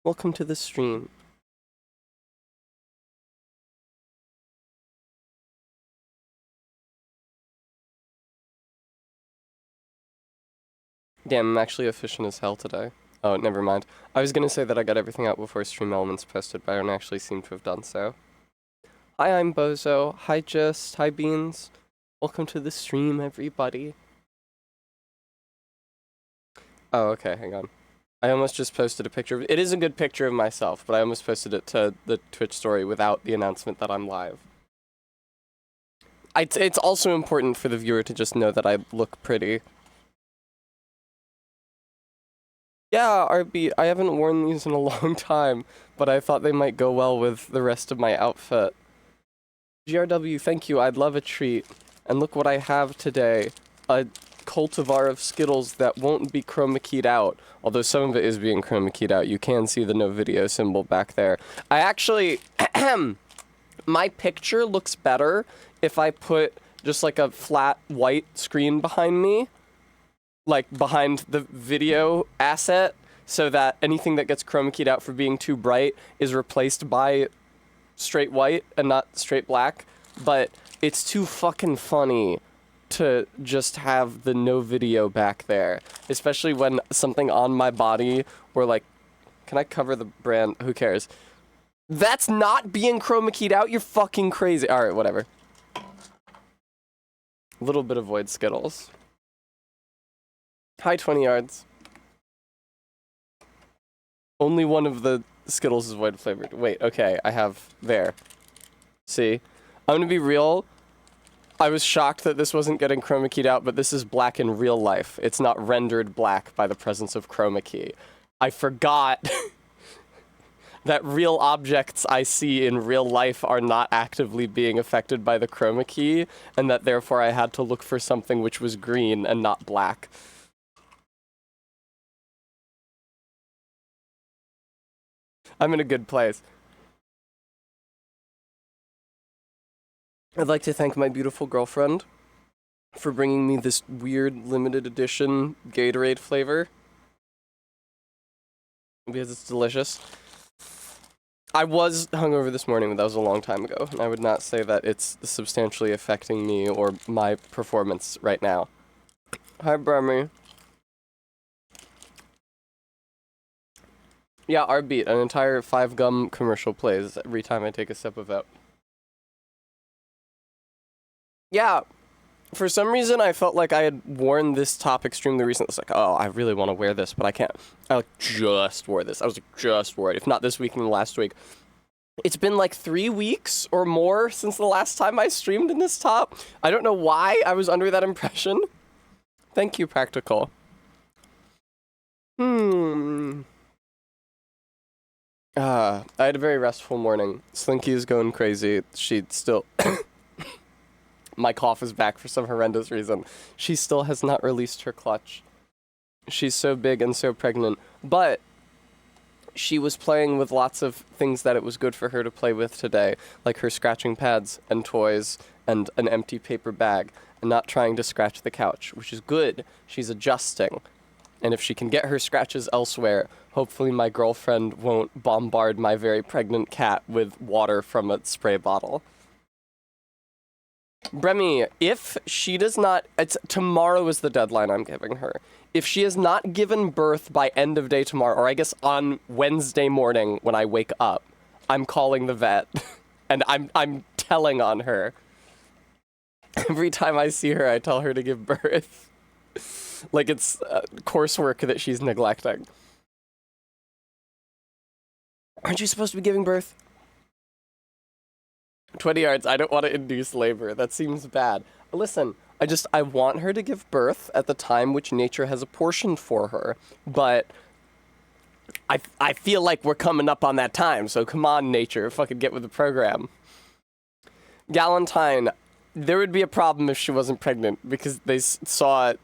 Welcome to the stream. Damn, I'm actually efficient as hell today. Oh, never mind. I was gonna say that I got everything out before Stream Elements posted, but I don't actually seem to have done so. Hi, I'm Bozo. Hi, Just. Hi, Beans. Welcome to the stream, everybody. Oh, okay, hang on. I almost just posted a picture of it. It is a good picture of myself, but I almost posted it to the Twitch story without the announcement that I'm live. It's also important for the viewer to just know that I look pretty. Yeah, RB, I haven't worn these in a long time, but I thought they might go well with the rest of my outfit. GRW, thank you, I'd love a treat. And look what I have today. A cultivar of Skittles that won't be chroma keyed out. Although some of it is being chroma keyed out. You can see the no video symbol back there. I actually... my picture looks better if I put just like a flat white screen behind me. Like behind the video asset, so that anything that gets chroma keyed out for being too bright is replaced by straight white and not straight black. But it's too fucking funny to just have the no video back there, especially when something on my body where like, can I cover the brand? Who cares? That's not being chroma keyed out. You're fucking crazy. All right, whatever. A little bit of void Skittles. Hi, 20 yards. Only one of the Skittles is void flavored. Wait, okay, I have there. See? I'm gonna be real. I was shocked that this wasn't getting chroma keyed out, but this is black in real life. It's not rendered black by the presence of chroma key. I forgot that real objects I see in real life are not actively being affected by the chroma key, and that therefore I had to look for something which was green and not black. I'm in a good place. I'd like to thank my beautiful girlfriend for bringing me this weird limited edition Gatorade flavor. Because it's delicious. I was hungover this morning, but that was a long time ago, and I would not say that it's substantially affecting me or my performance right now. Hi, Brummy. Yeah, our beat. An entire 5 gum commercial plays every time I take a sip of it. Yeah, for some reason I felt like I had worn this top extremely recently. It's like, oh, I really want to wear this, but I can't. I like just wore this. I was like, just wore it. If not this week, and last week. It's been like 3 weeks or more since the last time I streamed in this top. I don't know why I was under that impression. Thank you, Practical. I had a very restful morning. Slinky is going crazy. She still... My cough is back for some horrendous reason. She still has not released her clutch. She's so big and so pregnant. But she was playing with lots of things that it was good for her to play with today, like her scratching pads and toys and an empty paper bag, and not trying to scratch the couch, which is good. She's adjusting. And if she can get her scratches elsewhere, hopefully my girlfriend won't bombard my very pregnant cat with water from a spray bottle. Bremy, if she does not... tomorrow is the deadline I'm giving her. If she has not given birth by end of day tomorrow, or I guess on Wednesday morning when I wake up, I'm calling the vet. And I'm telling on her. Every time I see her, I tell her to give birth. Like it's coursework that she's neglecting. Aren't you supposed to be giving birth? 20 yards, I don't want to induce labor. That seems bad. Listen, I want her to give birth at the time which nature has apportioned for her. But I feel like we're coming up on that time, so come on, nature, fucking get with the program. Galentine, there would be a problem if she wasn't pregnant, because they saw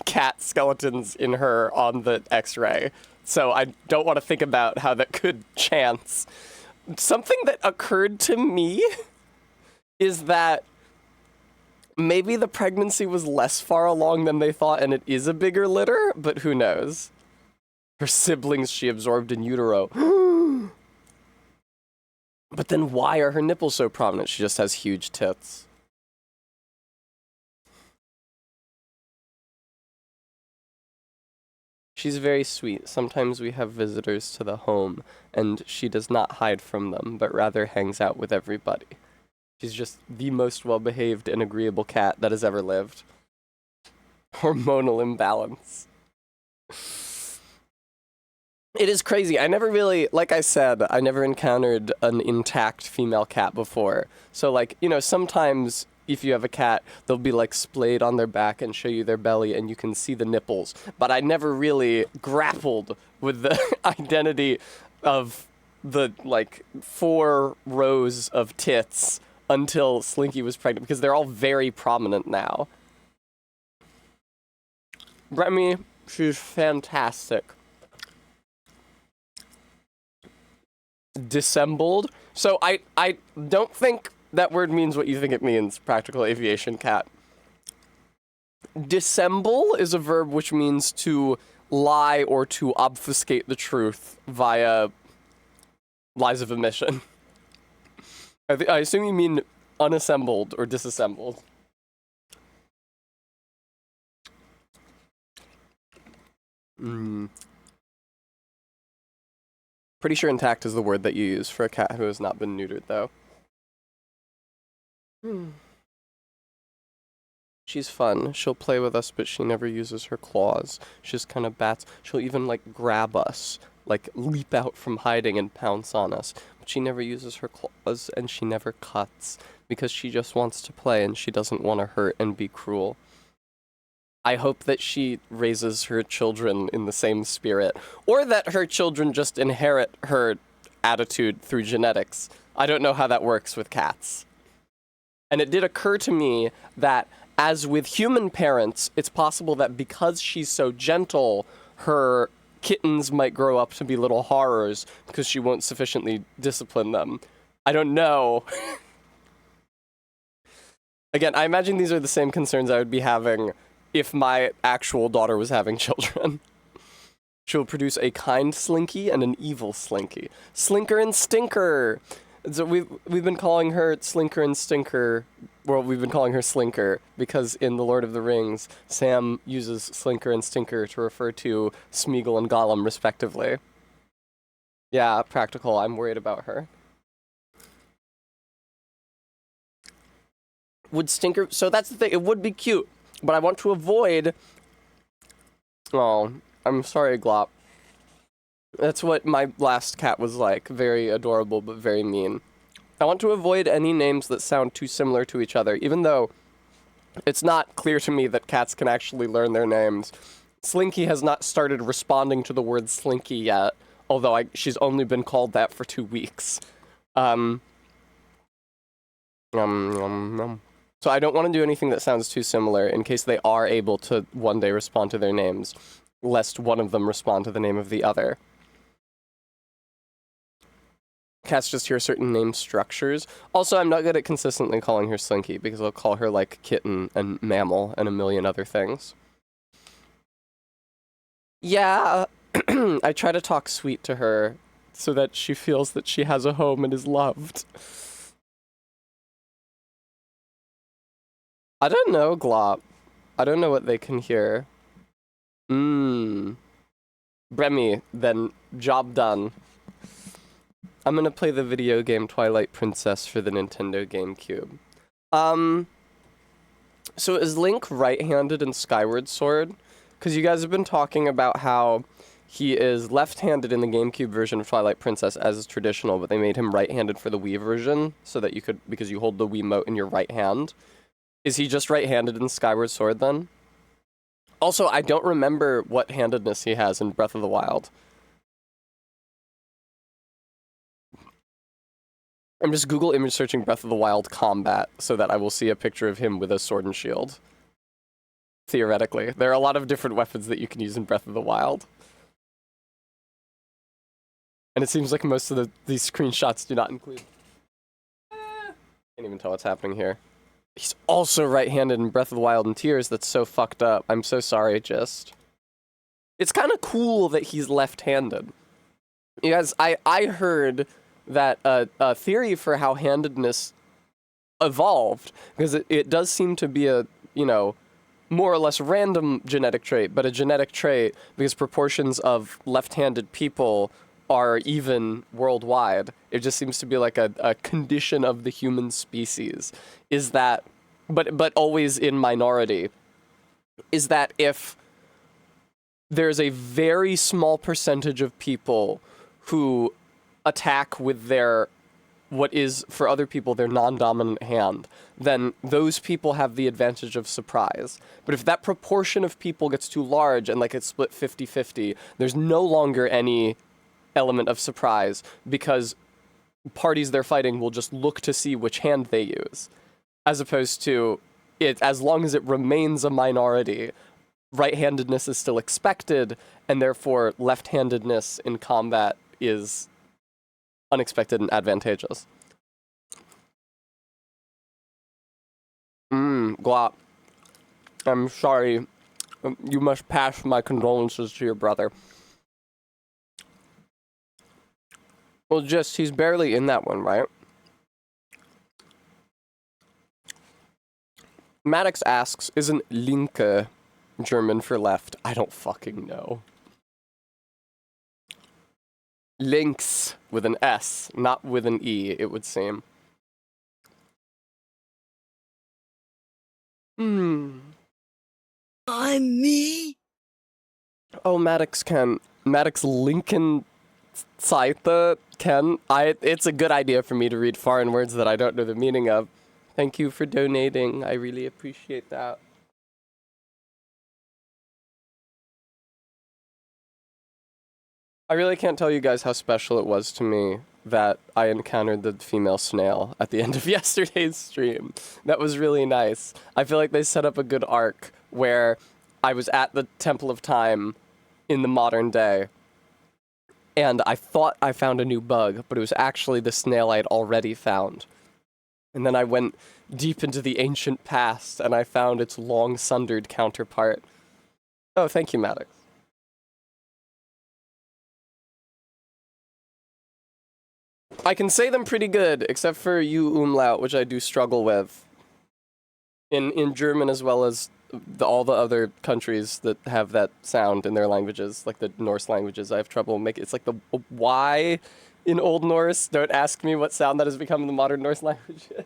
cat skeletons in her on the x-ray. So I don't want to think about how that could chance. Something that occurred to me is that maybe the pregnancy was less far along than they thought and it is a bigger litter, but who knows? Her siblings she absorbed in utero. But then why are her nipples so prominent? She just has huge tits. She's very sweet. Sometimes we have visitors to the home, and she does not hide from them, but rather hangs out with everybody. She's just the most well-behaved and agreeable cat that has ever lived. Hormonal imbalance. It is crazy. I never really, like I said, I never encountered an intact female cat before. So, like, you know, sometimes if you have a cat, they'll be, like, splayed on their back and show you their belly, and you can see the nipples. But I never really grappled with the identity of the, like, 4 rows of tits until Slinky was pregnant, because they're all very prominent now. Remy, she's fantastic. Dissembled. So I don't think that word means what you think it means, practical aviation cat. Dissemble is a verb which means to lie or to obfuscate the truth via lies of omission. I assume you mean unassembled or disassembled. Pretty sure intact is the word that you use for a cat who has not been neutered, though. She's fun. She'll play with us, but she never uses her claws. She just kind of bats. She'll even, like, grab us, like, leap out from hiding and pounce on us. But she never uses her claws, and she never cuts, because she just wants to play, and she doesn't want to hurt and be cruel. I hope that she raises her children in the same spirit, or that her children just inherit her attitude through genetics. I don't know how that works with cats. And it did occur to me that, as with human parents, it's possible that because she's so gentle, her kittens might grow up to be little horrors because she won't sufficiently discipline them. I don't know. Again, I imagine these are the same concerns I would be having if my actual daughter was having children. She'll produce a kind Slinky and an evil Slinky. Slinker and Stinker! So we've been calling her Slinker and Stinker. Well, we've been calling her Slinker because in The Lord of the Rings, Sam uses Slinker and Stinker to refer to Smeagol and Gollum, respectively. Yeah, practical. I'm worried about her. Would Stinker... So that's the thing. It would be cute. But I want to avoid... Oh, I'm sorry, Glop. That's what my last cat was like. Very adorable, but very mean. I want to avoid any names that sound too similar to each other, even though it's not clear to me that cats can actually learn their names. Slinky has not started responding to the word Slinky yet, although she's only been called that for 2 weeks. So I don't want to do anything that sounds too similar in case they are able to one day respond to their names, lest one of them respond to the name of the other. Cats just hear certain name structures. Also, I'm not good at consistently calling her Slinky, because I'll call her, like, kitten and mammal and a million other things. Yeah, I try to talk sweet to her so that she feels that she has a home and is loved. I don't know, Glop. I don't know what they can hear. Bremy, then job done. I'm gonna play the video game Twilight Princess for the Nintendo GameCube. So is Link right-handed in Skyward Sword? Because you guys have been talking about how he is left-handed in the GameCube version of Twilight Princess as is traditional, but they made him right-handed for the Wii version so that you could, because you hold the Wiimote in your right hand. Is he just right-handed in Skyward Sword, then? Also, I don't remember what handedness he has in Breath of the Wild. I'm just Google image searching Breath of the Wild combat so that I will see a picture of him with a sword and shield. Theoretically. There are a lot of different weapons that you can use in Breath of the Wild. And it seems like most of these screenshots do not include... Can't even tell what's happening here. He's also right-handed in Breath of the Wild and Tears. That's so fucked up. I'm so sorry, just. It's kind of cool that he's left-handed. You guys, I heard that a theory for how handedness evolved, because it does seem to be a, you know, more or less random genetic trait, but a genetic trait because proportions of left-handed people are even worldwide. It just seems to be like a condition of the human species, is that, but always in minority, is that if there's a very small percentage of people who attack with their, what is for other people their non-dominant hand, then those people have the advantage of surprise. But if that proportion of people gets too large and like it's split 50-50, there's no longer any element of surprise because parties they're fighting will just look to see which hand they use, as opposed to it, as long as it remains a minority, right-handedness is still expected, and therefore left-handedness in combat is unexpected and advantageous. Glop. I'm sorry. You must pass my condolences to your brother. Well, just, he's barely in that one, right? Maddox asks, isn't Linke German for left? I don't fucking know. Links with an S, not with an E, it would seem. I'm me? Oh, Maddox Lincoln Saita Ken. It's a good idea for me to read foreign words that I don't know the meaning of. Thank you for donating. I really appreciate that. I really can't tell you guys how special it was to me that I encountered the female snail at the end of yesterday's stream. That was really nice. I feel like they set up a good arc where I was at the Temple of Time in the modern day, and I thought I found a new bug, but it was actually the snail I had already found. And then I went deep into the ancient past, and I found its long-sundered counterpart. Oh, thank you, Maddox. I can say them pretty good, except for U umlaut, which I do struggle with. In German as well as all the other countries that have that sound in their languages, like the Norse languages, I have trouble making. It's like the Y in Old Norse. Don't ask me what sound that has become in the modern Norse languages.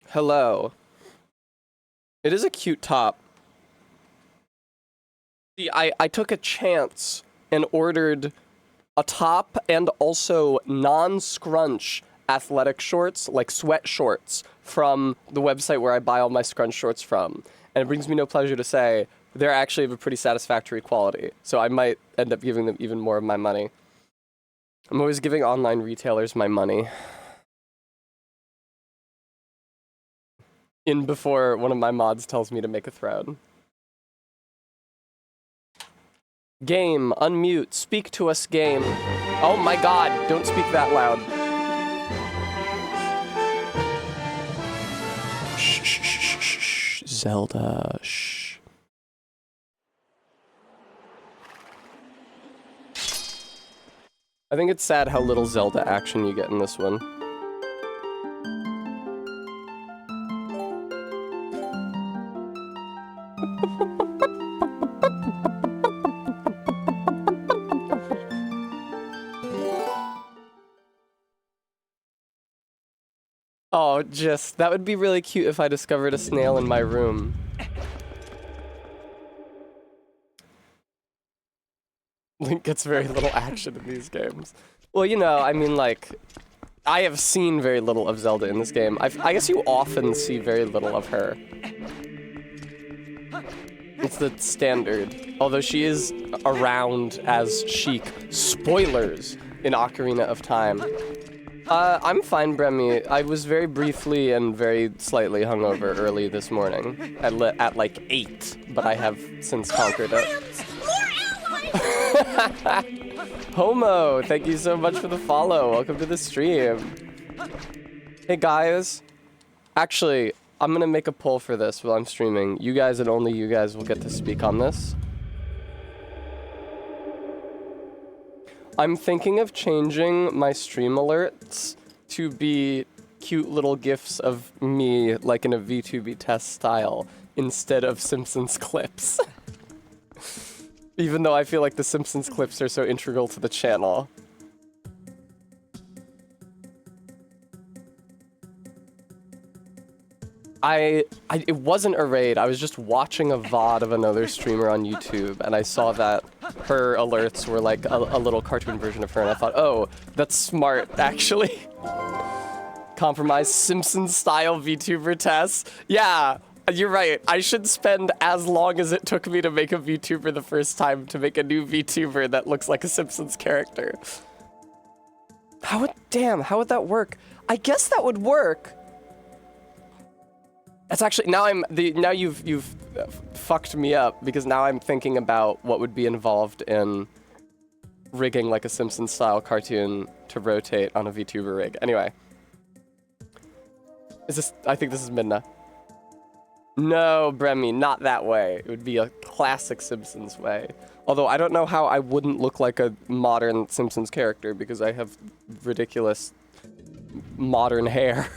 Hello. It is a cute top. See, I took a chance and ordered a top and also non-scrunch athletic shorts, like sweat shorts, from the website where I buy all my scrunch shorts from. And it brings me no pleasure to say they're actually of a pretty satisfactory quality. So I might end up giving them even more of my money. I'm always giving online retailers my money. In before one of my mods tells me to make a thread. Game, unmute, speak to us, game. Oh my god, don't speak that loud. Shh, shh, shh, shh, shh. Zelda, shh. I think it's sad how little Zelda action you get in this one. Oh, just, that would be really cute if I discovered a snail in my room. Link gets very little action in these games. Well, you know, I mean, like, I have seen very little of Zelda in this game. I guess you often see very little of her. It's the standard. Although she is around as Sheik. Spoilers in Ocarina of Time. I'm fine, Bremy. I was very briefly and very slightly hungover early this morning at like 8, but I have since conquered it. Homo, thank you so much for the follow. Welcome to the stream. Hey guys. Actually, I'm gonna make a poll for this while I'm streaming. You guys and only you guys will get to speak on this. I'm thinking of changing my stream alerts to be cute little gifs of me, like in a VTuber test style, instead of Simpsons clips. Even though I feel like the Simpsons clips are so integral to the channel. It wasn't a raid, I was just watching a VOD of another streamer on YouTube, and I saw that her alerts were like a little cartoon version of her, and I thought, oh, that's smart, actually. Compromise Simpsons-style VTuber tests. Yeah, you're right, I should spend as long as it took me to make a VTuber the first time to make a new VTuber that looks like a Simpsons character. How would that work? I guess that would work. That's actually, now you've fucked me up, because now I'm thinking about what would be involved in rigging like a Simpsons style cartoon to rotate on a VTuber rig. Anyway. I think this is Midna. No, Bremy, not that way. It would be a classic Simpsons way. Although I don't know how I wouldn't look like a modern Simpsons character, because I have ridiculous modern hair.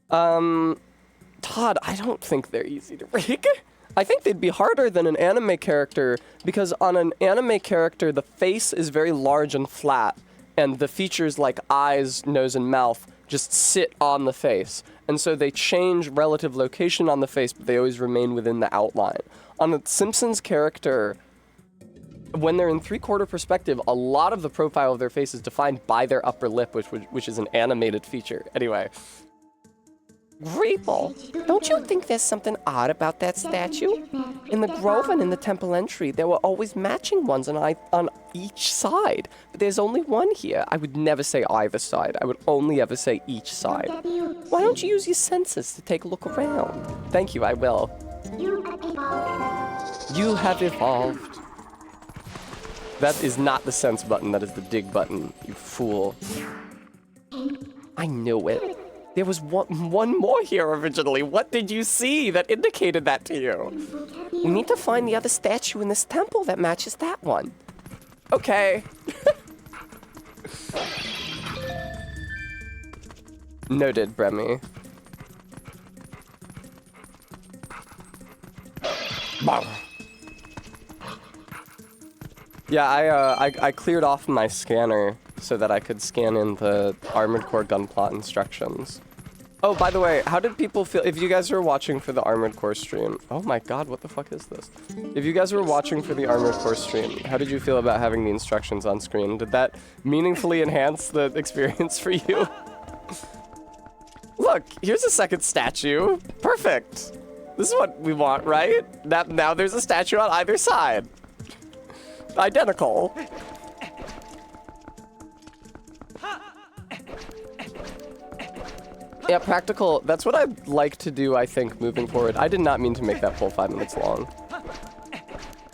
Todd, I don't think they're easy to rig. I think they'd be harder than an anime character, because on an anime character, the face is very large and flat, and the features like eyes, nose, and mouth just sit on the face. And so they change relative location on the face, but they always remain within the outline. On a Simpsons character, when they're in three-quarter perspective, a lot of the profile of their face is defined by their upper lip, which is an animated feature. Anyway. Reeple, don't you think there's something odd about that statue? In the Grove and in the temple entry, there were always matching ones on each side. But there's only one here. I would never say either side. I would only ever say each side. Why don't you use your senses to take a look around? Thank you, I will. You have evolved. That is not the sense button, that is the dig button, you fool. I knew it. There was one more here originally. What did you see that indicated that to you? We need to find the other statue in this temple that matches that one. Okay. Noted, Bremy. Yeah, I cleared off my scanner so that I could scan in the Armored Core gunplot instructions. Oh, by the way, how did people feel? If you guys were watching for the Armored Core stream, oh my god, what the fuck is this? If you guys were watching for the Armored Core stream, how did you feel about having the instructions on screen? Did that meaningfully enhance the experience for you? Look, here's a second statue. Perfect. This is what we want, right? Now there's a statue on either side. Identical. Yeah, practical. That's what I'd like to do, I think, moving forward. I did not mean to make that poll 5 minutes long.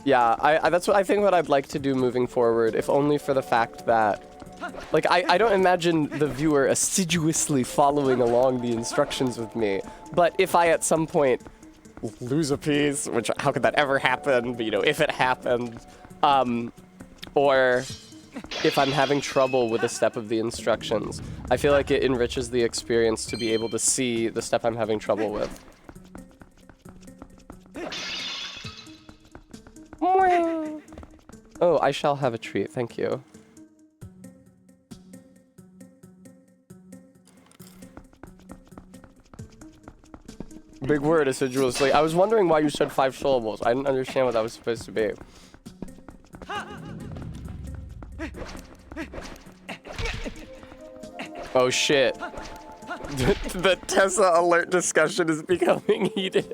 Yeah, that's what I think what I'd like to do moving forward, if only for the fact that, like, I don't imagine the viewer assiduously following along the instructions with me, but if I at some point lose a piece, which, how could that ever happen, but, you know, if it happened, or if I'm having trouble with a step of the instructions, I feel like it enriches the experience to be able to see the step I'm having trouble with. Oh, I shall have a treat, thank you. Big word, assiduously. I was wondering why you said 5 syllables. I didn't understand what that was supposed to be. Oh shit. The Tessa alert discussion is becoming heated.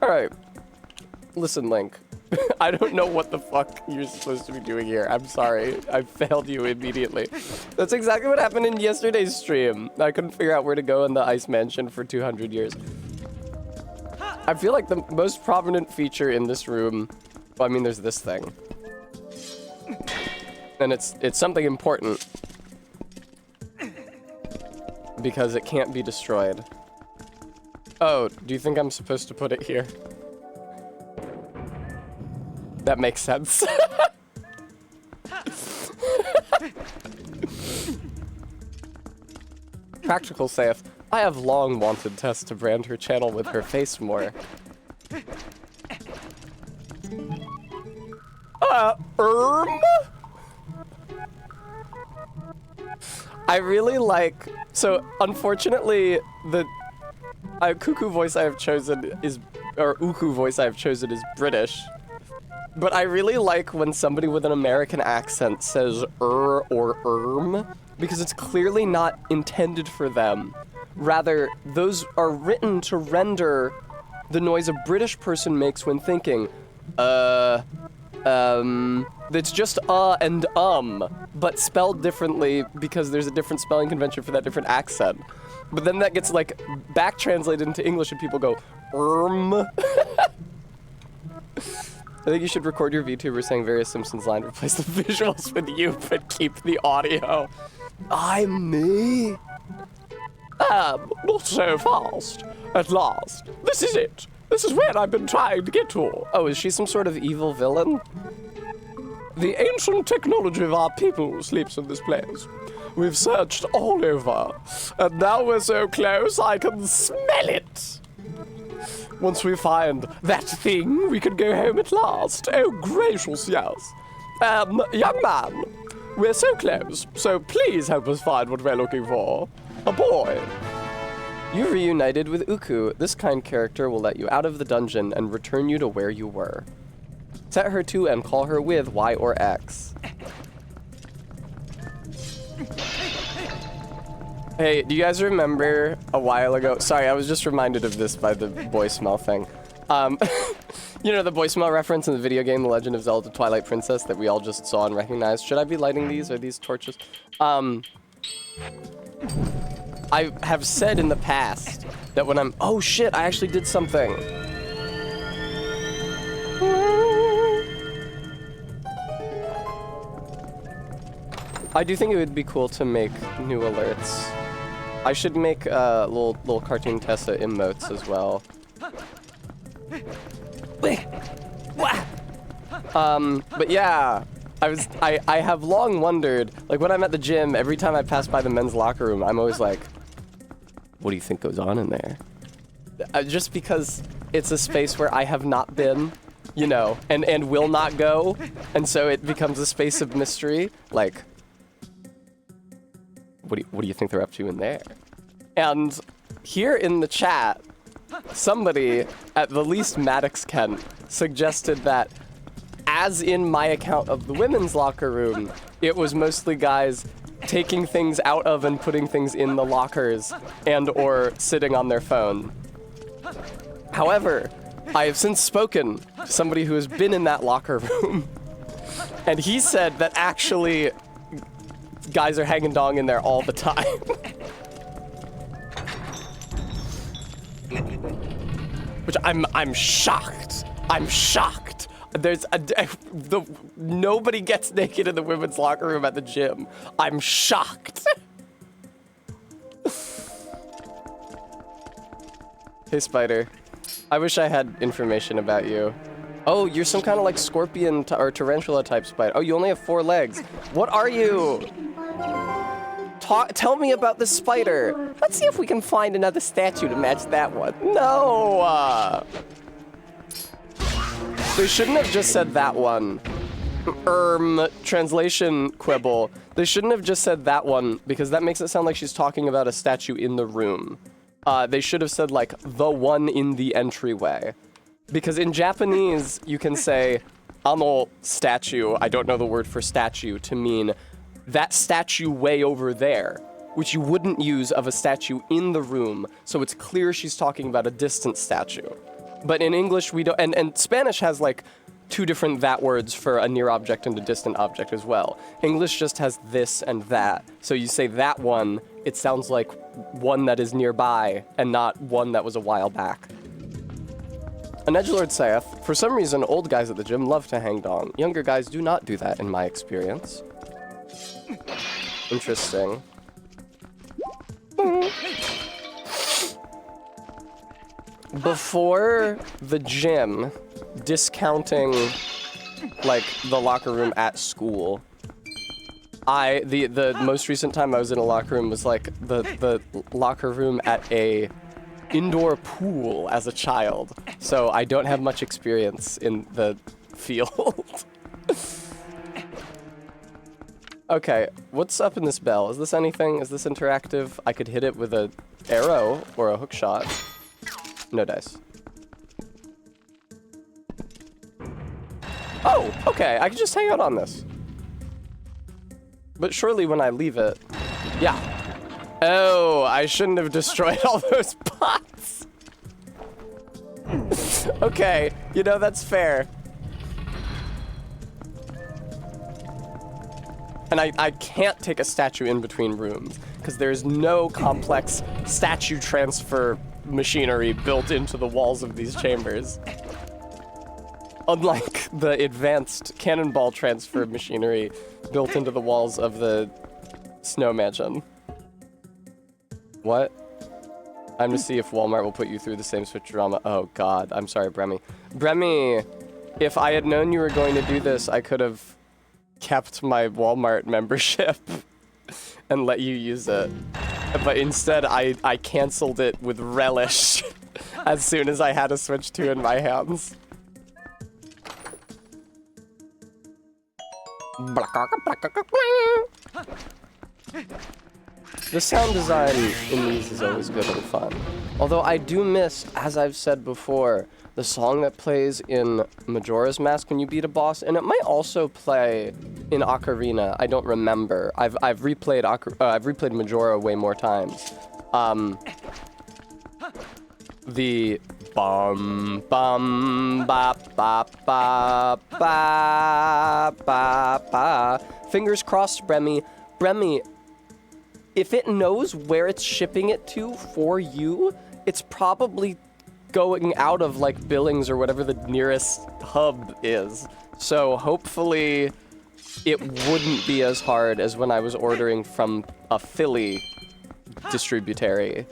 Alright. Listen, Link. I don't know what the fuck you're supposed to be doing here. I'm sorry. I failed you immediately. That's exactly what happened in yesterday's stream. I couldn't figure out where to go in the Ice Mansion for 200 years. I feel like the most prominent feature in this room... Well, I mean, there's this thing. And it's something important. because it can't be destroyed. Oh, do you think I'm supposed to put it here? That makes sense. Practical saith, I have long wanted Tess to brand her channel with her face more. I really like, so unfortunately the cuckoo voice I have chosen is, or uku voice I have chosen is British. But I really like when somebody with an American accent says or because it's clearly not intended for them. Rather, those are written to render the noise a British person makes when thinking, it's just and but spelled differently because there's a different spelling convention for that different accent. But then that gets like back translated into English and people go, I think you should record your VTuber saying various Simpsons lines, replace the visuals with you, but keep the audio. I'm me. Not so fast. At last. This is it. This is where I've been trying to get to. Oh, is she some sort of evil villain? The ancient technology of our people sleeps in this place. We've searched all over, and now we're so close I can smell it. Once we find that thing, we can go home at last. Oh, gracious, yes. Young man, we're so close, so please help us find what we're looking for. A boy. You reunited with Uku. This kind character will let you out of the dungeon and return you to where you were. Set her to and call her with Y or X. Hey, do you guys remember a while ago? Sorry, I was just reminded of this by the voicemail thing. You know the voicemail reference in the video game The Legend of Zelda Twilight Princess that we all just saw and recognized? Should I be lighting these? Are these torches? I have said in the past that when I'm... Oh shit, I actually did something. I do think it would be cool to make new alerts. I should make little cartoon Tessa emotes as well. But yeah, I have long wondered, like when I'm at the gym, every time I pass by the men's locker room, I'm always like, what do you think goes on in there? Just because it's a space where I have not been, you know, and will not go, and so it becomes a space of mystery, like, what do you think they're up to in there? And here in the chat, somebody, at the least Maddox Kent, suggested that, as in my account of the women's locker room, it was mostly guys taking things out of and putting things in the lockers and or sitting on their phone. However, I have since spoken to somebody who has been in that locker room, and he said that actually guys are hanging dong in there all the time. Which I'm shocked. I'm shocked. There's nobody gets naked in the women's locker room at the gym. I'm shocked. Hey, Spider. I wish I had information about you. Oh, you're some kind of like scorpion or tarantula type spider. Oh, you only have 4 legs. What are you? Tell me about this spider. Let's see if we can find another statue to match that one. No! They shouldn't have just said that one. Translation quibble. They shouldn't have just said that one because that makes it sound like she's talking about a statue in the room. They should have said like the one in the entryway. Because in Japanese, you can say ano statue, I don't know the word for statue, to mean that statue way over there, which you wouldn't use of a statue in the room, so it's clear she's talking about a distant statue. But in English, we don't, and Spanish has like 2 different that words for a near object and a distant object as well. English just has this and that. So you say that one, it sounds like one that is nearby and not one that was a while back. An edgelord saith, for some reason, old guys at the gym love to hang dong. Younger guys do not do that in my experience. Interesting. Before the gym, discounting, like, the locker room at school, the most recent time I was in a locker room was, like, the locker room at a indoor pool as a child. So I don't have much experience in the field. Okay, what's up in this bell? Is this anything? Is this interactive? I could hit it with a arrow or a hook shot. No dice. Oh, okay, I can just hang out on this. But surely when I leave it... Yeah. Oh, I shouldn't have destroyed all those pots. Okay, you know, that's fair. And I can't take a statue in between rooms, because there's no complex statue transfer machinery built into the walls of these chambers. Unlike the advanced cannonball transfer machinery built into the walls of the Snow Mansion. What? I'm to see if Walmart will put you through the same Switch drama. Oh god, I'm sorry, Bremy. Bremy, if I had known you were going to do this, I could have kept my Walmart membership and let you use it. But instead, I canceled it with relish as soon as I had a Switch 2 in my hands. The sound design in these is always good and fun. Although I do miss, as I've said before, the song that plays in Majora's Mask when you beat a boss, and it might also play in Ocarina. I don't remember. I've replayed Majora way more times. The bum bum ba ba ba ba ba ba. Fingers crossed, Bremy. Bremy, if it knows where it's shipping it to for you, it's probably going out of, like, Billings or whatever the nearest hub is. So hopefully it wouldn't be as hard as when I was ordering from a Philly distributary.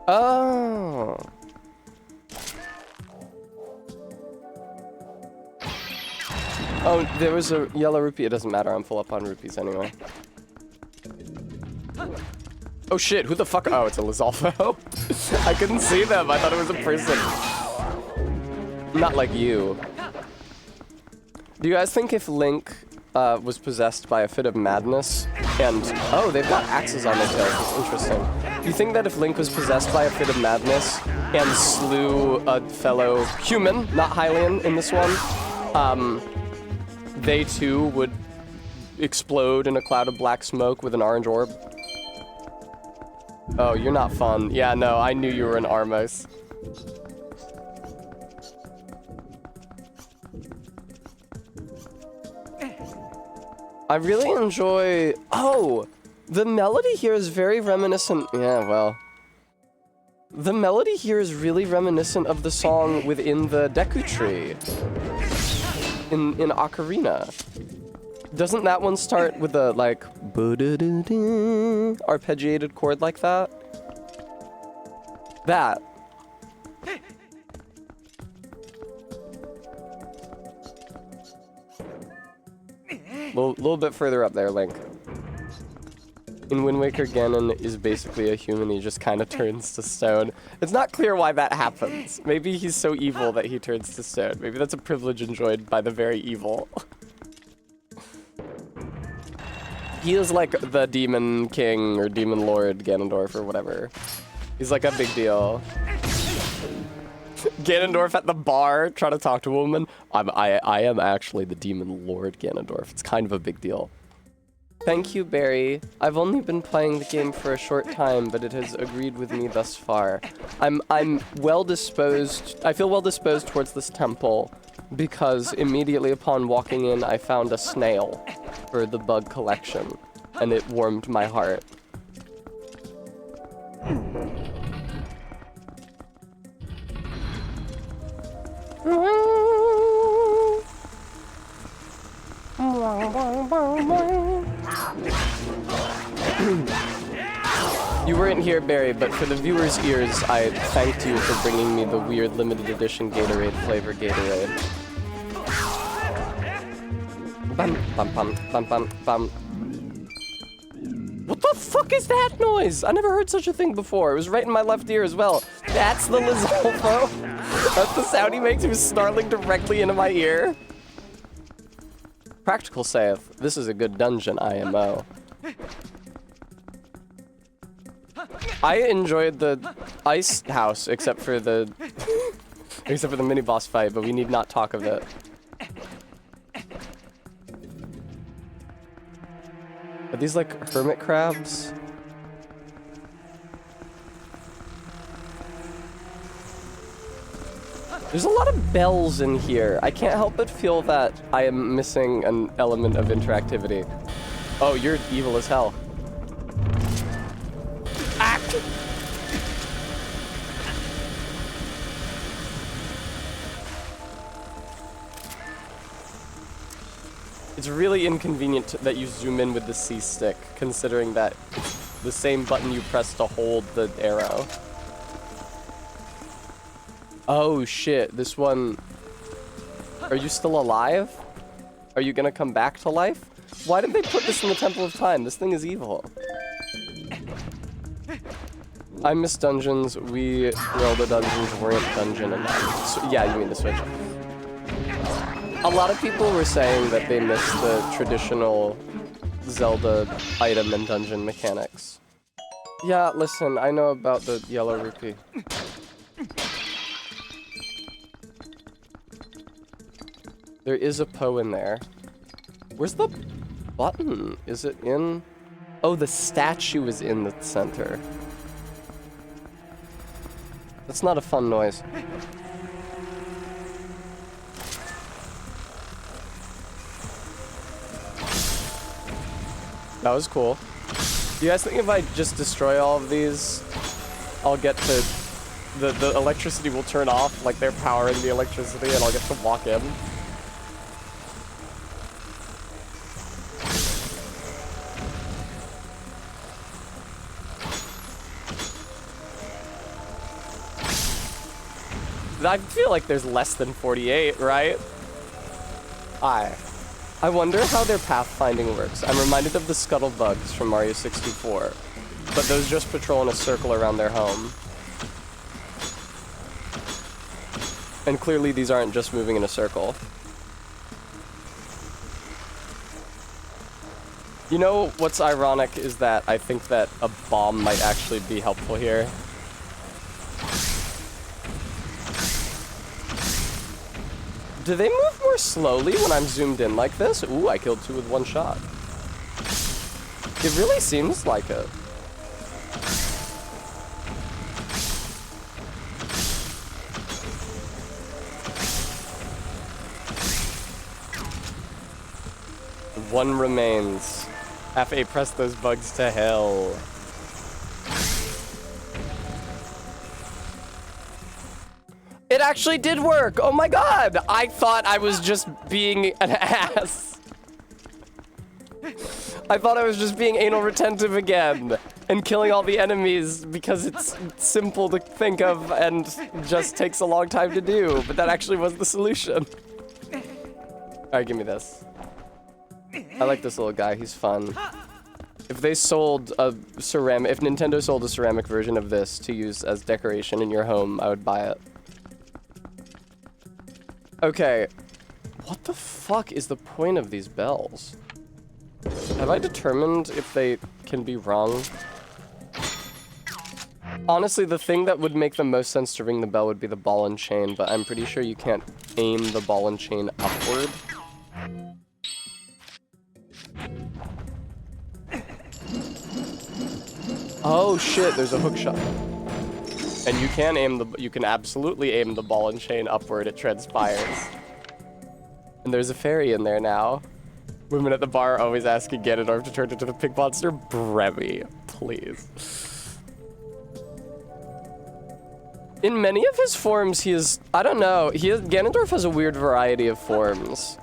Oh. Oh, there was a yellow rupee. It doesn't matter. I'm full up on rupees anyway. Oh shit, who the fuck? Oh, it's a Lizalfo. I couldn't see them. I thought it was a person. Not like you. Do you guys think if Link was possessed by a fit of madness and... Oh, they've got axes on their tails. That's interesting. Do you think that if Link was possessed by a fit of madness and slew a fellow human, not Hylian in this one, they too would explode in a cloud of black smoke with an orange orb? Oh, you're not fun. Yeah, no, I knew you were an Armos. I really enjoy... Oh! The melody here is very reminiscent... Yeah, well... The melody here is really reminiscent of the song within the Deku Tree. In Ocarina. Doesn't that one start with a, like, arpeggiated chord like that? That. Little bit further up there, Link. In Wind Waker, Ganon is basically a human. He just kind of turns to stone. It's not clear why that happens. Maybe he's so evil that he turns to stone. Maybe that's a privilege enjoyed by the very evil. He is like the Demon King or Demon Lord Ganondorf or whatever. He's like a big deal. Ganondorf at the bar trying to talk to a woman. I am actually the Demon Lord Ganondorf. It's kind of a big deal. Thank you, Barry. I've only been playing the game for a short time, but it has agreed with me thus far. I'm well disposed. I feel well disposed towards this temple because immediately upon walking in, I found a snail for the bug collection, and it warmed my heart. You weren't here, Barry, but for the viewers' ears, I thanked you for bringing me the weird limited edition Gatorade flavor Gatorade. Bum, bum, bum, bum, bum, bum. What the fuck is that noise? I never heard such a thing before. It was right in my left ear as well. That's the Lizolfo? That's the sound he makes. He was snarling directly into my ear. Practical saith, this is a good dungeon, IMO. I enjoyed the ice house, except for the mini boss fight, but we need not talk of it. Are these like hermit crabs? There's a lot of bells in here. I can't help but feel that I am missing an element of interactivity. Oh, you're evil as hell. Ah! It's really inconvenient that you zoom in with the C stick, considering that it's the same button you press to hold the arrow. Oh shit, this one... Are you still alive? Are you gonna come back to life? Why did they put this in the Temple of Time? This thing is evil. I miss dungeons. Zelda dungeons weren't dungeon enough. So, yeah, you mean the Switch. A lot of people were saying that they miss the traditional Zelda item and dungeon mechanics. Yeah, listen, I know about the yellow rupee. There is a Poe in there. Where's the button? Is it in? Oh, the statue is in the center. That's not a fun noise. That was cool. Do you guys think if I just destroy all of these, I'll get to... The electricity will turn off, like they're powering the electricity, and I'll get to walk in? I feel like there's less than 48, right? I wonder how their pathfinding works. I'm reminded of the scuttlebugs from Mario 64, but those just patrol in a circle around their home. And clearly these aren't just moving in a circle. You know what's ironic is that I think that a bomb might actually be helpful here. Do they move more slowly when I'm zoomed in like this? Ooh, I killed 2 with 1 shot. It really seems like it. One remains. F8, press those bugs to hell. It actually did work! Oh my god! I thought I was just being an ass. I thought I was just being anal retentive again and killing all the enemies because it's simple to think of and just takes a long time to do, but that actually was the solution. Alright, give me this. I like this little guy, he's fun. If they sold a ceramic, if Nintendo sold a ceramic version of this to use as decoration in your home, I would buy it. Okay, what the fuck is the point of these bells? Have I determined if they can be rung? Honestly, the thing that would make the most sense to ring the bell would be the ball and chain, but I'm pretty sure you can't aim the ball and chain upward. Oh shit, there's a hook shot. And you can absolutely aim the ball and chain upward, it transpires. And there's a fairy in there now. Women at the bar are always asking Ganondorf to turn into the pig monster. Brevy, please. In many of his forms, he is, I don't know, Ganondorf has a weird variety of forms.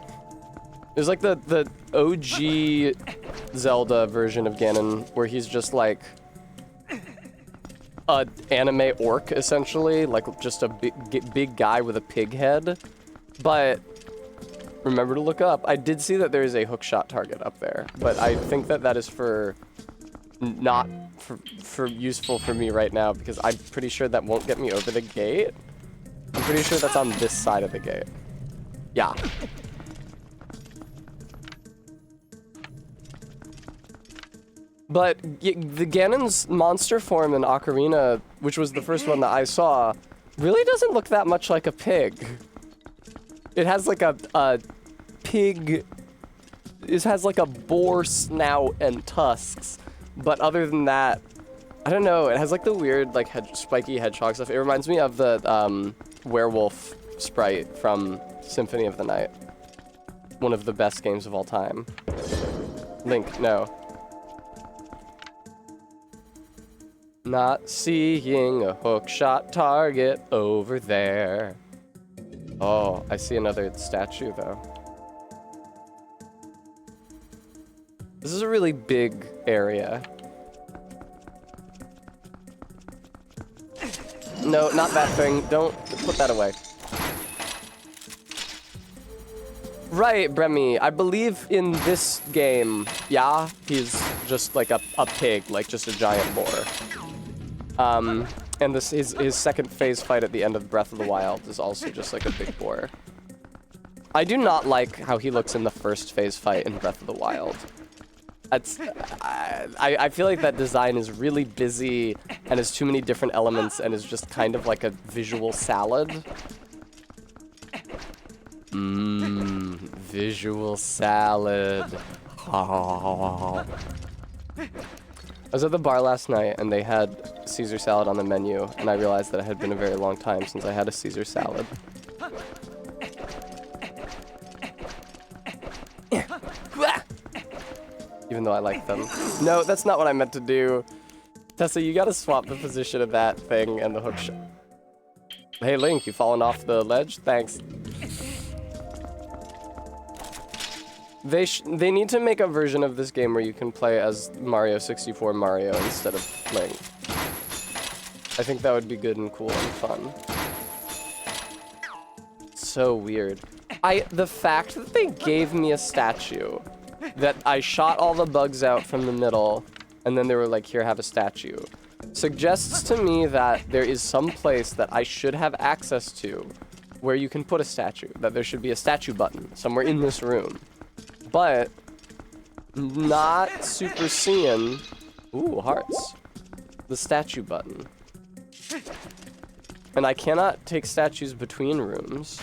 There's like the OG Zelda version of Ganon, where he's just like a anime orc, essentially, like just a big guy with a pig head. But remember to look up. I did see that there is a hookshot target up there, but I think that that is for not for useful for me right now because I'm pretty sure that won't get me over the gate. I'm pretty sure that's on this side of the gate. Yeah. But the Ganon's monster form in Ocarina, which was the first one that I saw, really doesn't look that much like a pig. It has like a pig... It has like a boar snout and tusks. But other than that, I don't know. It has like the weird like spiky hedgehog stuff. It reminds me of the werewolf sprite from Symphony of the Night. One of the best games of all time. Link, no. Not seeing a hookshot target over there. Oh, I see another statue though. This is a really big area. No, not that thing. Don't put that away. Right, Bremy. I believe in this game, yeah, he's just like a pig, like just a giant boar. And his second phase fight at the end of Breath of the Wild is also just like a big boar. I do not like how he looks in the first phase fight in Breath of the Wild. I feel like that design is really busy and has too many different elements and is just kind of like a visual salad. Visual salad. Oh. I was at the bar last night and they had Caesar salad on the menu and I realized that it had been a very long time since I had a Caesar salad. Even though I like them. No, that's not what I meant to do. Tessa, you gotta swap the position of that thing and the hook shot. Hey Link, you fallen off the ledge? Thanks. They need to make a version of this game where you can play as Mario 64 Mario instead of Link. I think that would be good and cool and fun. So weird. The fact that they gave me a statue that I shot all the bugs out from the middle, and then they were like, here, have a statue, suggests to me that there is some place that I should have access to where you can put a statue, that there should be a statue button somewhere in this room. But not super seeing, ooh, hearts, the statue button. And I cannot take statues between rooms.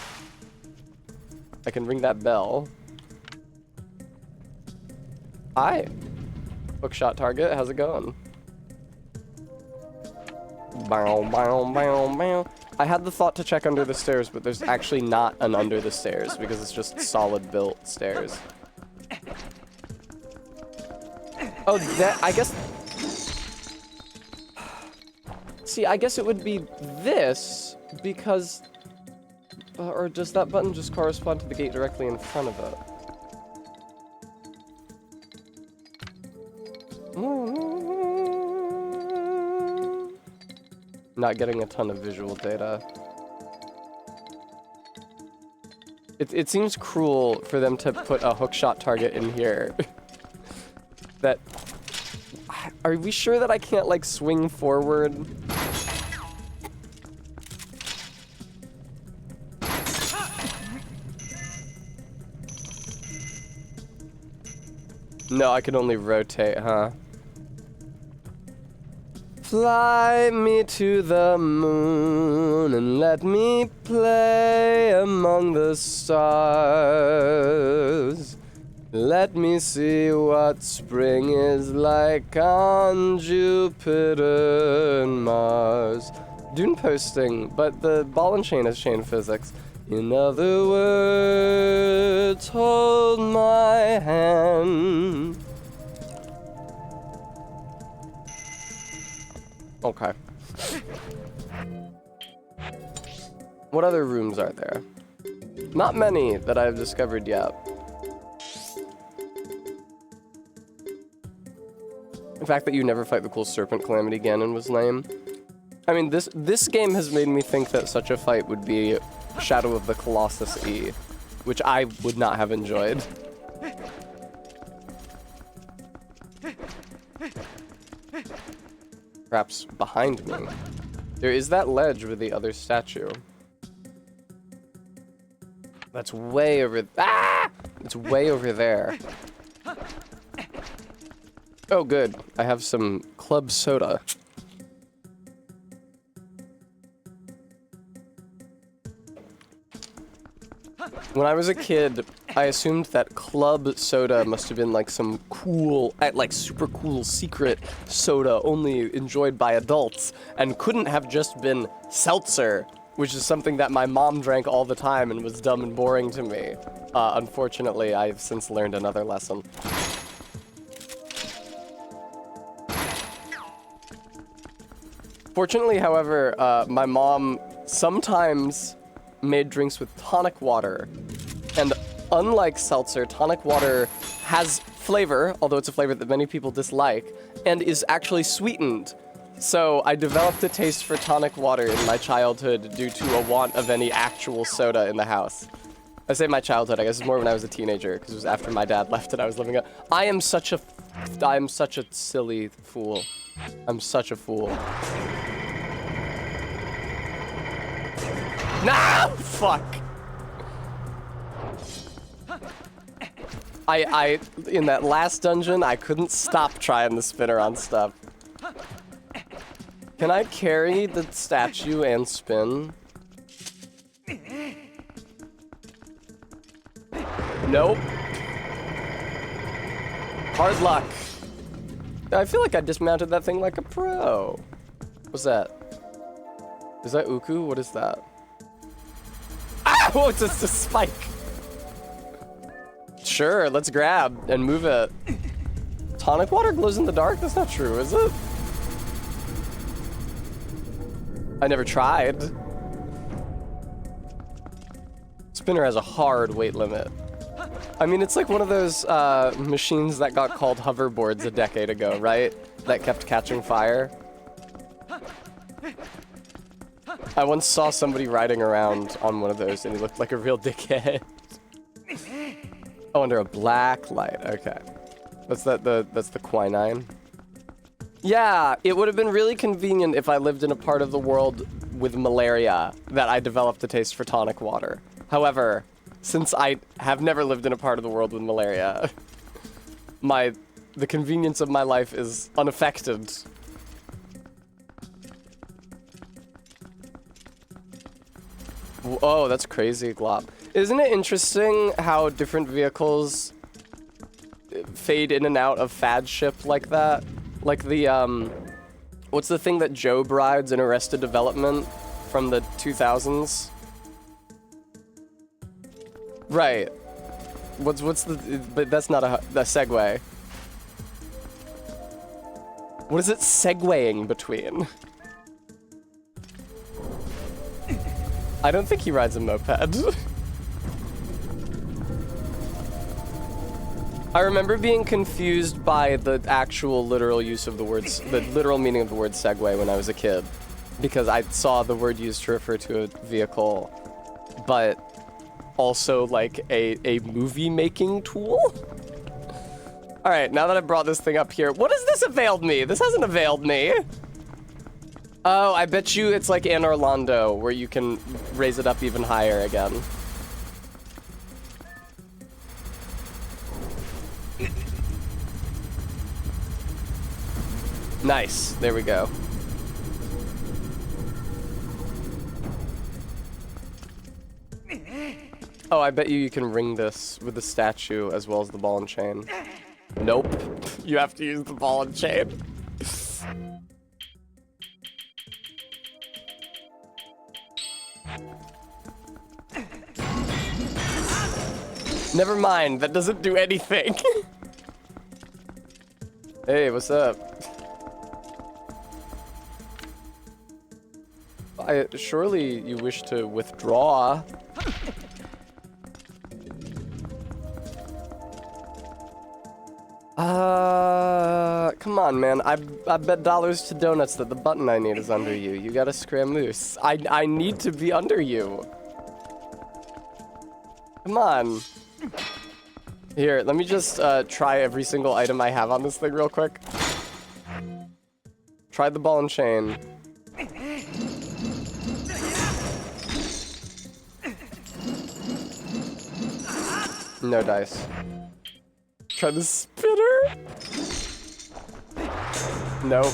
I can ring that bell. Hi. Hookshot target, how's it going? Bow, bow, bow, bow. I had the thought to check under the stairs, but there's actually not an under the stairs because it's just solid built stairs. Oh, I guess... See, I guess it would be this, because... or does that button just correspond to the gate directly in front of it? Not getting a ton of visual data. It seems cruel for them to put a hookshot target in here. That... Are we sure that I can't, like, swing forward? No, I can only rotate, huh? Fly me to the moon and let me play among the stars. Let me see what spring is like on Jupiter and Mars. Dune posting, but the ball and chain is chain physics. In other words, hold my hand. Okay. What other rooms are there? Not many that I've discovered yet. The fact that you never fight the cool serpent calamity Ganon was lame. I mean, this game has made me think that such a fight would be Shadow of the Colossus E, which I would not have enjoyed. Perhaps behind me. There is that ledge with the other statue. That's way over... Ah! It's way over there. Oh, good. I have some club soda. When I was a kid, I assumed that club soda must have been like some cool, like super cool secret soda only enjoyed by adults and couldn't have just been seltzer, which is something that my mom drank all the time and was dumb and boring to me. Unfortunately, I've since learned another lesson. Fortunately, however, my mom sometimes made drinks with tonic water, and unlike seltzer, tonic water has flavor, although it's a flavor that many people dislike, and is actually sweetened. So I developed a taste for tonic water in my childhood due to a want of any actual soda in the house. I say my childhood, I guess it's more when I was a teenager, because it was after my dad left and I was living up. I am such a silly fool. I'm such a fool. No! Fuck! In that last dungeon, I couldn't stop trying the spinner on stuff. Can I carry the statue and spin? Nope. Hard luck. I feel like I dismounted that thing like a pro. What's that? Is that Uku? What is that? Ah! Whoa, it's just a spike. Sure, let's grab and move it. Tonic water glows in the dark? That's not true, is it? I never tried. Spinner has a hard weight limit. I mean, it's like one of those machines that got called hoverboards a decade ago, right? That kept catching fire. I once saw somebody riding around on one of those and he looked like a real dickhead. Oh, under a black light. Okay. That's the quinine. Yeah, it would have been really convenient if I lived in a part of the world with malaria that I developed a taste for tonic water. However, since I have never lived in a part of the world with malaria, the convenience of my life is unaffected. Oh, that's crazy, Glop. Isn't it interesting how different vehicles fade in and out of fad ship like that? Like the, what's the thing that Job rides in Arrested Development from the 2000s? Right. What's the, but that's not a Segway. What is it segwaying between? I don't think he rides a moped. I remember being confused by the actual literal use of the words, the literal meaning of the word Segway when I was a kid, because I saw the word used to refer to a vehicle, but also like a movie making tool. All right, now that I brought this thing up here, what has this availed me? This hasn't availed me. Oh, I bet you it's like in Orlando where you can raise it up even higher again. Nice, there we go. Oh, I bet you can ring this with the statue as well as the ball and chain. Nope, you have to use the ball and chain. Never mind, that doesn't do anything. Hey, what's up? Surely you wish to withdraw. Come on, man. I bet dollars to donuts that the button I need is under you. You gotta scramoose. I need to be under you. Come on. Here, let me just try every single item I have on this thing real quick. Try the ball and chain. No dice. Try the spinner. Nope.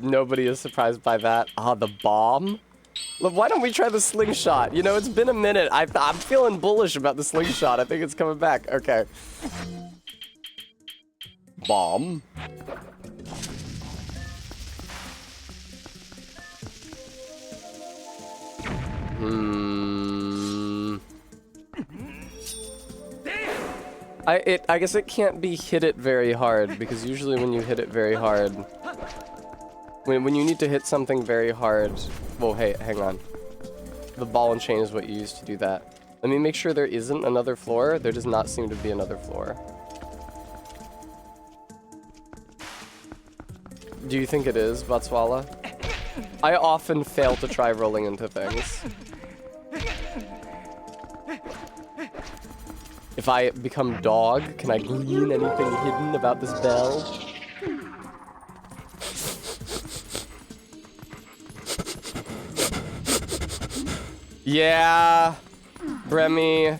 Nobody is surprised by that. Ah, the bomb? Look, why don't we try the slingshot? You know, it's been a minute. I'm feeling bullish about the slingshot. I think it's coming back. Okay. Bomb. I guess it can't be hit it very hard, because usually when you hit it very hard, when you need to hit something very hard, well, hey, hang on. The ball and chain is what you use to do that. Let me make sure there isn't another floor. There does not seem to be another floor. Do you think it is, Batswala? I often fail to try rolling into things. If I become dog, can I glean anything hidden about this bell? Yeah, Bremy,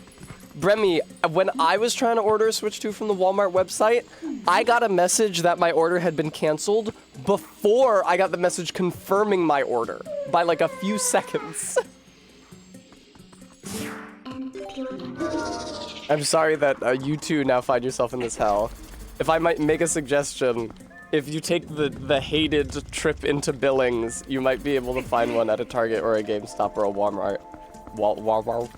when I was trying to order a Switch 2 from the Walmart website, I got a message that my order had been canceled before I got the message confirming my order by like a few seconds. I'm sorry that you two now find yourself in this hell. If I might make a suggestion, if you take the hated trip into Billings, you might be able to find one at a Target or a GameStop or a Walmart. Walmart.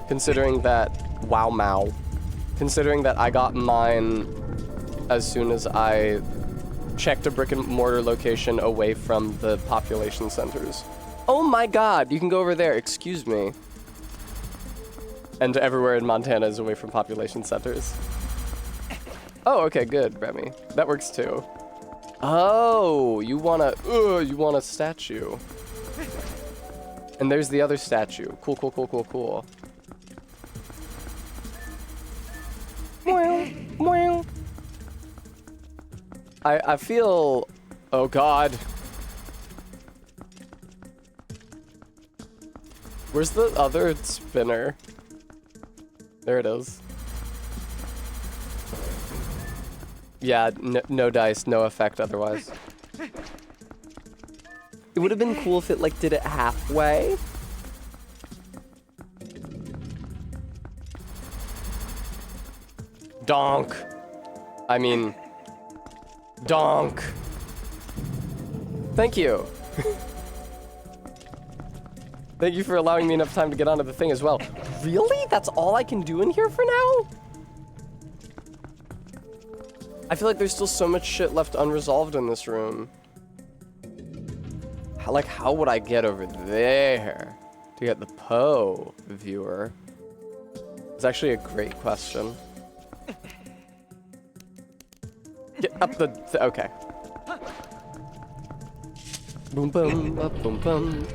Considering that, considering that I got mine as soon as I checked a brick and mortar location away from the population centers. Oh my god, you can go over there, excuse me. And everywhere in Montana is away from population centers. Oh, okay, good, Remy. That works too. Oh, you want a statue. And there's the other statue. Cool, cool, cool, cool, cool. I feel... Oh god. Where's the other spinner? There it is. Yeah, no dice, no effect otherwise. It would have been cool if it, like, did it halfway. Donk. I mean... Donk. Thank you. Thank you for allowing me enough time to get onto the thing as well. Really? That's all I can do in here for now? I feel like there's still so much shit left unresolved in this room. How would I get over there to get the Poe viewer? It's actually a great question. Get up the okay. Boom boom up boom boom.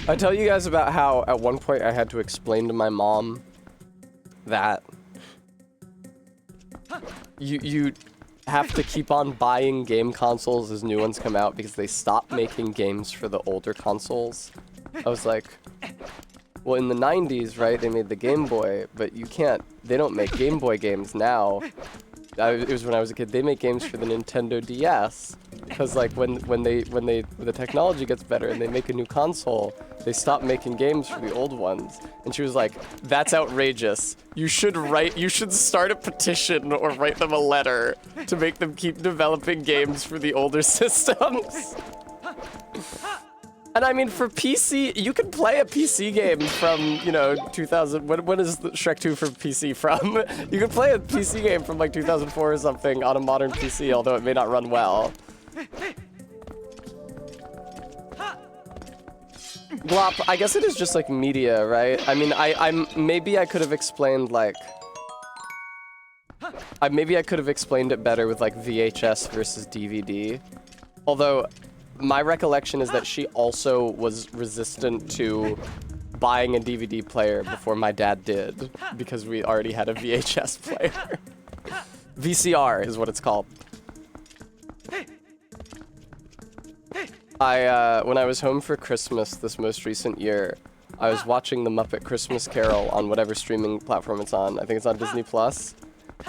I tell you guys about how at one point I had to explain to my mom that you have to keep on buying game consoles as new ones come out because they stop making games for the older consoles. I was like, well, in the 90s, right, they made the Game Boy, but you can't, they don't make Game Boy games now. It was when I was a kid. They make games for the Nintendo DS because, like, when the technology gets better and they make a new console, they stop making games for the old ones. And she was like, "That's outrageous. You should start a petition or write them a letter to make them keep developing games for the older systems." And I mean, for PC, you can play a PC game from, you know, 2000. When is Shrek 2 for PC from? You can play a PC game from like 2004 or something on a modern PC, although it may not run well. Glop, I guess it is just like media, right? I mean, maybe I could have explained like, maybe I could have explained it better with like VHS versus DVD. Although, my recollection is that she also was resistant to buying a DVD player before my dad did, because we already had a VHS player. VCR is what it's called. When I was home for Christmas this most recent year, I was watching The Muppet Christmas Carol on whatever streaming platform it's on. I think it's on Disney+.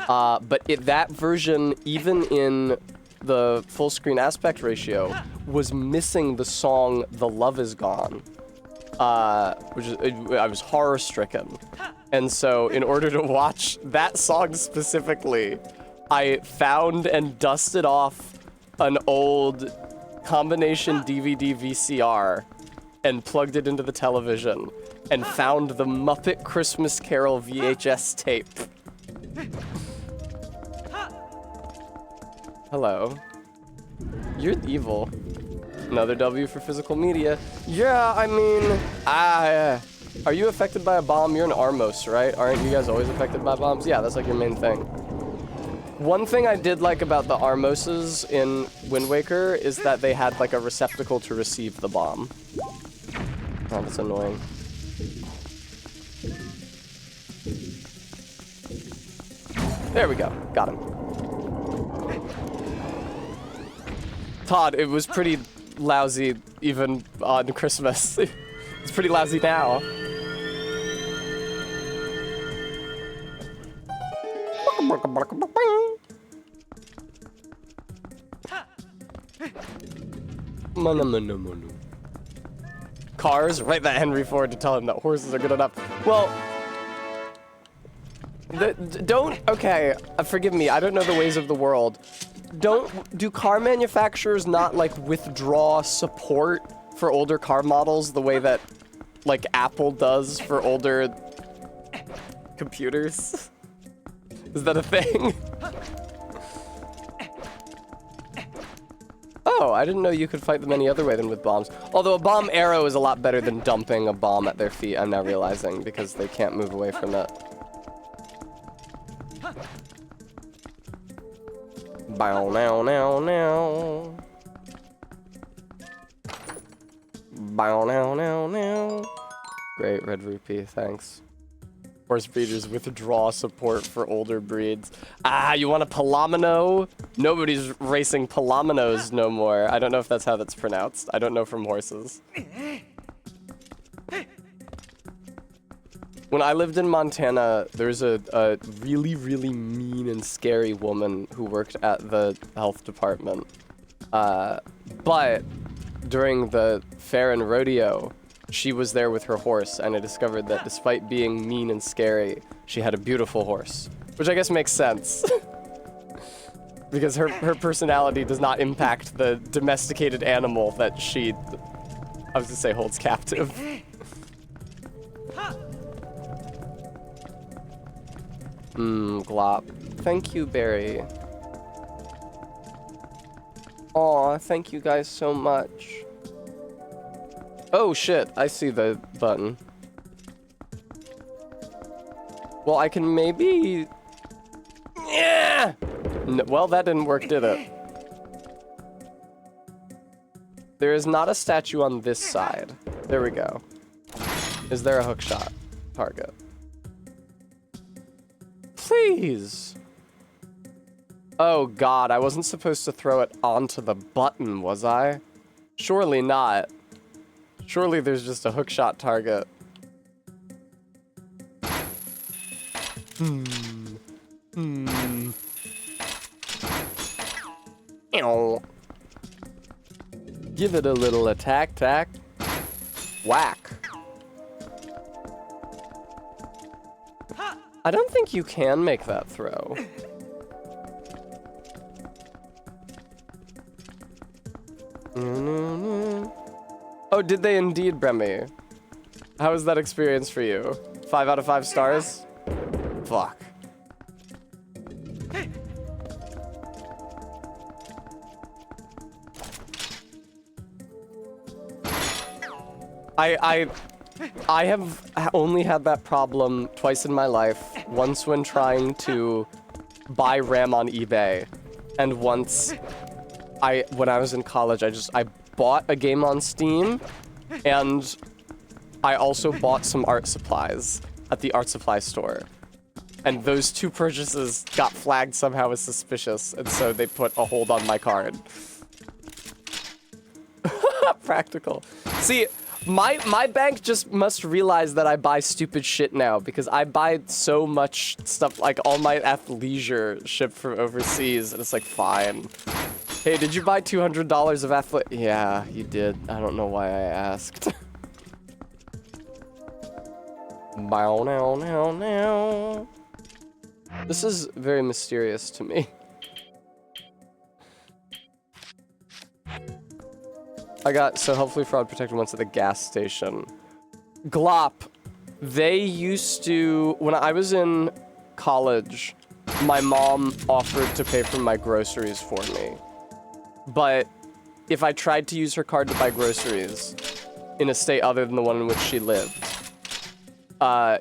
But that version, even in the full screen aspect ratio, was missing the song "The Love Is Gone," which is, I was horror stricken, and so in order to watch that song specifically, I found and dusted off an old combination DVD VCR and plugged it into the television and found the Muppet Christmas Carol VHS tape. Hello. You're evil. Another W for physical media. Yeah, I mean, are you affected by a bomb? You're an Armos, right? Aren't you guys always affected by bombs? Yeah, that's like your main thing. One thing I did like about the Armoses in Wind Waker is that they had like a receptacle to receive the bomb. Oh, that's annoying. There we go. Got him. Todd, it was pretty lousy even on Christmas. It's pretty lousy now. Cars? Write that Henry Ford to tell him that horses are good enough. Well, okay, forgive me, I don't know the ways of the world. Do car manufacturers not, like, withdraw support for older car models the way that, like, Apple does for older computers? Is that a thing? Oh, I didn't know you could fight them any other way than with bombs. Although a bomb arrow is a lot better than dumping a bomb at their feet, I'm now realizing, because they can't move away from it. Bow now now now. Bow now now now. Great, Red Rupee, thanks. Horse breeders withdraw support for older breeds. Ah, you want a Palomino? Nobody's racing Palominos no more. I don't know if that's how that's pronounced. I don't know from horses. When I lived in Montana, there's a really, really mean and scary woman who worked at the health department. But during the fair and rodeo, she was there with her horse, and I discovered that despite being mean and scary, she had a beautiful horse. Which I guess makes sense. Because her personality does not impact the domesticated animal that she, I was gonna say, holds captive. Glop. Thank you, Barry. Aw, thank you guys so much. Oh shit, I see the button. Well, I can maybe... Yeah! No, well, that didn't work, did it? There is not a statue on this side. There we go. Is there a hookshot target? Please! Oh god, I wasn't supposed to throw it onto the button, was I? Surely not. Surely there's just a hookshot target. Ew. Give it a little attack tack. Whack. I don't think you can make that throw. Oh, did they indeed, Bremy? How was that experience for you? 5 out of 5 stars? Fuck. I have only had that problem twice in my life. Once when trying to buy RAM on eBay, and once when I was in college, I bought a game on Steam, and I also bought some art supplies at the art supply store. And those two purchases got flagged somehow as suspicious, and so they put a hold on my card. Practical. See, my bank just must realize that I buy stupid shit now, because I buy so much stuff, like all my athleisure shipped from overseas, and it's like, fine. Hey, did you buy $200 of athleisure? Yeah, you did. I don't know why I asked. Bow now, now, now. This is very mysterious to me. I got so hopefully fraud protected once at the gas station. Glop, they used to, when I was in college, my mom offered to pay for my groceries for me. But if I tried to use her card to buy groceries in a state other than the one in which she lived,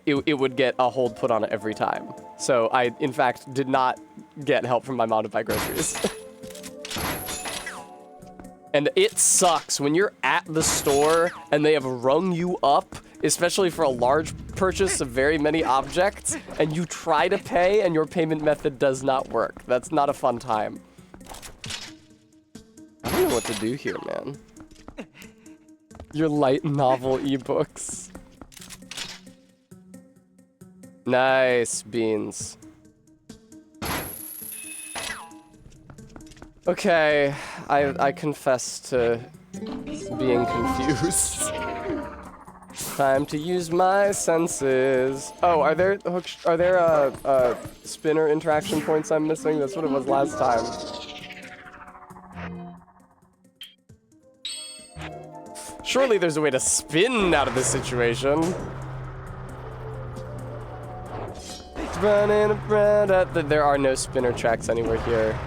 it would get a hold put on it every time. So I, in fact, did not get help from my mom to buy groceries. And it sucks when you're at the store and they have rung you up, especially for a large purchase of very many objects, and you try to pay and your payment method does not work. That's not a fun time. I don't know what to do here, man. Your light novel ebooks. Nice, beans. Okay, I confess to being confused. Time to use my senses. Oh, are there spinner interaction points I'm missing? That's what it was last time. Surely there's a way to spin out of this situation. Running around there are no spinner tracks anywhere here.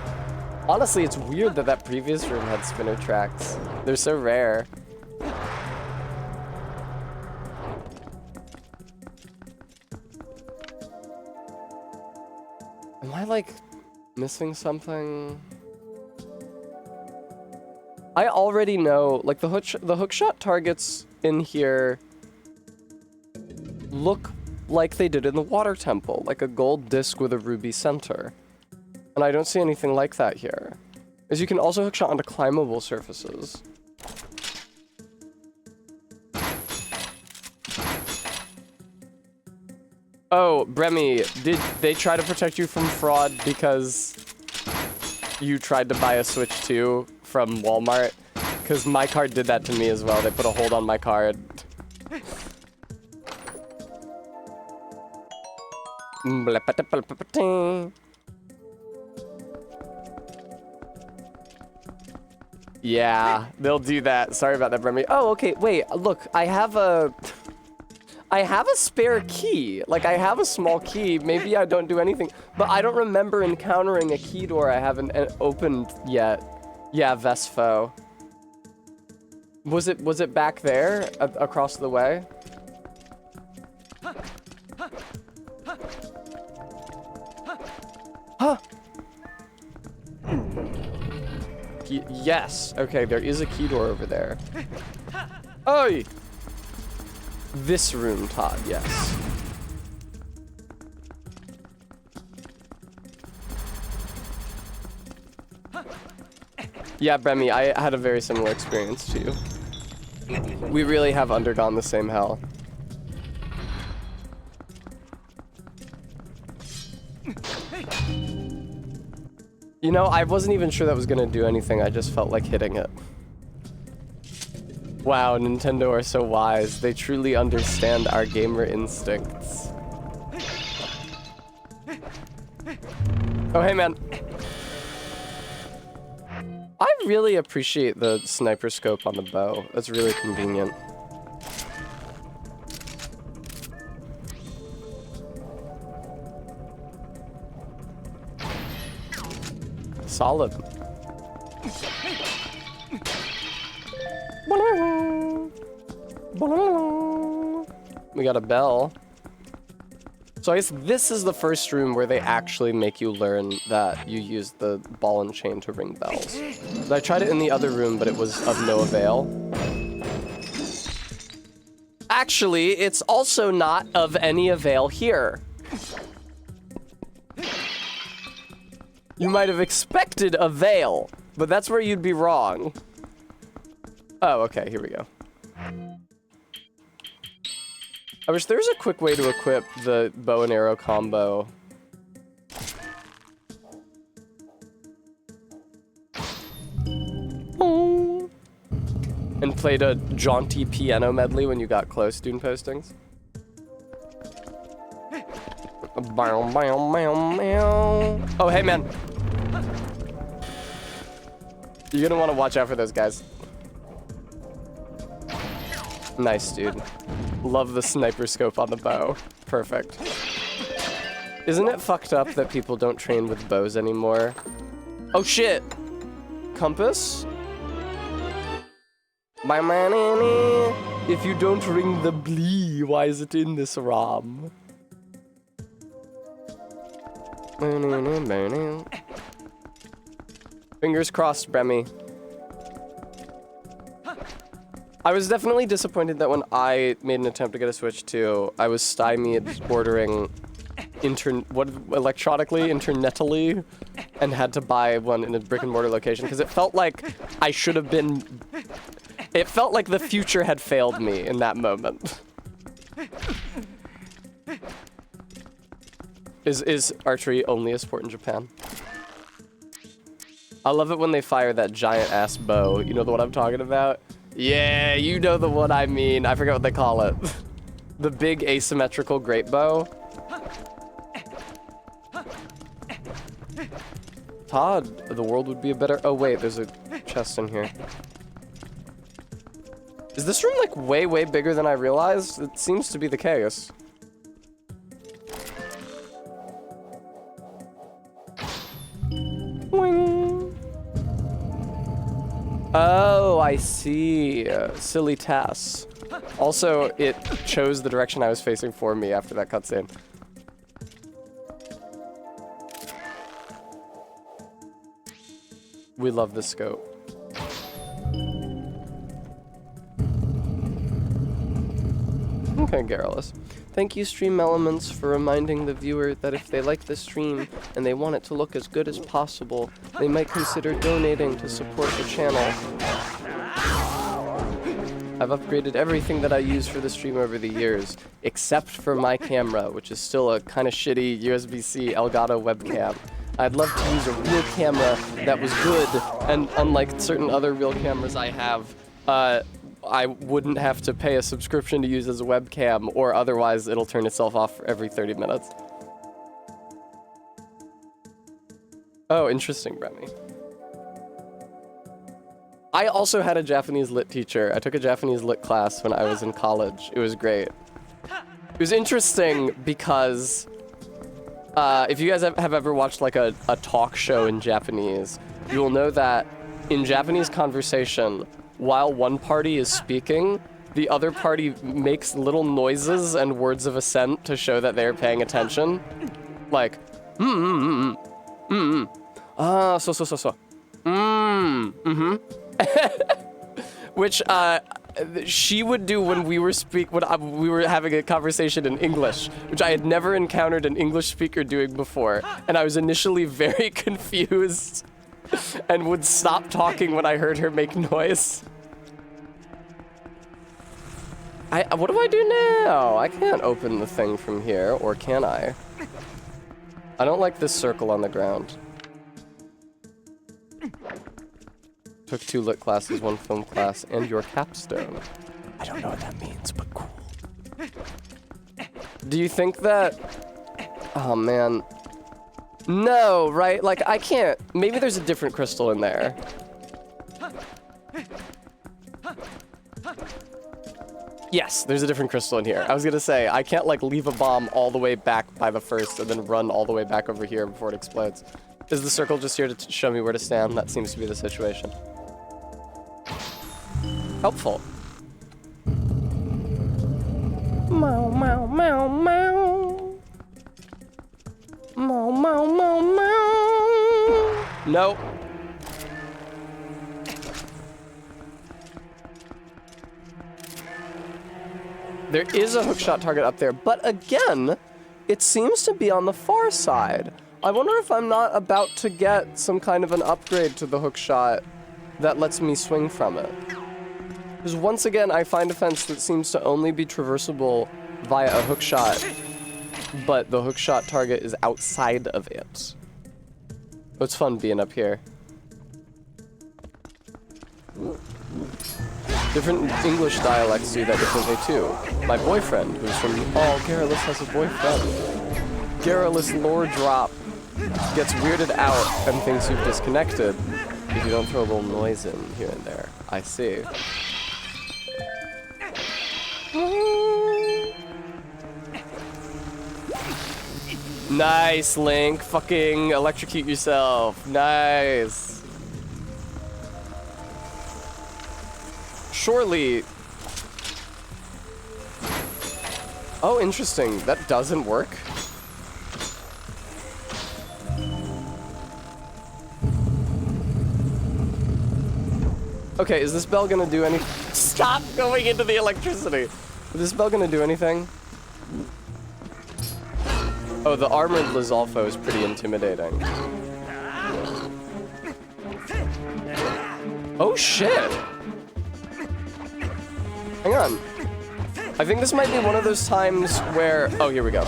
Honestly, it's weird that that previous room had spinner tracks. They're so rare. Am I, like, missing something? I already know, like, the hookshot targets in here look like they did in the water temple, like a gold disc with a ruby center. And I don't see anything like that here. As you can also hookshot onto climbable surfaces. Oh, Bremy, did they try to protect you from fraud because you tried to buy a Switch 2 from Walmart? Because my card did that to me as well. They put a hold on my card. Yeah, they'll do that. Sorry about that, Bremy. Oh, okay, wait, look, I have a spare key. Like, I have a small key. Maybe I don't do anything, but I don't remember encountering a key door I haven't opened yet. Yeah, Vesfo. Was it back there, across the way? Huh. Yes. Okay, there is a key door over there. Oi! This room, Todd, yes. Yeah, Bremy, I had a very similar experience to you. We really have undergone the same hell. You know, I wasn't even sure that was gonna do anything, I just felt like hitting it. Wow, Nintendo are so wise. They truly understand our gamer instincts. Oh, hey, man. really appreciate the sniper scope on the bow. That's really convenient. Solid. We got a bell. So I guess this is the first room where they actually make you learn that you use the ball and chain to ring bells. I tried it in the other room, but it was of no avail. Actually, it's also not of any avail here. You might have expected avail, but that's where you'd be wrong. Oh, okay, here we go. I wish there was a quick way to equip the bow and arrow combo. And played a jaunty piano medley when you got close Dune postings. Oh, hey, man. You're gonna want to watch out for those guys. Nice, dude. Love the sniper scope on the bow. Perfect. Isn't it fucked up that people don't train with bows anymore? Oh, shit. Compass? My man, if you don't ring the blee, why is it in this ROM? Fingers crossed, Bremy. I was definitely disappointed that when I made an attempt to get a Switch 2, I was stymied ordering electronically, internetally, and had to buy one in a brick and mortar location because it felt like I should have been. It felt like the future had failed me in that moment. Is archery only a sport in Japan? I love it when they fire that giant ass bow. You know the one I'm talking about? Yeah, you know the one I mean. I forget what they call it. The big asymmetrical great bow. Todd, the world would be a better... Oh, wait, there's a chest in here. Is this room, like, way, way bigger than I realized? It seems to be the case. Oh, I see. Silly Tass. Also, it chose the direction I was facing for me after that cutscene. We love the scope. Okay, Garrulus. Thank you, Stream Elements, for reminding the viewer that if they like the stream and they want it to look as good as possible, they might consider donating to support the channel. I've upgraded everything that I use for the stream over the years, except for my camera, which is still a kind of shitty USB-C Elgato webcam. I'd love to use a real camera that was good, and unlike certain other real cameras I have, I wouldn't have to pay a subscription to use as a webcam, or otherwise it'll turn itself off every 30 minutes. Oh, interesting, Remy. I also had a Japanese lit teacher. I took a Japanese lit class when I was in college. It was great. It was interesting because if you guys have ever watched like a talk show in Japanese, you will know that in Japanese conversation, while one party is speaking, the other party makes little noises and words of assent to show that they're paying attention. Like, which, she would do when we were we were having a conversation in English, which I had never encountered an English speaker doing before, and I was initially very confused and would stop talking when I heard her make noise. What do I do now? I can't open the thing from here, or can I? I don't like this circle on the ground. Took 2 lit classes, 1 film class, and your capstone. I don't know what that means, but cool. Do you think that... Oh, man. No, right? Like, I can't... Maybe there's a different crystal in there. Yes, there's a different crystal in here. I was gonna say, I can't like leave a bomb all the way back by the first and then run all the way back over here before it explodes. Is the circle just here to show me where to stand? That seems to be the situation. Helpful. Meow, meow, meow, meow. Meow, meow, meow, meow. Nope. There is a hookshot target up there, but again, it seems to be on the far side. I wonder if I'm not about to get some kind of an upgrade to the hookshot that lets me swing from it. Because once again, I find a fence that seems to only be traversable via a hookshot, but the hookshot target is outside of it. Oh, it's fun being up here. Different English dialects do that differently too. My boyfriend, who's from... Oh, Garrulus has a boyfriend. Garrulus lore drop gets weirded out and thinks you've disconnected if you don't throw a little noise in here and there. I see. Nice, Link. Fucking electrocute yourself. Nice. Surely... Oh, interesting. That doesn't work. Okay, is this bell gonna do any... Stop going into the electricity! Is this bell gonna do anything? Oh, the armored Lizalfo is pretty intimidating. Oh, shit! Hang on. I think this might be one of those times where... Oh, here we go.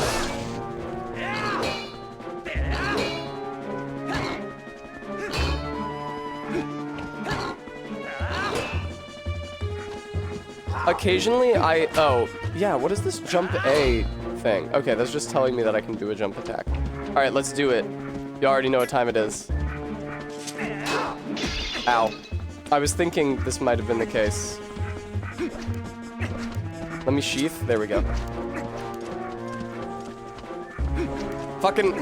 Occasionally, Oh, yeah, what is this jump A thing? Okay, that's just telling me that I can do a jump attack. Alright, let's do it. You already know what time it is. Ow. I was thinking this might have been the case. Let me sheath. There we go. Fucking...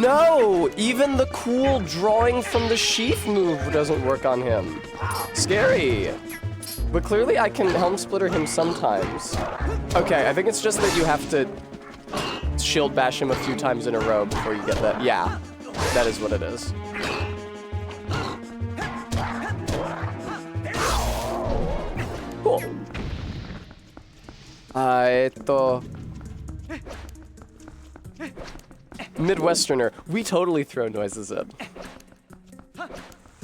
No! Even the cool drawing from the sheath move doesn't work on him. Scary! But clearly I can Helm Splitter him sometimes. Okay, I think it's just that you have to shield bash him a few times in a row before you get that. Yeah, that is what it is. Cool. Midwesterner. We totally throw noises in.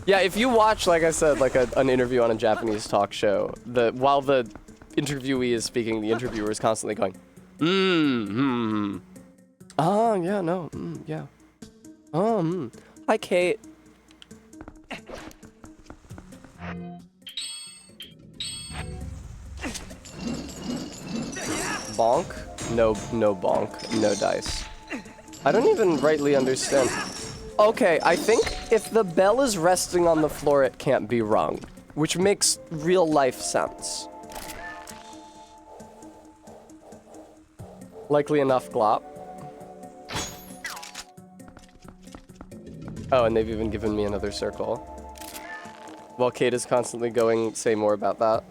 Yeah, if you watch, like I said, like an interview on a Japanese talk show, while the interviewee is speaking, the interviewer is constantly going, ah, yeah, no, yeah. Hi, Kate. Bonk? No bonk. No dice. I don't even rightly understand. Okay, I think if the bell is resting on the floor, it can't be rung, which makes real life sense. Likely enough, Glop. Oh, and they've even given me another circle. While Kate is constantly going, say more about that.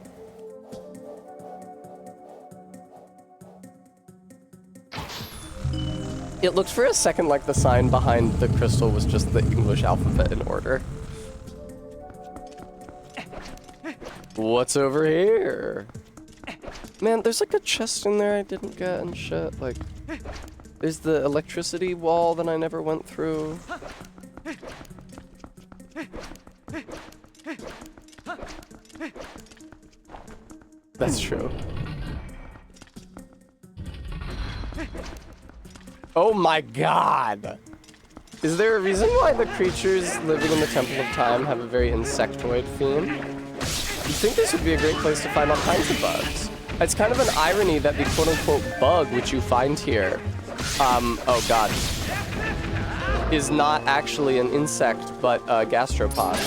It looked for a second like the sign behind the crystal was just the English alphabet in order. What's over here? Man, there's like a chest in there I didn't get and shit. Like, there's the electricity wall that I never went through. That's true. Oh my god! Is there a reason why the creatures living in the Temple of Time have a very insectoid theme? You'd think this would be a great place to find all kinds of bugs. It's kind of an irony that the quote-unquote bug which you find here, oh god, is not actually an insect, but a gastropod.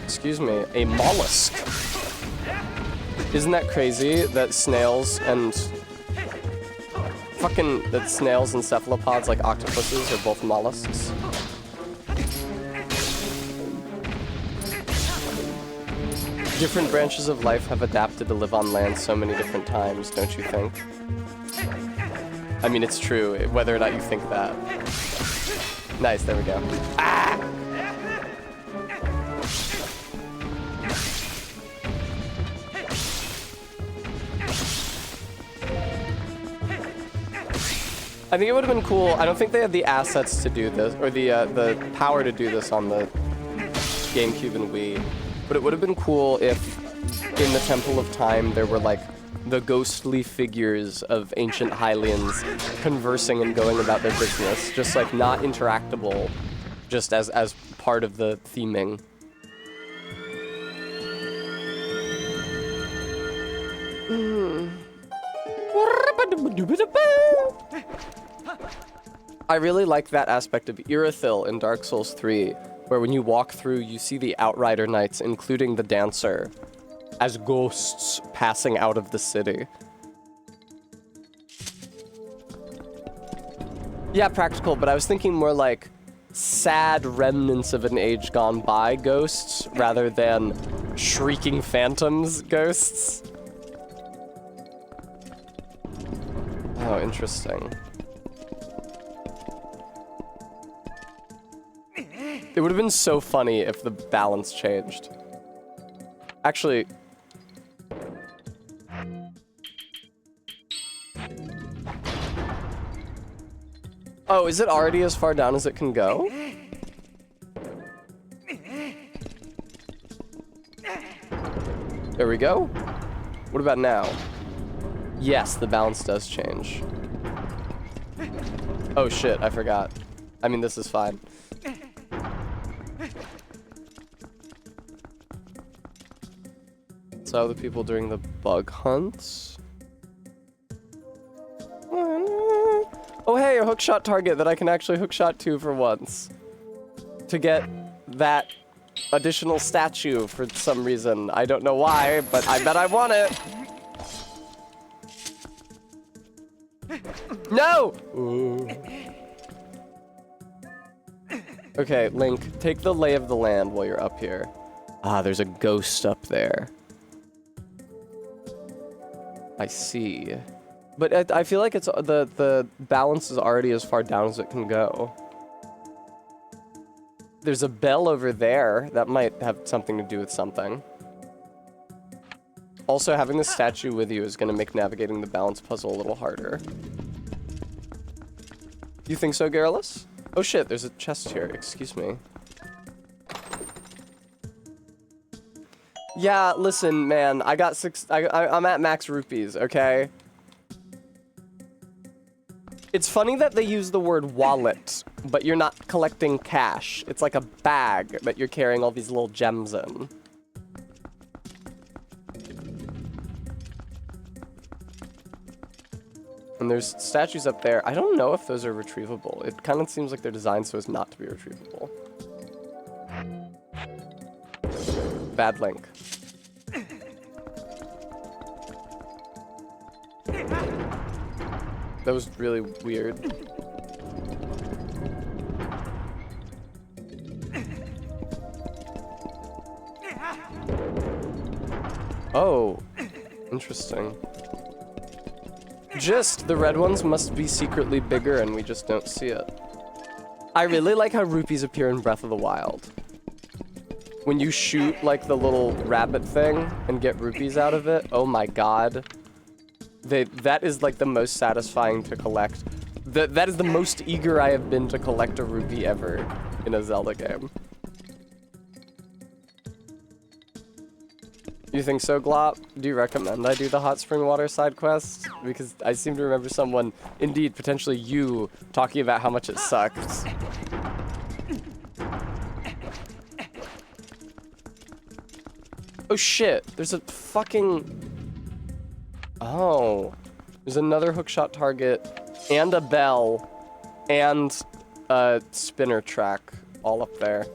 Excuse me, a mollusk. Isn't that crazy that snails and cephalopods like octopuses are both mollusks? Different branches of life have adapted to live on land so many different times, don't you think? I mean, it's true, whether or not you think that. Nice, there we go. Ah! I think it would have been cool. I don't think they had the assets to do this, or the power to do this on the GameCube and Wii. But it would have been cool if, in the Temple of Time, there were, like, the ghostly figures of ancient Hylians conversing and going about their business. Just, like, not interactable, just as part of the theming. I really like that aspect of Irithyll in Dark Souls 3, where when you walk through, you see the Outrider Knights, including the Dancer, as ghosts passing out of the city. Yeah, practical, but I was thinking more like sad remnants of an age gone by ghosts, rather than shrieking phantoms ghosts. Oh, interesting. It would have been so funny if the balance changed. Actually... Oh, is it already as far down as it can go? There we go. What about now? Yes, the balance does change. Oh shit, I forgot. I mean, this is fine. So the people during the bug hunts. Oh hey, a hookshot target that I can actually hookshot to for once. To get that additional statue for some reason. I don't know why, but I bet I want it. No! Ooh. Okay, Link, take the lay of the land while you're up here. Ah, there's a ghost up there. I see. But I feel like it's the balance is already as far down as it can go. There's a bell over there. That might have something to do with something. Also, having the statue with you is going to make navigating the balance puzzle a little harder. You think so, Garrulus? Oh shit, there's a chest here. Excuse me. Yeah, listen, man. I got I'm at max rupees, okay? It's funny that they use the word wallet, but you're not collecting cash. It's like a bag that you're carrying all these little gems in. And there's statues up there. I don't know if those are retrievable. It kind of seems like they're designed so as not to be retrievable. Bad Link. That was really weird. Oh, interesting. Just, the red ones must be secretly bigger and we just don't see it. I really like how rupees appear in Breath of the Wild. When you shoot, like, the little rabbit thing and get rupees out of it, oh my god. That is, like, the most satisfying to collect. That is the most eager I have been to collect a rupee ever in a Zelda game. You think so, Glop? Do you recommend I do the hot spring water side quest? Because I seem to remember someone, indeed, potentially you, talking about how much it sucks. Oh shit, there's a fucking... Oh. There's another hookshot target, and a bell, and a spinner track all up there.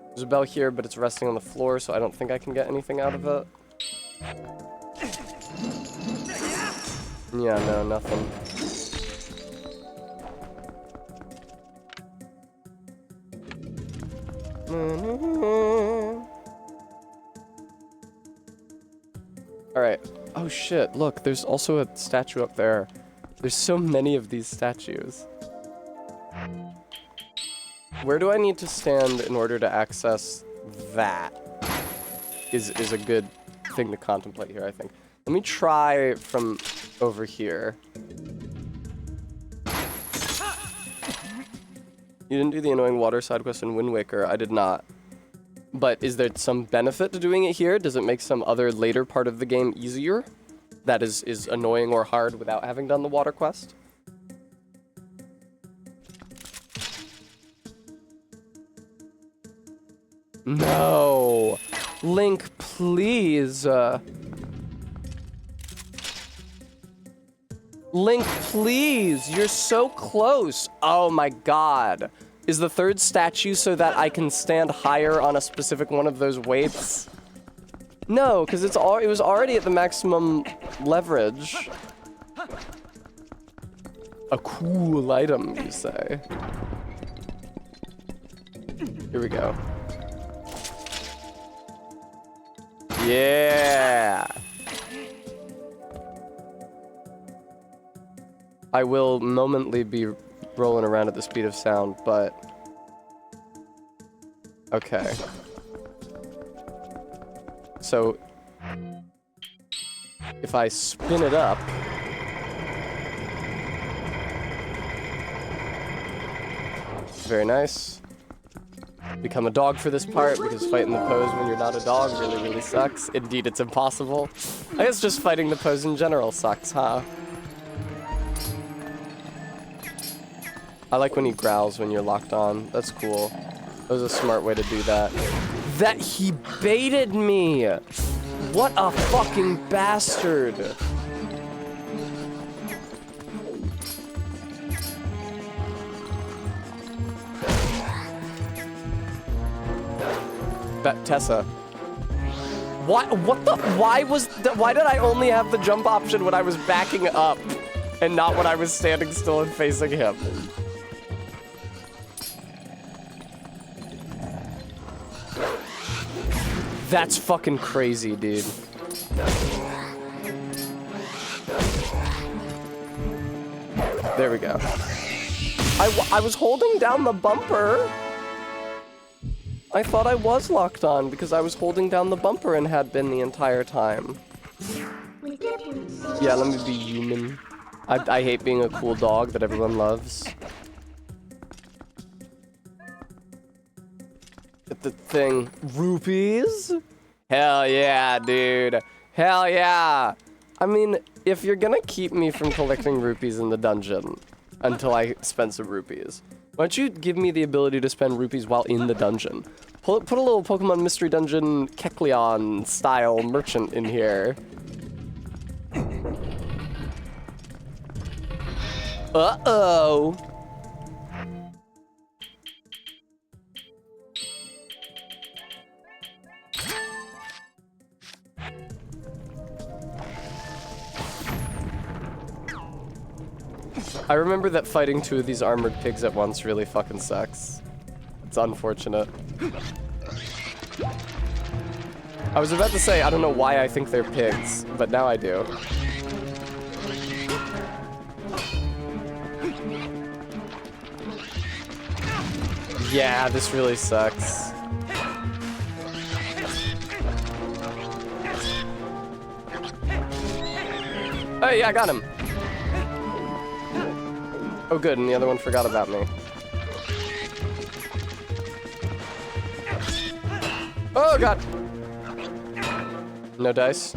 There's a bell here, but it's resting on the floor, so I don't think I can get anything out of it. Yeah, no, nothing. Alright. Oh shit, look, there's also a statue up there. There's so many of these statues. Where do I need to stand in order to access that? Is a good thing to contemplate here, I think. Let me try from over here. You didn't do the annoying water side quest in Wind Waker. I did not. But is there some benefit to doing it here? Does it make some other later part of the game easier? That is annoying or hard without having done the water quest? No! Link, please! Link, please! You're so close! Oh my god. Is the third statue so that I can stand higher on a specific one of those weights? No, because it was already at the maximum leverage. A cool item, you say? Here we go. Yeah! I will momently be rolling around at the speed of sound, but... Okay. So... if I spin it up... Very nice. Become a dog for this part, because fighting the pose when you're not a dog really, really sucks. Indeed, it's impossible. I guess just fighting the pose in general sucks, huh? I like when he growls when you're locked on. That's cool. That was a smart way to do that. That he baited me! What a fucking bastard! Tessa. What the? Why did I only have the jump option when I was backing up and not when I was standing still and facing him? That's fucking crazy, dude. There we go. I was holding down the bumper. I thought I was locked on because I was holding down the bumper and had been the entire time. Yeah, let me be human. I hate being a cool dog that everyone loves. Get the thing. Rupees? Hell yeah, dude. Hell yeah. I mean, if you're gonna keep me from collecting rupees in the dungeon until I spend some rupees, why don't you give me the ability to spend rupees while in the dungeon? Put a little Pokemon Mystery Dungeon Kecleon style merchant in here. Uh-oh. I remember that fighting two of these armored pigs at once really fucking sucks. It's unfortunate. I was about to say, I don't know why I think they're pigs, but now I do. Yeah, this really sucks. Hey, yeah, I got him. Oh good, and the other one forgot about me. Oh god! No dice.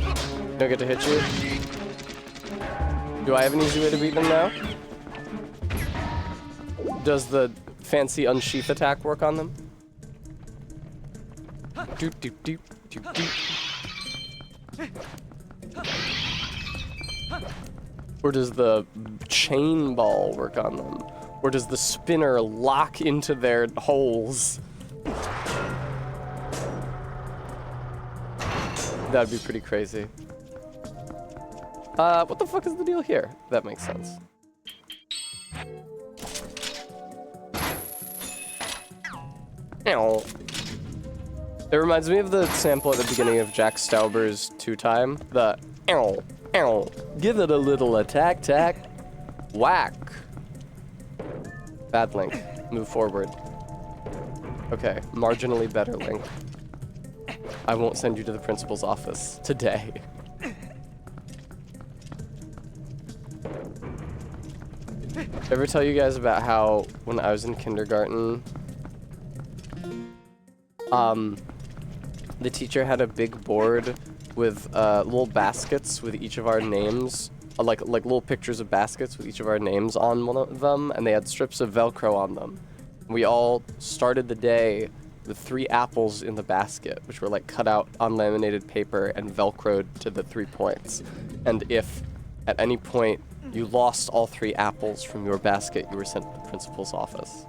Don't get to hit you. Do I have an easy way to beat them now? Does the fancy unsheath attack work on them? Doop doop doop doop doop. Or does the chain ball work on them? Or does the spinner lock into their holes? That'd be pretty crazy. What the fuck is the deal here? That makes sense. Ow. It reminds me of the sample at the beginning of Jack Stauber's 2-Time. The ow, ow. Give it a little attack, tack. Whack. Bad Link. Move forward. Okay, marginally better Link. I won't send you to the principal's office today. Ever tell you guys about how when I was in kindergarten, the teacher had a big board with little baskets with each of our names, like little pictures of baskets with each of our names on one of them, and they had strips of Velcro on them. We all started the day with 3 apples in the basket, which were like cut out on laminated paper and Velcroed to the 3 points. And if at any point you lost all 3 apples from your basket, you were sent to the principal's office.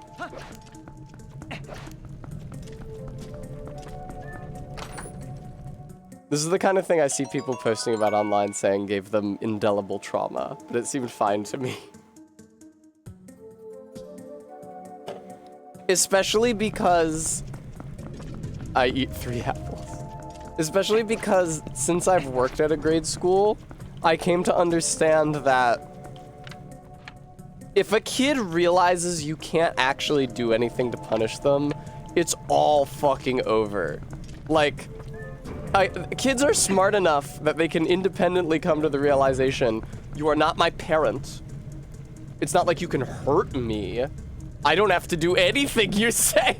This is the kind of thing I see people posting about online saying gave them indelible trauma, but it seemed fine to me. Especially because I eat 3 apples. Especially because since I've worked at a grade school, I came to understand that if a kid realizes you can't actually do anything to punish them, it's all fucking over. Like, kids are smart enough that they can independently come to the realization, you are not my parent. It's not like you can hurt me. I don't have to do anything you say.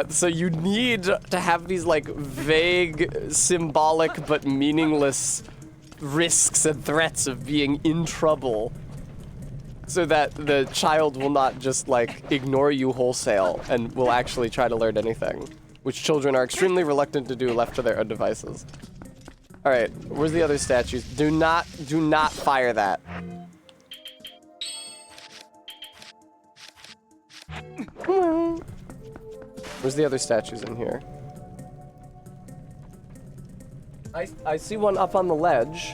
So you need to have these like vague, symbolic, but meaningless risks and threats of being in trouble so that the child will not just like ignore you wholesale and will actually try to learn anything, which children are extremely reluctant to do left to their own devices. All right, where's the other statues? Do not fire that. Where's the other statues in here? I see one up on the ledge.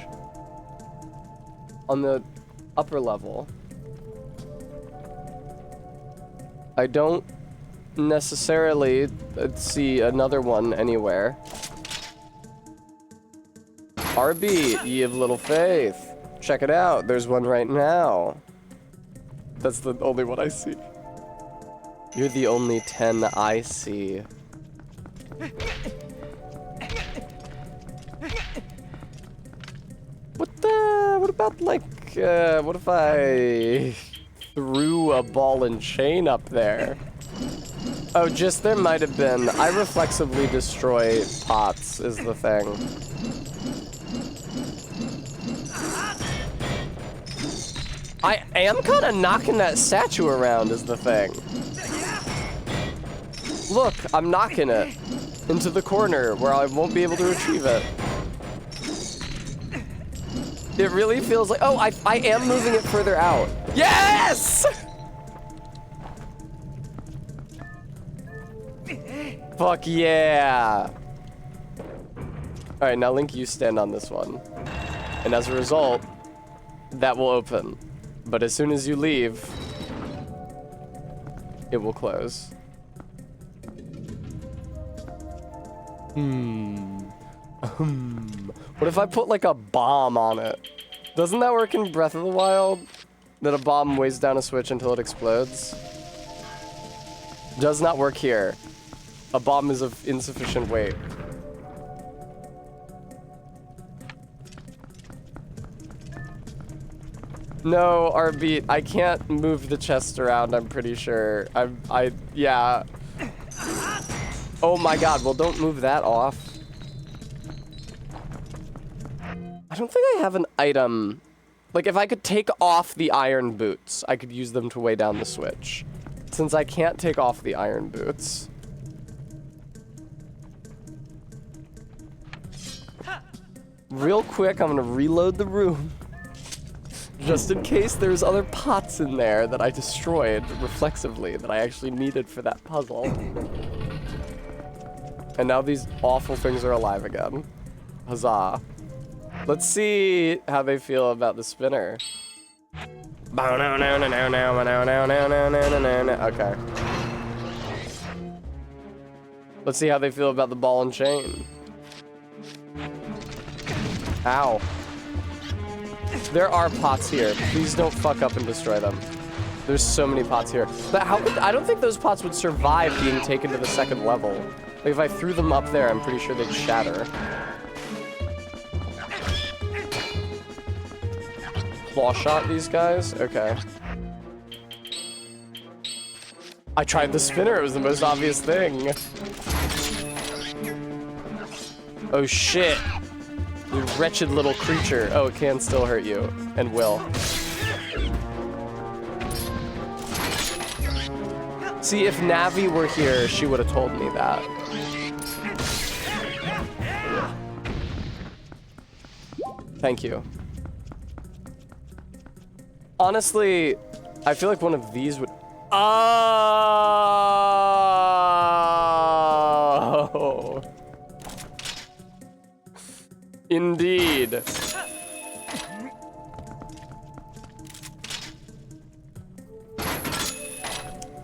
On the upper level. I don't necessarily see another one anywhere. RB, ye of little faith. Check it out, there's one right now. That's the only one I see. You're the only 10 I see. What about like, what if I threw a ball and chain up there? Oh, just there might have been. I reflexively destroy pots is the thing. I am kind of knocking that statue around is the thing. Look, I'm knocking it into the corner where I won't be able to retrieve it. It really feels like, oh, I am moving it further out. Yes! Fuck yeah. All right, now Link, you stand on this one. And as a result, that will open. But as soon as you leave, it will close. What if I put like a bomb on it? Doesn't that work in Breath of the Wild? That a bomb weighs down a switch until it explodes? Does not work here. A bomb is of insufficient weight. No, RB, I can't move the chest around, I'm pretty sure. Yeah. Oh my god, well don't move that off. I don't think I have an item. Like if I could take off the iron boots, I could use them to weigh down the switch. Since I can't take off the iron boots. Real quick, I'm gonna reload the room. Just in case there's other pots in there that I destroyed reflexively that I actually needed for that puzzle. And now these awful things are alive again. Huzzah. Let's see how they feel about the spinner. Okay. Let's see how they feel about the ball and chain. Ow. There are pots here. Please don't fuck up and destroy them. There's so many pots here. But how would, I don't think those pots would survive being taken to the second level. Like if I threw them up there, I'm pretty sure they'd shatter. Claw shot these guys? Okay. I tried the spinner, it was the most obvious thing. Oh shit. You wretched little creature. Oh, it can still hurt you. And will. See, if Navi were here, she would have told me that. Thank you. Honestly, I feel like one of these would... Oh! Indeed.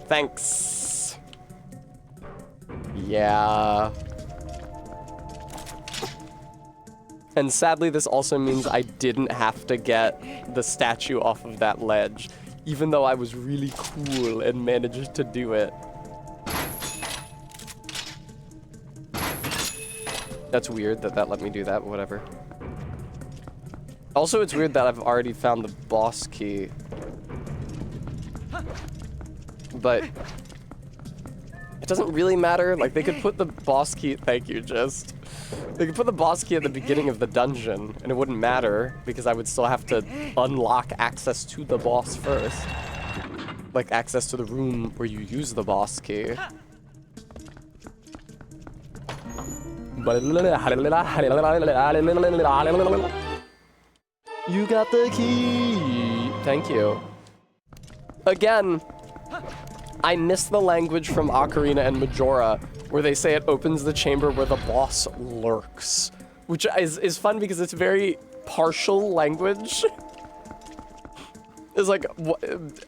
Thanks. Yeah. And sadly, this also means I didn't have to get the statue off of that ledge, even though I was really cool and managed to do it. That's weird that that let me do that, but whatever. Also, it's weird that I've already found the boss key. But it doesn't really matter. Like, they could put the boss key... Thank you, Just. They could put the boss key at the beginning of the dungeon, and it wouldn't matter, because I would still have to unlock access to the boss first. Like, access to the room where you use the boss key. You got the key! Thank you. Again, I miss the language from Ocarina and Majora, where they say it opens the chamber where the boss lurks. Which is fun because it's very partial language. It's like,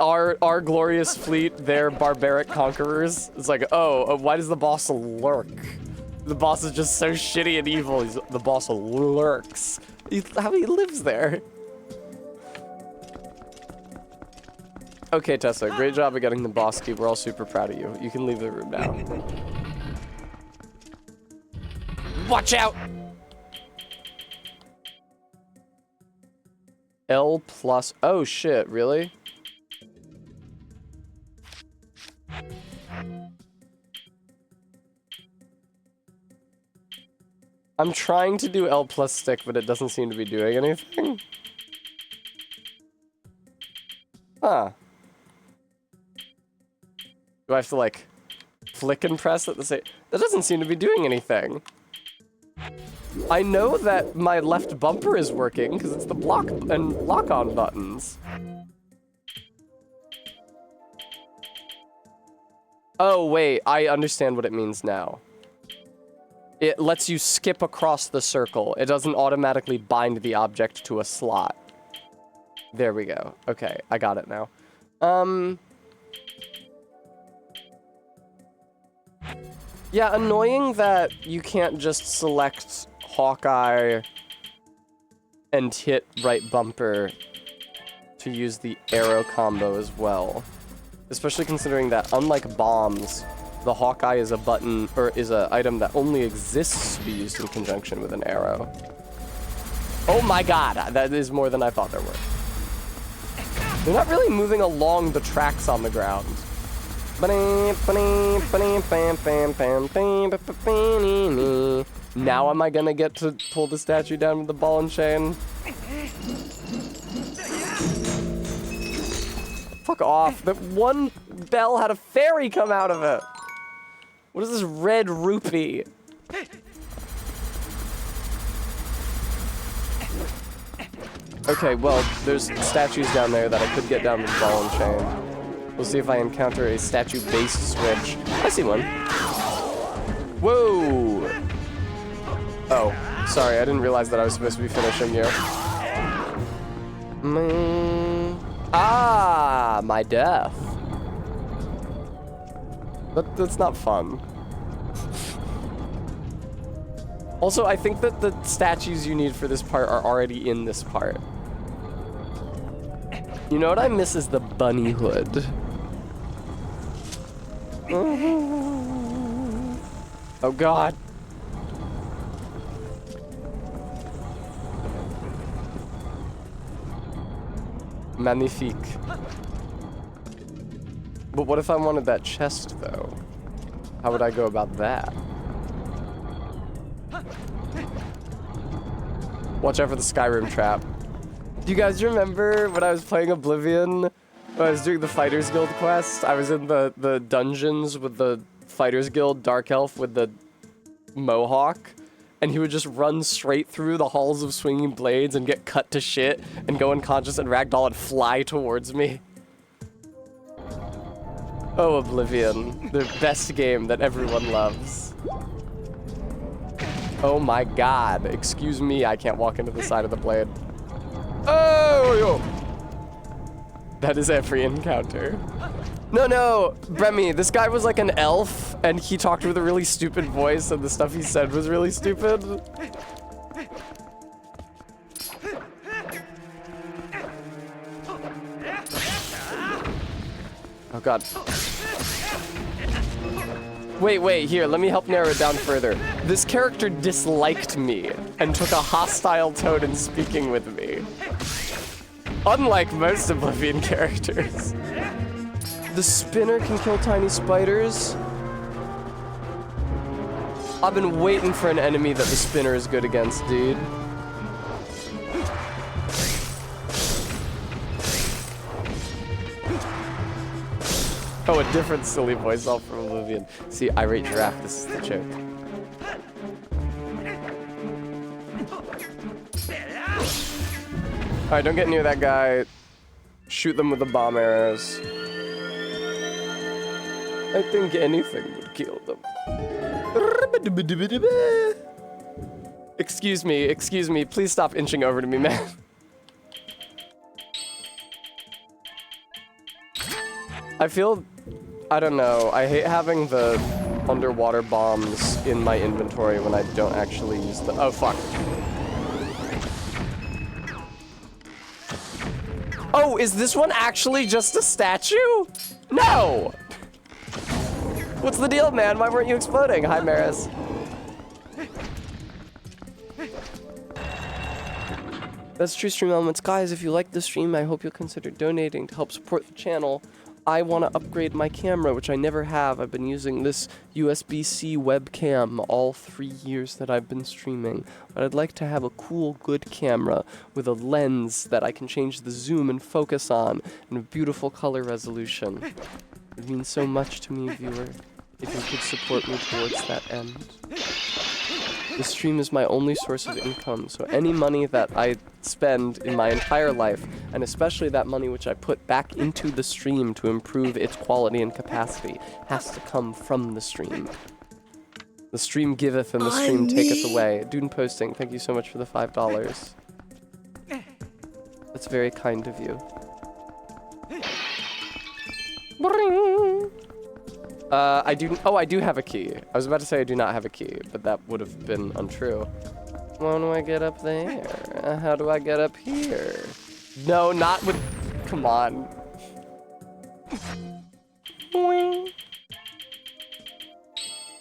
our glorious fleet, their barbaric conquerors. It's like, oh, why does the boss lurk? The boss is just so shitty and evil, the boss lurks. How he lives there. Okay, Tessa, great job of getting the boss key. We're all super proud of you. You can leave the room now. Watch out! L plus... Oh, shit, really? I'm trying to do L plus stick, but it doesn't seem to be doing anything. Huh. Do I have to, like, flick and press at the same... That doesn't seem to be doing anything. I know that my left bumper is working, because it's the block and lock-on buttons. Oh, wait, I understand what it means now. It lets you skip across the circle. It doesn't automatically bind the object to a slot. There we go. Okay, I got it now. Yeah, annoying that you can't just select Hawkeye and hit right bumper to use the arrow combo as well. Especially considering that, unlike bombs, the Hawkeye is a button, or is an item that only exists to be used in conjunction with an arrow. Oh my god, that is more than I thought there were. They're not really moving along the tracks on the ground. Now am I gonna get to pull the statue down with the ball and chain? Fuck off. That one bell had a fairy come out of it. What is this red rupee? Okay, well, there's statues down there that I could get down with the ball and chain. We'll see if I encounter a statue-based switch. I see one. Whoa! Oh, sorry, I didn't realize that I was supposed to be finishing you. Ah, my death. That's not fun. Also, I think that the statues you need for this part are already in this part. You know what I miss is the bunny hood. Oh god. Magnifique. But what if I wanted that chest, though? How would I go about that? Watch out for the Skyrim trap. Do you guys remember when I was playing Oblivion? When I was doing the Fighters Guild quest? I was in the dungeons with the Fighters Guild Dark Elf with the mohawk. And he would just run straight through the halls of swinging blades and get cut to shit and go unconscious and ragdoll and fly towards me. Oh, Oblivion. The best game that everyone loves. Oh my god. Excuse me, I can't walk into the side of the blade. Oh, yo. That is every encounter. No, Bremy, this guy was like an elf, and he talked with a really stupid voice, and the stuff he said was really stupid. Oh god. Wait, here, let me help narrow it down further. This character disliked me, and took a hostile tone in speaking with me. Unlike most Oblivion characters. The spinner can kill tiny spiders. I've been waiting for an enemy that the spinner is good against, dude. Oh, a different silly voice off from Oblivion. See, irate giraffe, this is the joke. Alright, don't get near that guy. Shoot them with the bomb arrows. I think anything would kill them. Excuse me, please stop inching over to me, man. I don't know, I hate having the underwater bombs in my inventory when I don't actually use them. Oh, fuck. Oh, is this one actually just a statue? No! What's the deal, man? Why weren't you exploding? Hi, Maris. That's true, Stream Elements. Guys, if you like the stream, I hope you'll consider donating to help support the channel. I want to upgrade my camera, which I never have. I've been using this USB-C webcam all 3 years that I've been streaming. But I'd like to have a cool, good camera with a lens that I can change the zoom and focus on and a beautiful color resolution. It means so much to me, viewer, if you could support me towards that end. The stream is my only source of income, so any money that I spend in my entire life, and especially that money which I put back into the stream to improve its quality and capacity, has to come from the stream. The stream giveth and the stream taketh away. Dune Posting, thank you so much for the $5. That's very kind of you. I do have a key. I was about to say I do not have a key, but that would have been untrue. How do I get up there? How do I get up here? No, not with... Come on.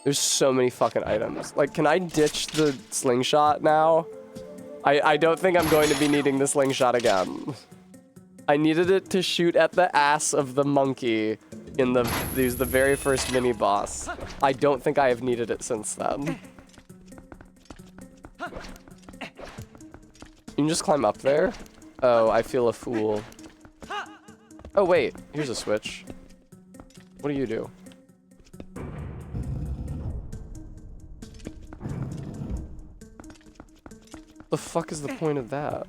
There's so many fucking items. Like, can I ditch the slingshot now? I don't think I'm going to be needing the slingshot again. I needed it to shoot at the ass of the monkey in the very first mini boss. I don't think I have needed it since then. You can just climb up there? Oh, I feel a fool. Oh wait, here's a switch. What do you do? The fuck is the point of that?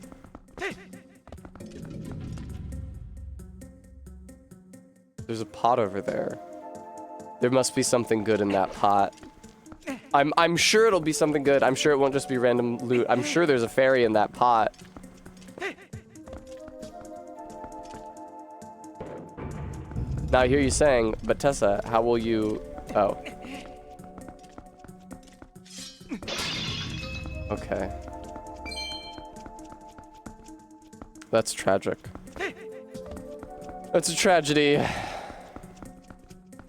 There's a pot over there. There must be something good in that pot. I'm sure it'll be something good. I'm sure it won't just be random loot. I'm sure there's a fairy in that pot. Now I hear you saying, but Tessa, how will you... Oh. Okay. That's tragic. That's a tragedy.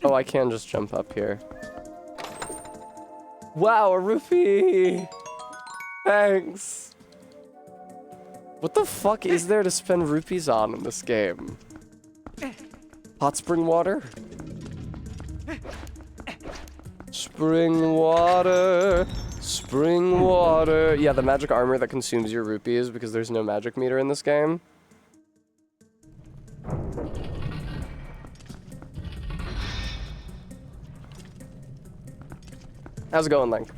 Oh, I can just jump up here. Wow, a rupee! Thanks! What the fuck is there to spend rupees on in this game? Hot spring water? Spring water, spring water. Yeah, the magic armor that consumes your rupees because there's no magic meter in this game. How's it going, Link?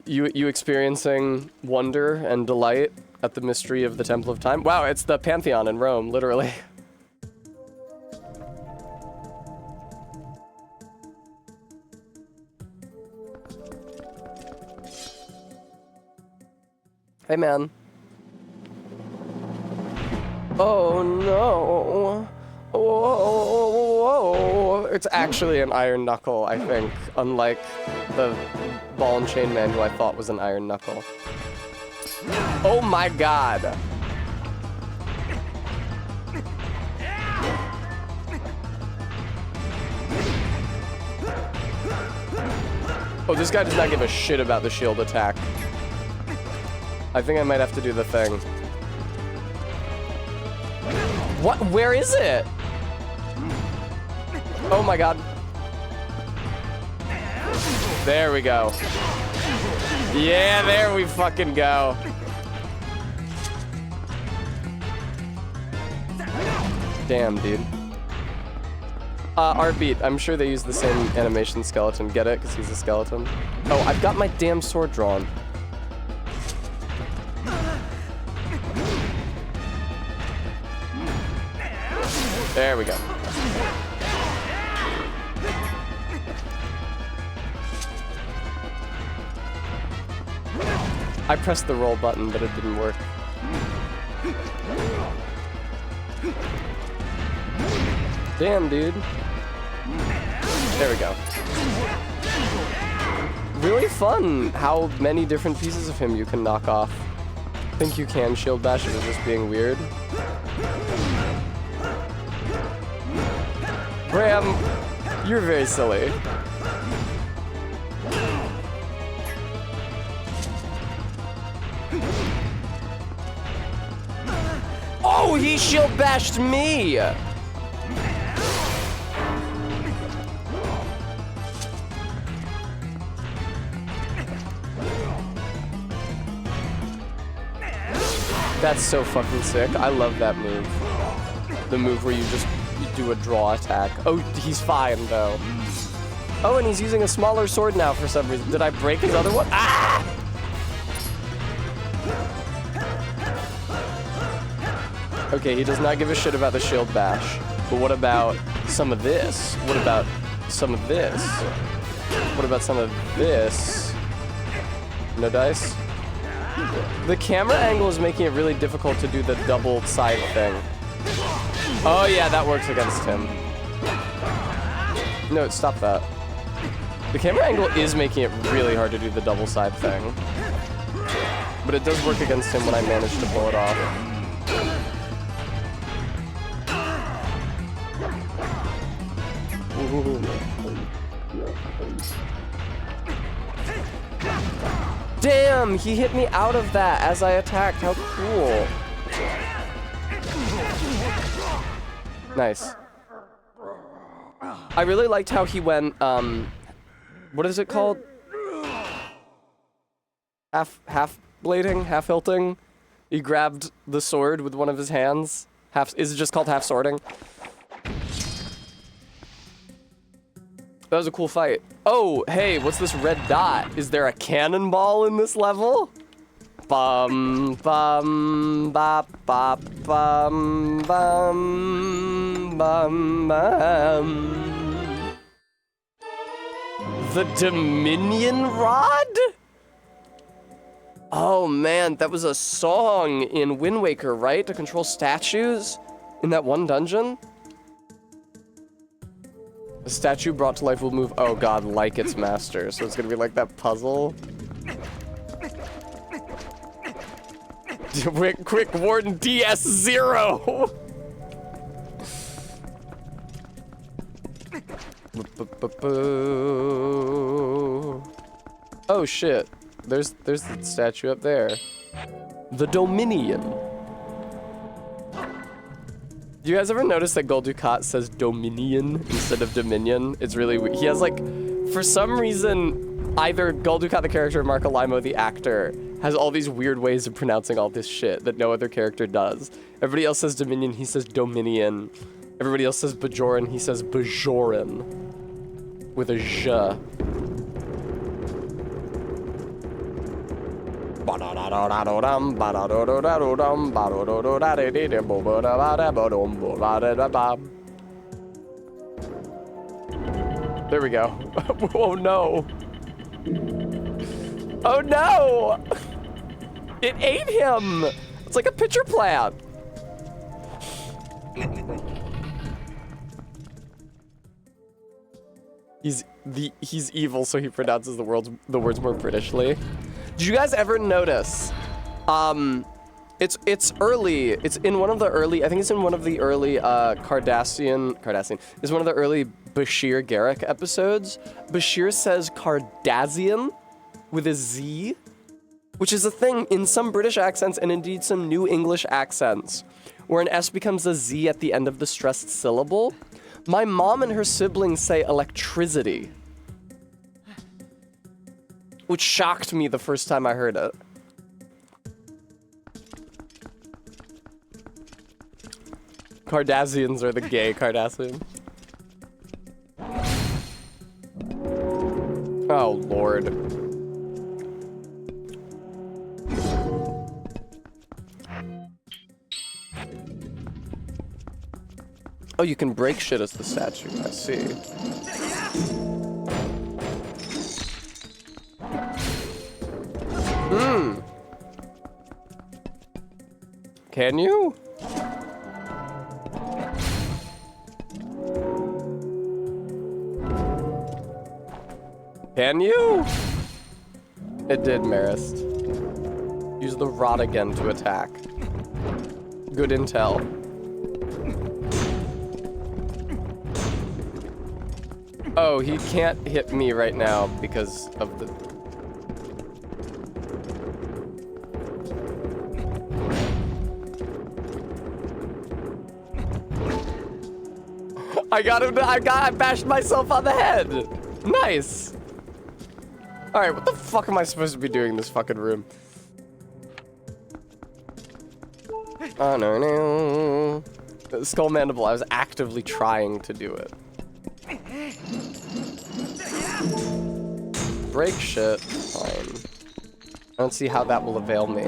You experiencing wonder and delight at the mystery of the Temple of Time? Wow, it's the Pantheon in Rome, literally. Hey, man. Oh, no. Whoa. It's actually an iron knuckle, I think, unlike the ball and chain man who I thought was an iron knuckle. Oh my god. Oh, this guy does not give a shit about the shield attack. I think I might have to do the thing. What? Where is it? Oh my god. There we go. Yeah, there we fucking go. Damn, dude. Artbeat, I'm sure they use the same animation skeleton. Get it? Because he's a skeleton. Oh, I've got my damn sword drawn. There we go. I pressed the roll button, but it didn't work. Damn, dude. There we go. Really fun how many different pieces of him you can knock off. I think you can shield bash if it's just being weird. Bram, you're very silly. Oh, he shield bashed me! That's so fucking sick. I love that move. The move where you just do a draw attack. Oh, he's fine though. Oh, and he's using a smaller sword now for some reason. Did I break his other one? Ah! Okay, he does not give a shit about the shield bash. But what about some of this? What about some of this? What about some of this? No dice? The camera angle is making it really difficult to do the double side thing. Oh yeah, that works against him. No, stop that. The camera angle is making it really hard to do the double side thing. But it does work against him when I manage to pull it off. Ooh. Damn, he hit me out of that as I attacked. How cool. Nice. I really liked how he went, what is it called? Half blading, half hilting. He grabbed the sword with one of his hands. Is it just called half swording? That was a cool fight. Oh, hey, what's this red dot? Is there a cannonball in this level? Bum, bum, bop, bop, bum, bum, bum, bum. The Dominion Rod? Oh man, that was a song in Wind Waker, right? To control statues in that one dungeon? A statue brought to life will move, oh god, like its master. So it's gonna be like that puzzle. Quick, Warden DS0! Oh shit. There's the statue up there. The Dominion. Do you guys ever notice that Gul Dukat says Dominion instead of Dominion? It's really weird. He has like, for some reason, either Gul Dukat the character or Marco Limo the actor has all these weird ways of pronouncing all this shit that no other character does. Everybody else says Dominion, he says Dominion. Everybody else says Bajoran, he says Bajoran. With a J. There we go. Oh no. Oh no! It ate him! It's like a pitcher plant. He's evil, so he pronounces the words more Britishly. Did you guys ever notice? It's early. It's in one of the early. I think it's in one of the early Cardassian. Is one of the early Bashir Garrick episodes. Bashir says Cardassian with a Z, which is a thing in some British accents and indeed some New English accents, where an S becomes a Z at the end of the stressed syllable. My mom and her siblings say electricity, which shocked me the first time I heard it. Cardassians are the gay Cardassians. Oh, Lord. Oh, you can break shit as the statue, I see. Hmm. Can you? Can you? It did, Marist. Use the rod again to attack. Good intel. Oh, he can't hit me right now because of the... I got him, I bashed myself on the head. Nice. All right, what the fuck am I supposed to be doing in this fucking room? Oh, no. Skull Mandible, I was actively trying to do it. Break shit, fine. I don't see how that will avail me.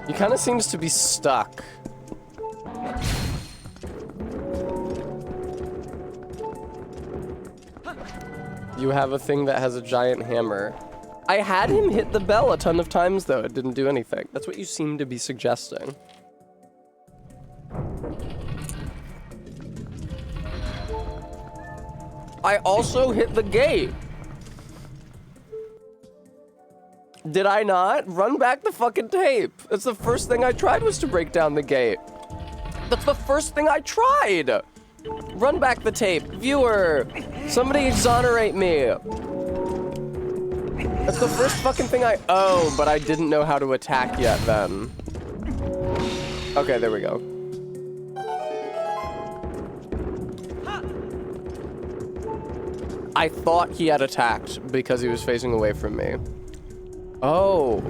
He kind of seems to be stuck. You have a thing that has a giant hammer. I had him hit the bell a ton of times, though. It didn't do anything. That's what you seem to be suggesting. I also hit the gate. Did I not? Run back the fucking tape. That's the first thing I tried was to break down the gate. That's the first thing I tried. Run back the tape. Viewer, somebody exonerate me. That's the first fucking thing I... Oh, but I didn't know how to attack yet then. Okay, there we go. I thought he had attacked because he was facing away from me. Oh.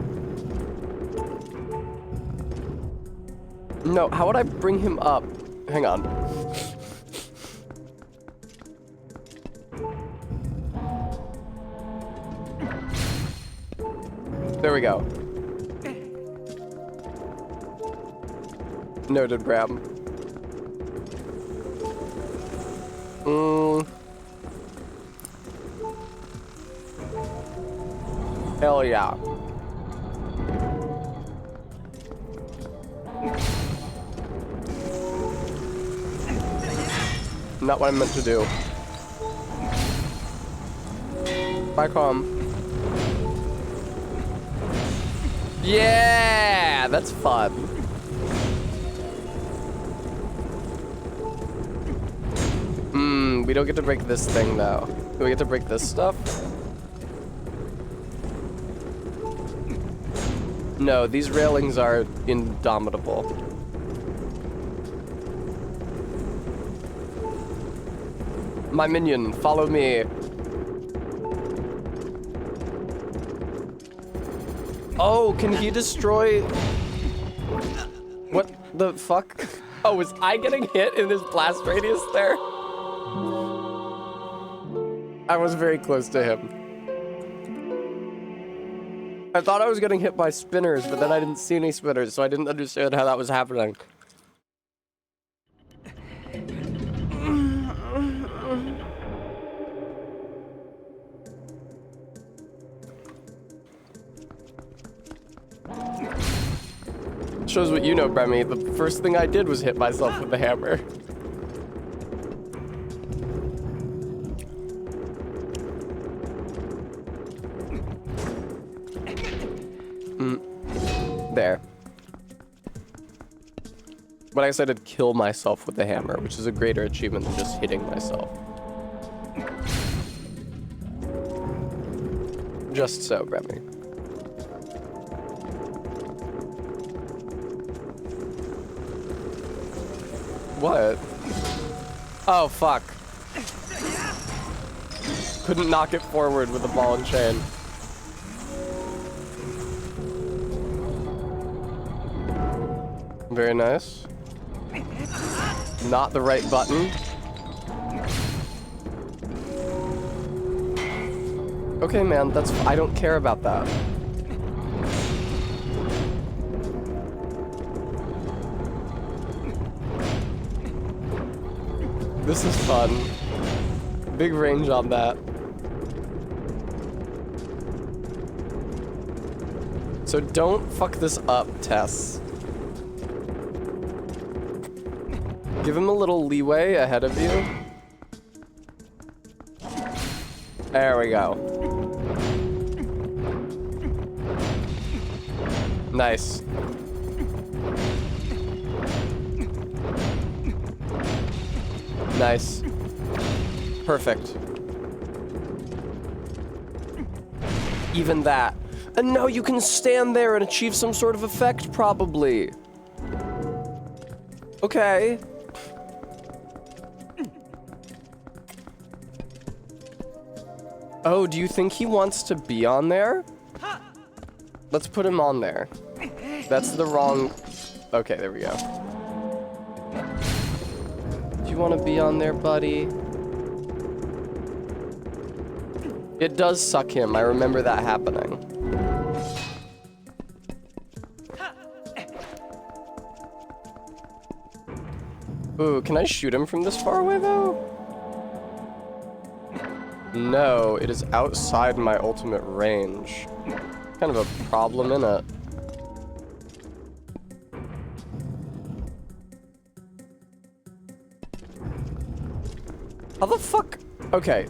No, how would I bring him up? Hang on. There we go. Noted, Bram. Hell yeah. Not what I meant to do. Bye, calm. Yeah, that's fun. We don't get to break this thing though. Do we get to break this stuff? No, these railings are indomitable. My minion, follow me. Oh, can he destroy... What the fuck? Oh, was I getting hit in his blast radius there? I was very close to him. I thought I was getting hit by spinners, but then I didn't see any spinners, so I didn't understand how that was happening. Shows what you know, Bremy. The first thing I did was hit myself with the hammer. There. But I said I'd kill myself with the hammer, which is a greater achievement than just hitting myself. Just so, Bremy. What? Oh, fuck. Couldn't knock it forward with a ball and chain. Very nice. Not the right button. Okay, man, that's... I don't care about that. This is fun. Big range on that. So don't fuck this up, Tess. Give him a little leeway ahead of you. There we go. Nice. Nice. Perfect. Even that. And now you can stand there and achieve some sort of effect, probably. Okay. Oh, do you think he wants to be on there? Let's put him on there. That's the wrong... Okay, there we go. Do you want to be on there, buddy? It does suck him. I remember that happening. Ooh, can I shoot him from this far away, though? No, it is outside my ultimate range. Kind of a problem, innit? How the fuck? Okay.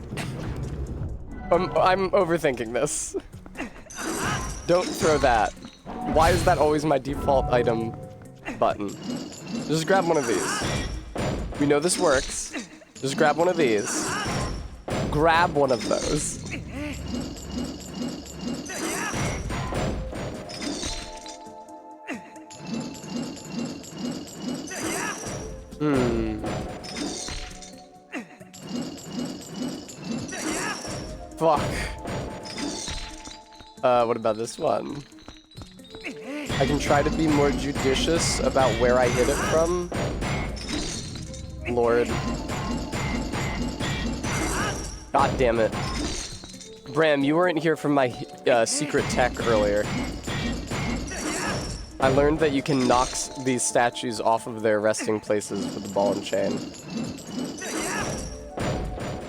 I'm overthinking this. Don't throw that. Why is that always my default item button? Just grab one of these. We know this works. Just grab one of these. Grab one of those. Fuck. What about this one? I can try to be more judicious about where I hit it from. Lord. God damn it. Bram, you weren't here for my secret tech earlier. I learned that you can knock these statues off of their resting places with the ball and chain.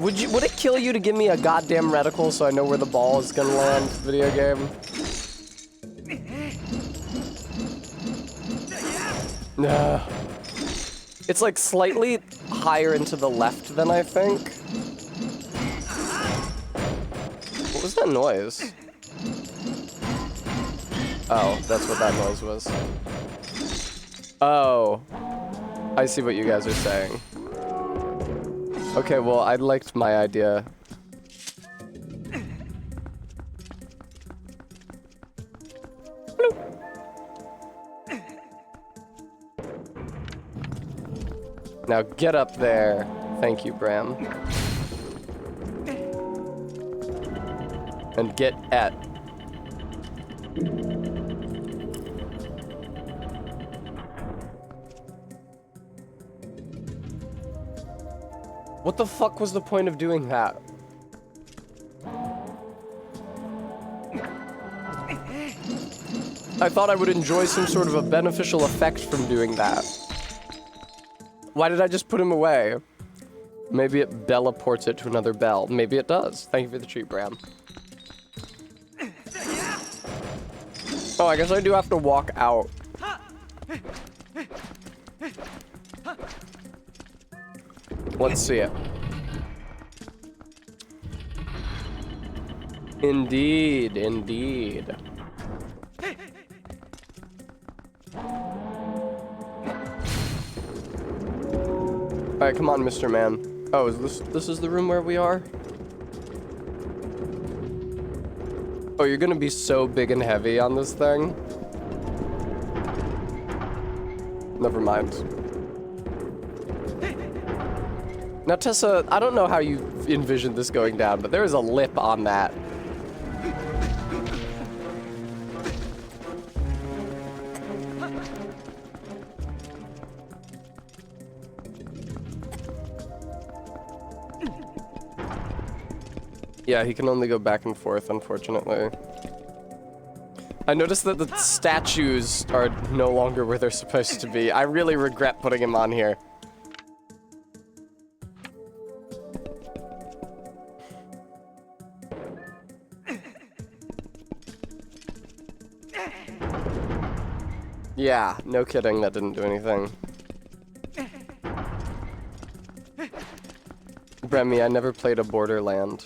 Would it kill you to give me a goddamn reticle so I know where the ball is gonna land, video game? Nah. It's like slightly higher into the left than I think. What was that noise? Oh, that's what that noise was. Oh. I see what you guys are saying. Okay, well, I liked my idea. Bloop. Now get up there. Thank you, Bram. And get at. What the fuck was the point of doing that? I thought I would enjoy some sort of a beneficial effect from doing that. Why did I just put him away? Maybe it Bella-ports it to another bell. Maybe it does. Thank you for the treat, Bram. Oh, I guess I do have to walk out. Let's see it. Indeed, indeed. Alright, come on, Mr. Man. Oh, is this is the room where we are? Oh, you're gonna be so big and heavy on this thing? Never mind. Now, Tessa, I don't know how you envisioned this going down, but there is a lip on that. Yeah, he can only go back and forth, unfortunately. I noticed that the statues are no longer where they're supposed to be. I really regret putting him on here. Yeah, no kidding, that didn't do anything. Bremy, I never played a Borderland.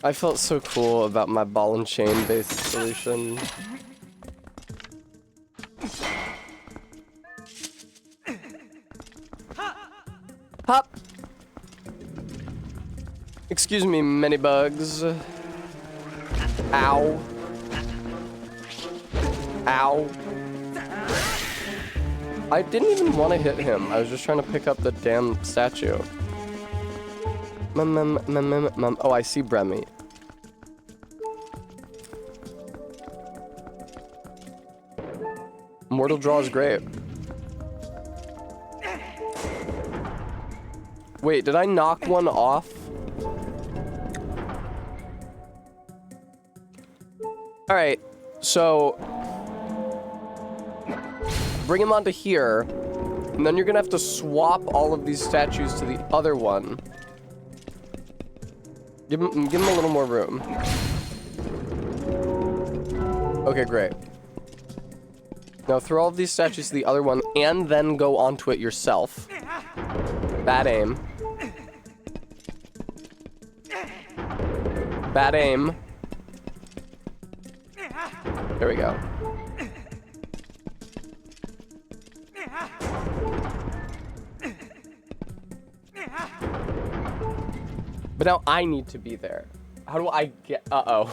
I felt so cool about my ball and chain based solution. Hop! Excuse me, many bugs. Ow. Ow. I didn't even want to hit him. I was just trying to pick up the damn statue. Oh, I see Bremy. Mortal Draw is great. Wait, did I knock one off? Alright, so bring him onto here, and then you're gonna have to swap all of these statues to the other one. Give him a little more room. Okay, great. Now throw all of these statues to the other one, and then go onto it yourself. Bad aim. Bad aim. There we go. But now I need to be there. How do I get... Uh-oh.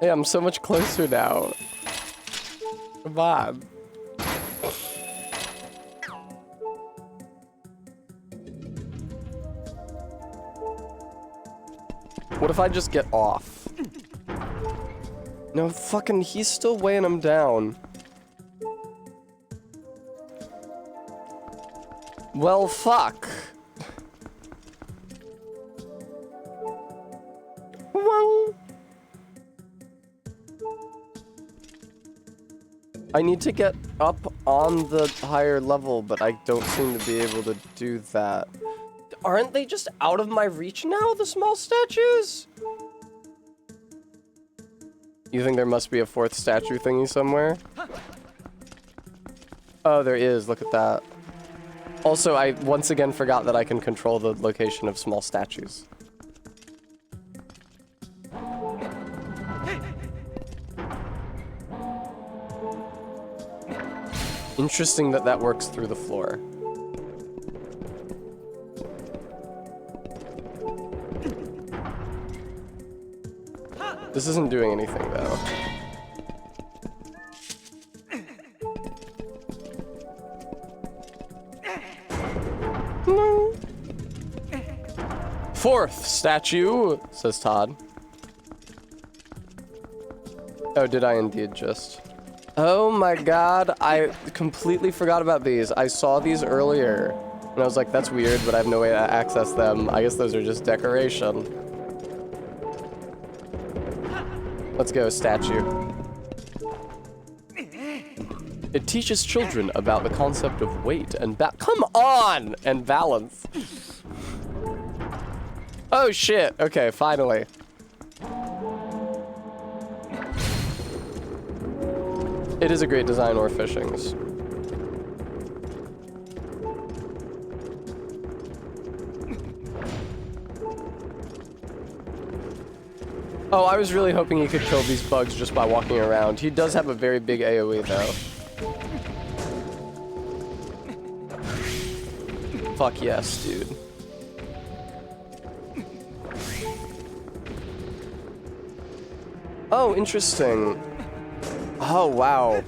Hey, I'm so much closer now. Come on. What if I just get off? No, fucking, he's still weighing him down. Well, fuck. Well, I need to get up on the higher level, but I don't seem to be able to do that. Aren't they just out of my reach now, the small statues? You think there must be a fourth statue thingy somewhere? Oh, there is. Look at that. Also, I once again forgot that I can control the location of small statues. Interesting that that works through the floor. This isn't doing anything, though. No. Fourth statue, says Todd. Oh, did I indeed just? Oh my god, I completely forgot about these. I saw these earlier, and I was like, that's weird, but I have no way to access them. I guess those are just decoration. Let's go, statue. It teaches children about the concept of weight and come on! And balance. Oh shit, okay, finally. It is a great design, or fishings. Oh, I was really hoping he could kill these bugs just by walking around. He does have a very big AoE, though. Fuck yes, dude. Oh, interesting. Oh, wow.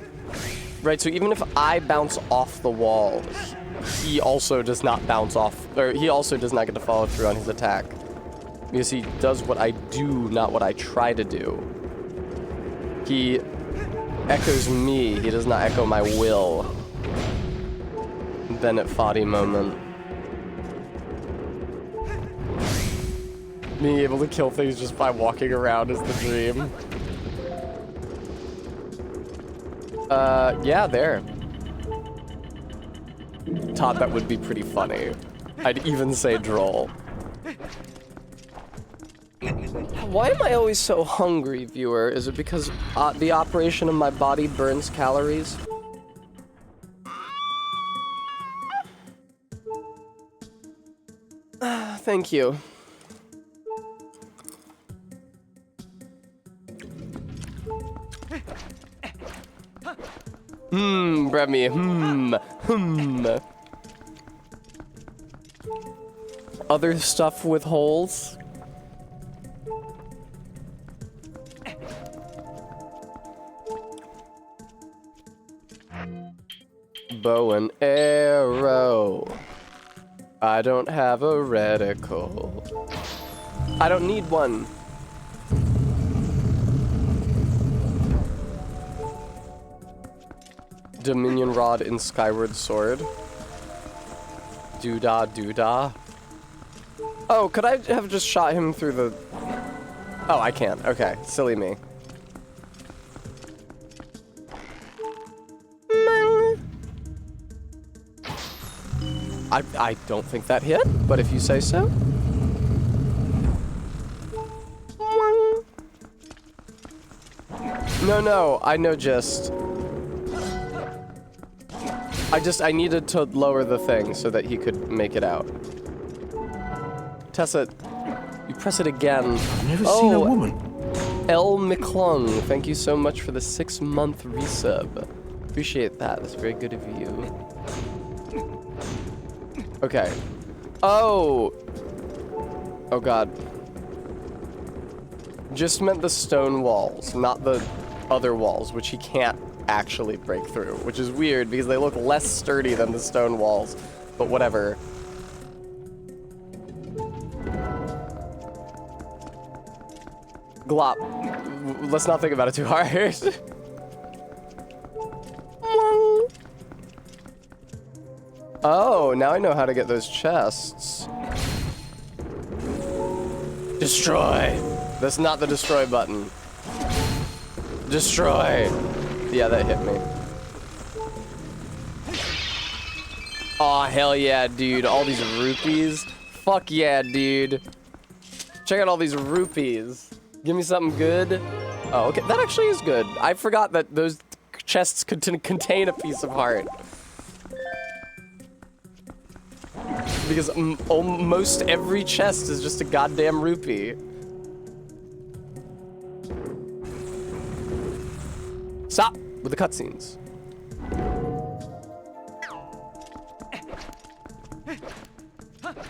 Right, so even if I bounce off the wall, he also does not bounce off, or he also does not get to follow through on his attack. Because he does what I do, not what I try to do. He echoes me, he does not echo my will. Bennett Foddy moment. Being able to kill things just by walking around is the dream. Yeah, there. Todd, that would be pretty funny. I'd even say droll. Why am I always so hungry, viewer? Is it because the operation of my body burns calories? Thank you. Bremy, Other stuff with holes? Bow and arrow. I don't have a reticle. I don't need one. Dominion Rod in Skyward Sword. Doodah, doodah. Oh, could I have just shot him through the... Oh, I can't. Okay, silly me. I don't think that hit, but if you say so. No, I know just... I needed to lower the thing so that he could make it out. Tessa, you press it again. I've never seen a woman. L. McClung, thank you so much for the 6-month resub. Appreciate that. That's very good of you. Okay. Oh! Oh god. Just meant the stone walls, not the other walls, which he can't actually break through, which is weird because they look less sturdy than the stone walls, but whatever. Glop. Let's not think about it too hard. Oh, now I know how to get those chests. Destroy. That's not the destroy button. Destroy. Yeah, that hit me. Aw, hell yeah, dude. All these rupees. Fuck yeah, dude. Check out all these rupees. Give me something good. Oh, okay. That actually is good. I forgot that those chests could contain a piece of heart. Because almost every chest is just a goddamn rupee. Stop with the cutscenes.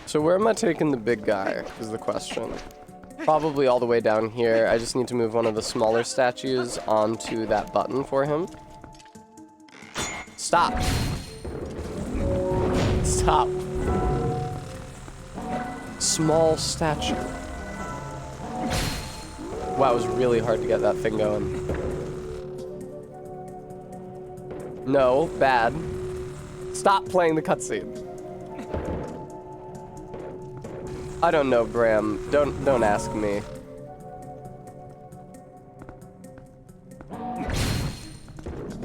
So where am I taking the big guy is the question. Probably all the way down here. I just need to move one of the smaller statues onto that button for him. Stop. Stop. Small statue. Wow, it was really hard to get that thing going. No, bad. Stop playing the cutscene. I don't know, Bram. Don't ask me.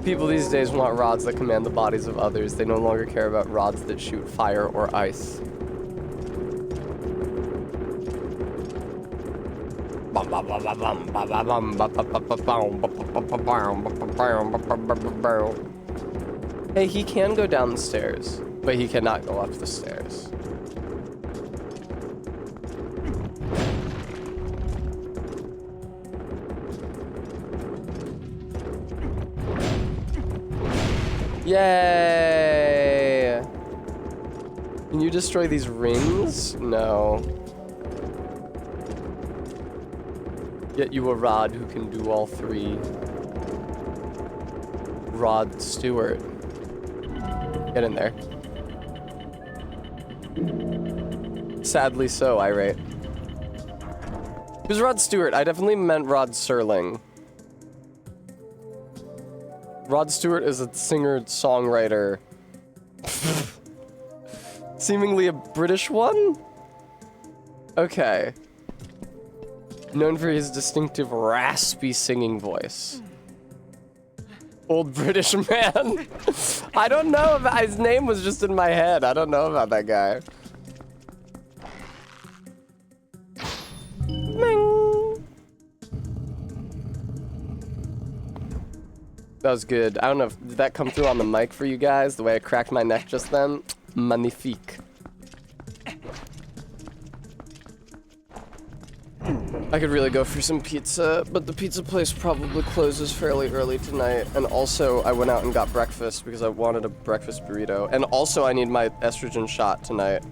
People these days want rods that command the bodies of others. They no longer care about rods that shoot fire or ice. Hey, he can go down the stairs, but he cannot go up the stairs. Yay! Can you destroy these rings? No. Get you a Rod who can do all three. Rod Stewart. Get in there. Sadly so, irate. Who's Rod Stewart? I definitely meant Rod Serling. Rod Stewart is a singer-songwriter. Seemingly a British one? Okay. Known for his distinctive raspy singing voice. Old British man. I don't know if his name was just in my head. I don't know about that guy. Ming. That was good. I don't know if did that come through on the mic for you guys, the way I cracked my neck just then. Magnifique. I could really go for some pizza, but the pizza place probably closes fairly early tonight. And also, I went out and got breakfast because I wanted a breakfast burrito. And also, I need my estrogen shot tonight.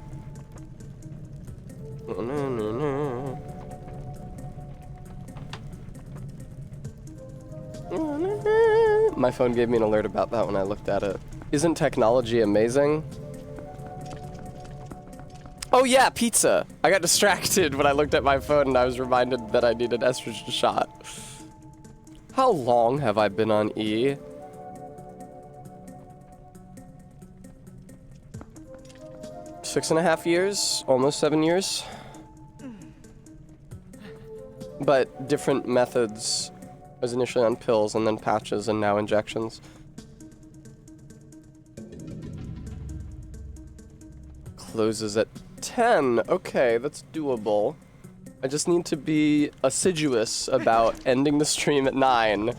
My phone gave me an alert about that when I looked at it. Isn't technology amazing? Oh yeah, pizza. I got distracted when I looked at my phone and I was reminded that I needed an estrogen shot. How long have I been on E? Six and a half years, almost 7 years. But different methods. I was initially on pills and then patches and now injections. Closes at 10. Okay, that's doable. I just need to be assiduous about ending the stream at 9.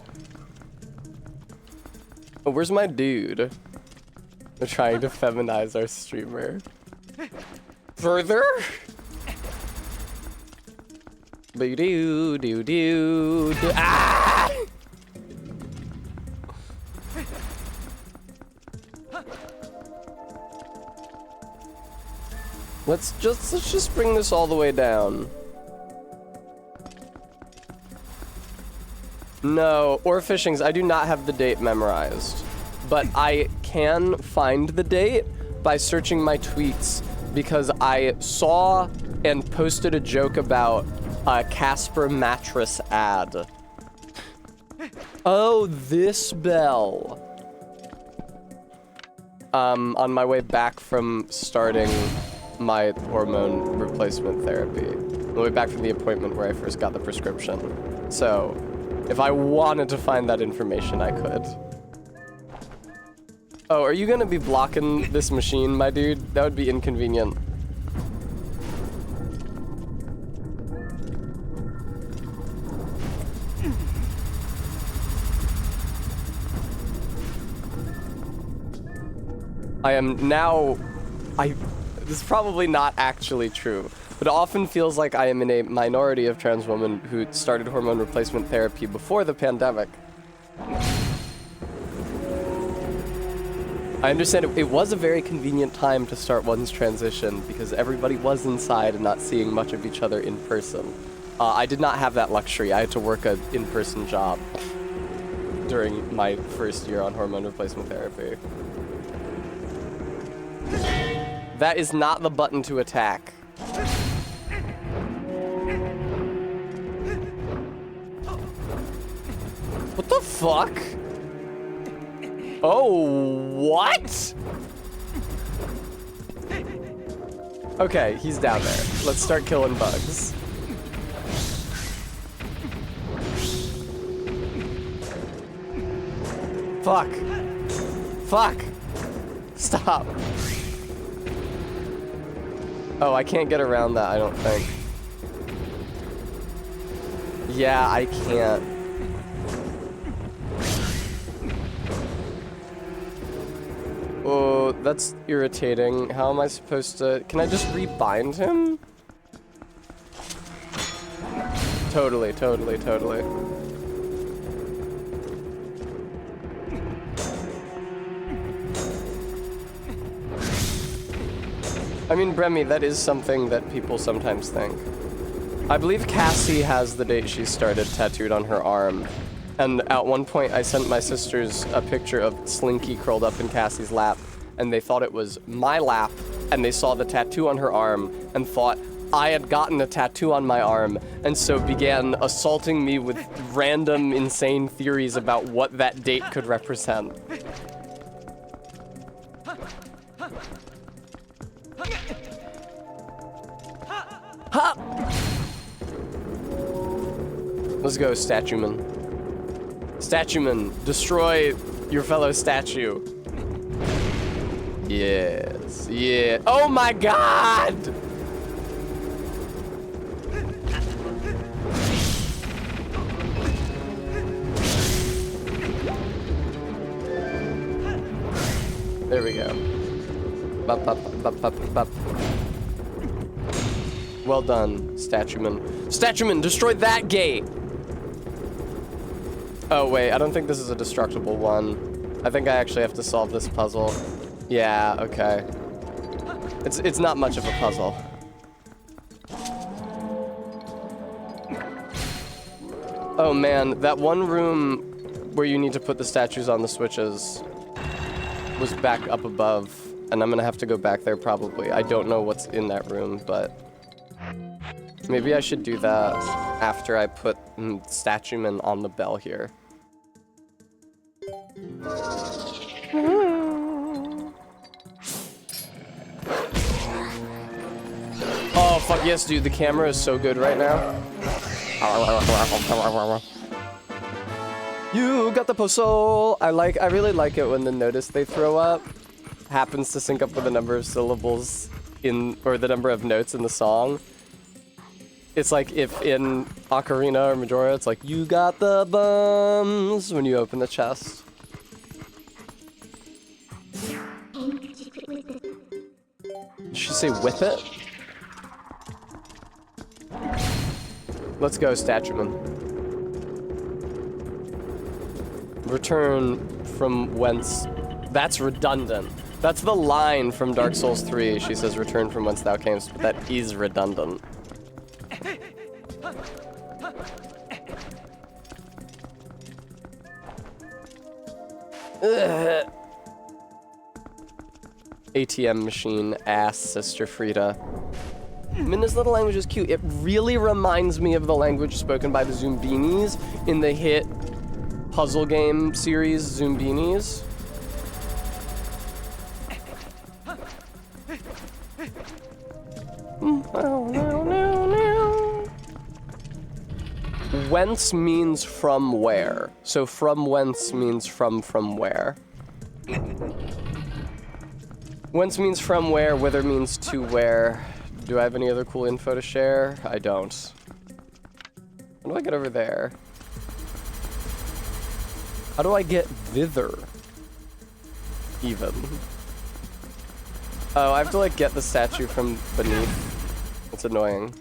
Oh, where's my dude? They're trying to feminize our streamer. Further? Boo-doo-doo-doo-doo. Ah! Let's just bring this all the way down. No, or fishings. I do not have the date memorized, but I can find the date by searching my tweets because I saw and posted a joke about a Casper mattress ad. Oh, this bell. On my way back from starting my hormone replacement therapy. On the way back from the appointment where I first got the prescription. So, if I wanted to find that information, I could. Oh, are you gonna be blocking this machine, my dude? That would be inconvenient. I am now... This is probably not actually true, but it often feels like I am in a minority of trans women who started hormone replacement therapy before the pandemic. I understand it was a very convenient time to start one's transition because everybody was inside and not seeing much of each other in person. I did not have that luxury. I had to work an in-person job during my first year on hormone replacement therapy. That is not the button to attack. What the fuck? Oh, what? Okay, he's down there. Let's start killing bugs. Fuck. Fuck. Stop. Oh, I can't get around that, I don't think. Yeah, I can't. Oh, that's irritating. How am I supposed to... Can I just rebind him? Totally, totally, totally. I mean, Bremy, that is something that people sometimes think. I believe Cassie has the date she started tattooed on her arm. And at one point, I sent my sisters a picture of Slinky curled up in Cassie's lap, and they thought it was my lap, and they saw the tattoo on her arm, and thought I had gotten a tattoo on my arm, and so began assaulting me with random, insane theories about what that date could represent. Ha! Let's go, Statueman. Statueman, destroy your fellow statue. Yes, yeah. Oh my god! There we go. Bop, bop, bop, bop, bop. Well done, Statueman. Statueman, destroy that gate! Oh wait, I don't think this is a destructible one. I think I actually have to solve this puzzle. Yeah, okay. It's not much of a puzzle. Oh man, that one room where you need to put the statues on the switches was back up above, and I'm gonna have to go back there probably. I don't know what's in that room, but maybe I should do that after I put Statueman on the bell here. Oh, fuck yes, dude. The camera is so good right now. You got the puzzle. I really like it when the notice they throw up happens to sync up with the number of syllables or the number of notes in the song. It's like if in Ocarina or Majora, it's like, you got the bums when you open the chest. Did she say whip it? Let's go, Statueman. Return from whence... That's redundant. That's the line from Dark Souls 3. She says, return from whence thou camest, but that is redundant. Ugh. ATM machine, ass, Sister Frida. Minna's little language is cute. It really reminds me of the language spoken by the Zoombinis in the hit puzzle game series Zoombinis. Whence means from where. So from whence means from where. Whence means from where, whither means to where. Do I have any other cool info to share? I don't. How do I get over there? How do I get thither? Even. Oh, I have to like get the statue from beneath. It's annoying.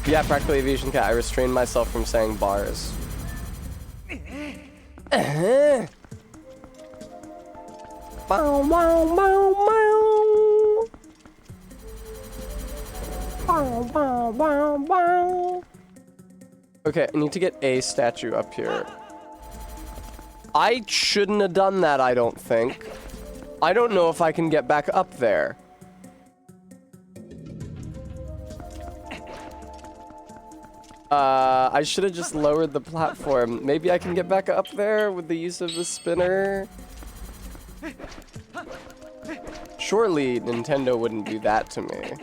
Yeah, practically aviation cat. I restrained myself from saying bars. Bow, bow, bow, bow. Bow, bow, bow, bow. Okay, I need to get a statue up here. I shouldn't have done that, I don't think. I don't know if I can get back up there. I should have just lowered the platform. Maybe I can get back up there with the use of the spinner. Surely Nintendo wouldn't do that to me.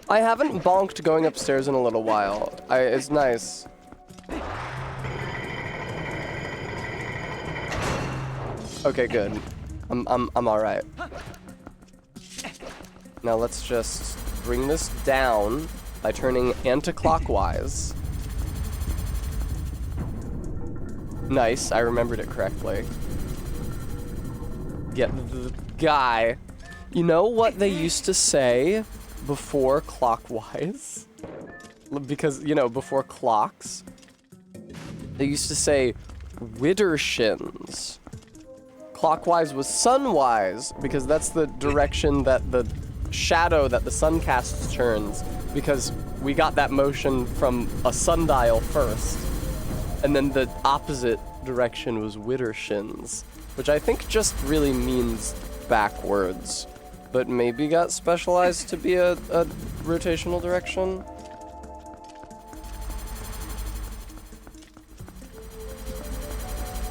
I haven't bonked going upstairs in a little while. It's nice. Okay, good. I'm all right. Now let's just bring this down by turning anti-clockwise. Nice, I remembered it correctly. Get the guy. You know what they used to say before clockwise? Because, you know, before clocks, they used to say widdershins. Clockwise was sunwise, because that's the direction that the shadow that the sun casts turns, because we got that motion from a sundial first, and then the opposite direction was widdershins, which I think just really means backwards, but maybe got specialized to be a rotational direction.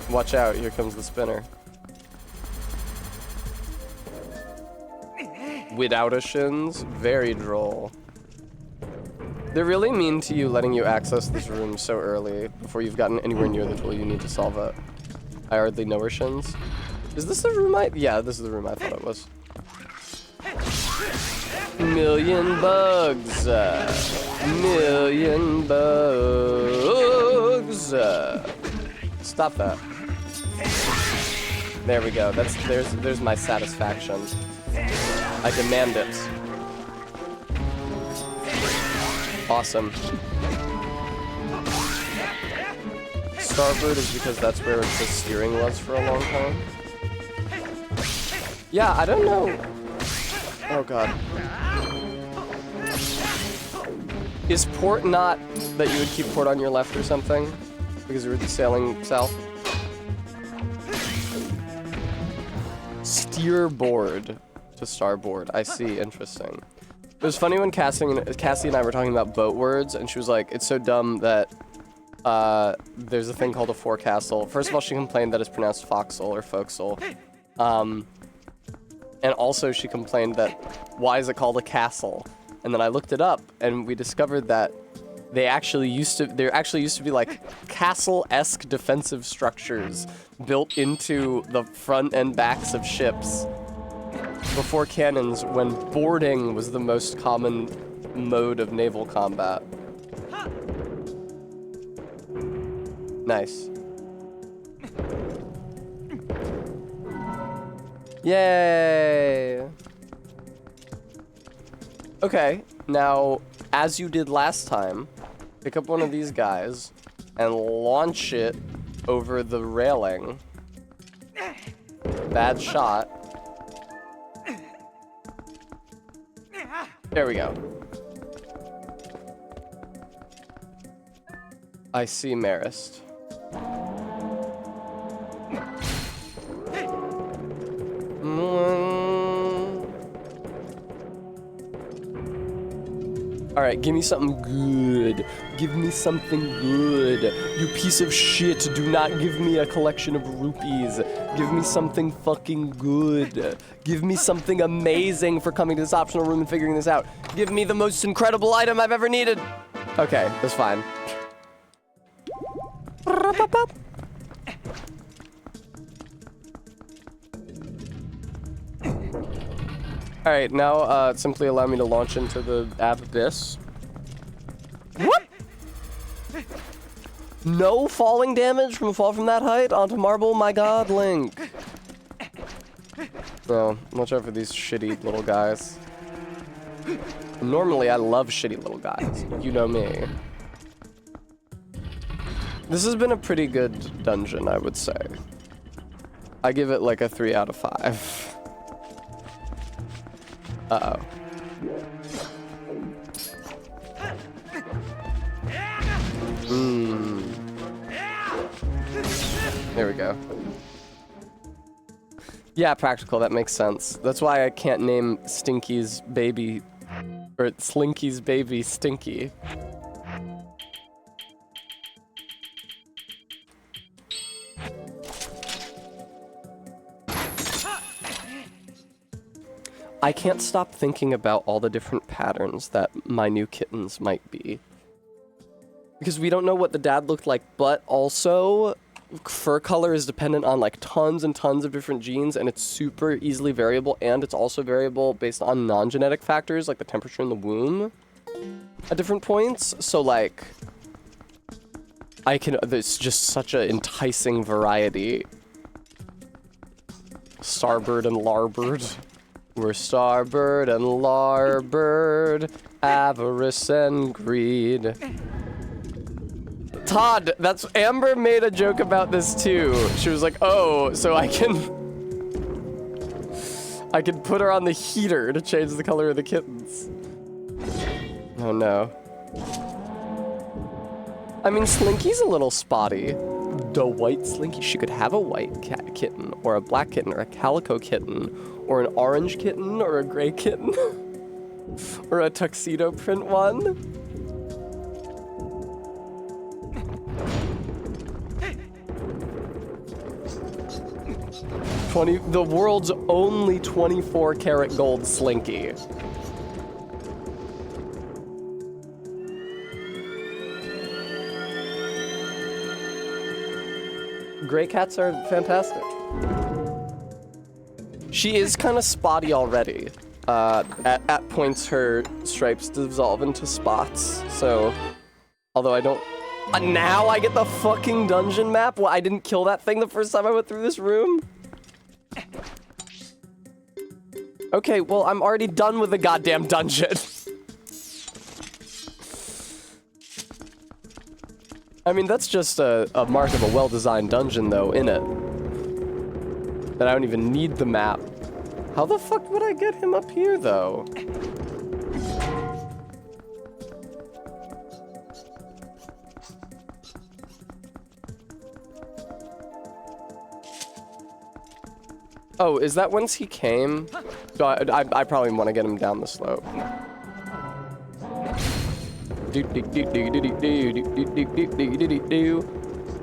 Watch out, here comes the spinner. Without a shins, very droll. They're really mean to you letting you access this room so early before you've gotten anywhere near the tool you need to solve it. I hardly know her shins. Is this the room yeah, this is the room I thought it was. Million bugs. Million bugs. Stop that. There we go. There's my satisfaction. I demand it. Awesome. Starboard is because that's where the steering was for a long time. Yeah, I don't know. Oh god. Is port not that you would keep port on your left or something? Because you were sailing south? Steerboard to starboard. I see. Interesting. It was funny when Cassie and I were talking about boat words, and she was like, it's so dumb that there's a thing called a forecastle. First of all, she complained that it's pronounced foxle or folksel. And also she complained that, why is it called a castle? And then I looked it up, and we discovered that there actually used to be like castle-esque defensive structures built into the front and backs of ships before cannons, when boarding was the most common mode of naval combat. Nice. Yay! Okay, now, as you did last time, pick up one of these guys and launch it over the railing. Bad shot. There we go. I see Marist. Alright, give me something good. Give me something good. You piece of shit, do not give me a collection of rupees. Give me something fucking good. Give me something amazing for coming to this optional room and figuring this out. Give me the most incredible item I've ever needed. Okay, that's fine. Alright, now simply allow me to launch into the abyss. What? No falling damage from a fall from that height onto marble? My god, Link. No, watch out for these shitty little guys. Normally, I love shitty little guys. You know me. This has been a pretty good dungeon, I would say. I give it like a 3 out of 5. Uh-oh. There we go. Yeah, practical, that makes sense. That's why I can't name Stinky's baby, or Slinky's baby Stinky. I can't stop thinking about all the different patterns that my new kittens might be. Because we don't know what the dad looked like, but also fur color is dependent on like tons and tons of different genes, and it's super easily variable, and it's also variable based on non-genetic factors like the temperature in the womb at different points. So like, there's just such an enticing variety. Starbird and Larbird. We're starboard and larboard, avarice and greed. Todd, Amber made a joke about this too. She was like, oh, so I can put her on the heater to change the color of the kittens. Oh no. I mean, Slinky's a little spotty. The white Slinky, she could have a white kitten, or a black kitten, or a calico kitten, or an orange kitten, or a gray kitten, or a tuxedo print one. The world's only 24 karat gold Slinky. Gray cats are fantastic. She is kind of spotty already. At points, her stripes dissolve into spots. So, although I don't... now I get the fucking dungeon map? Well, I didn't kill that thing the first time I went through this room? Okay, well, I'm already done with the goddamn dungeon. I mean, that's just a mark of a well-designed dungeon, though, innit? That I don't even need the map. How the fuck would I get him up here, though? Oh, is that whence he came? So I probably want to get him down the slope.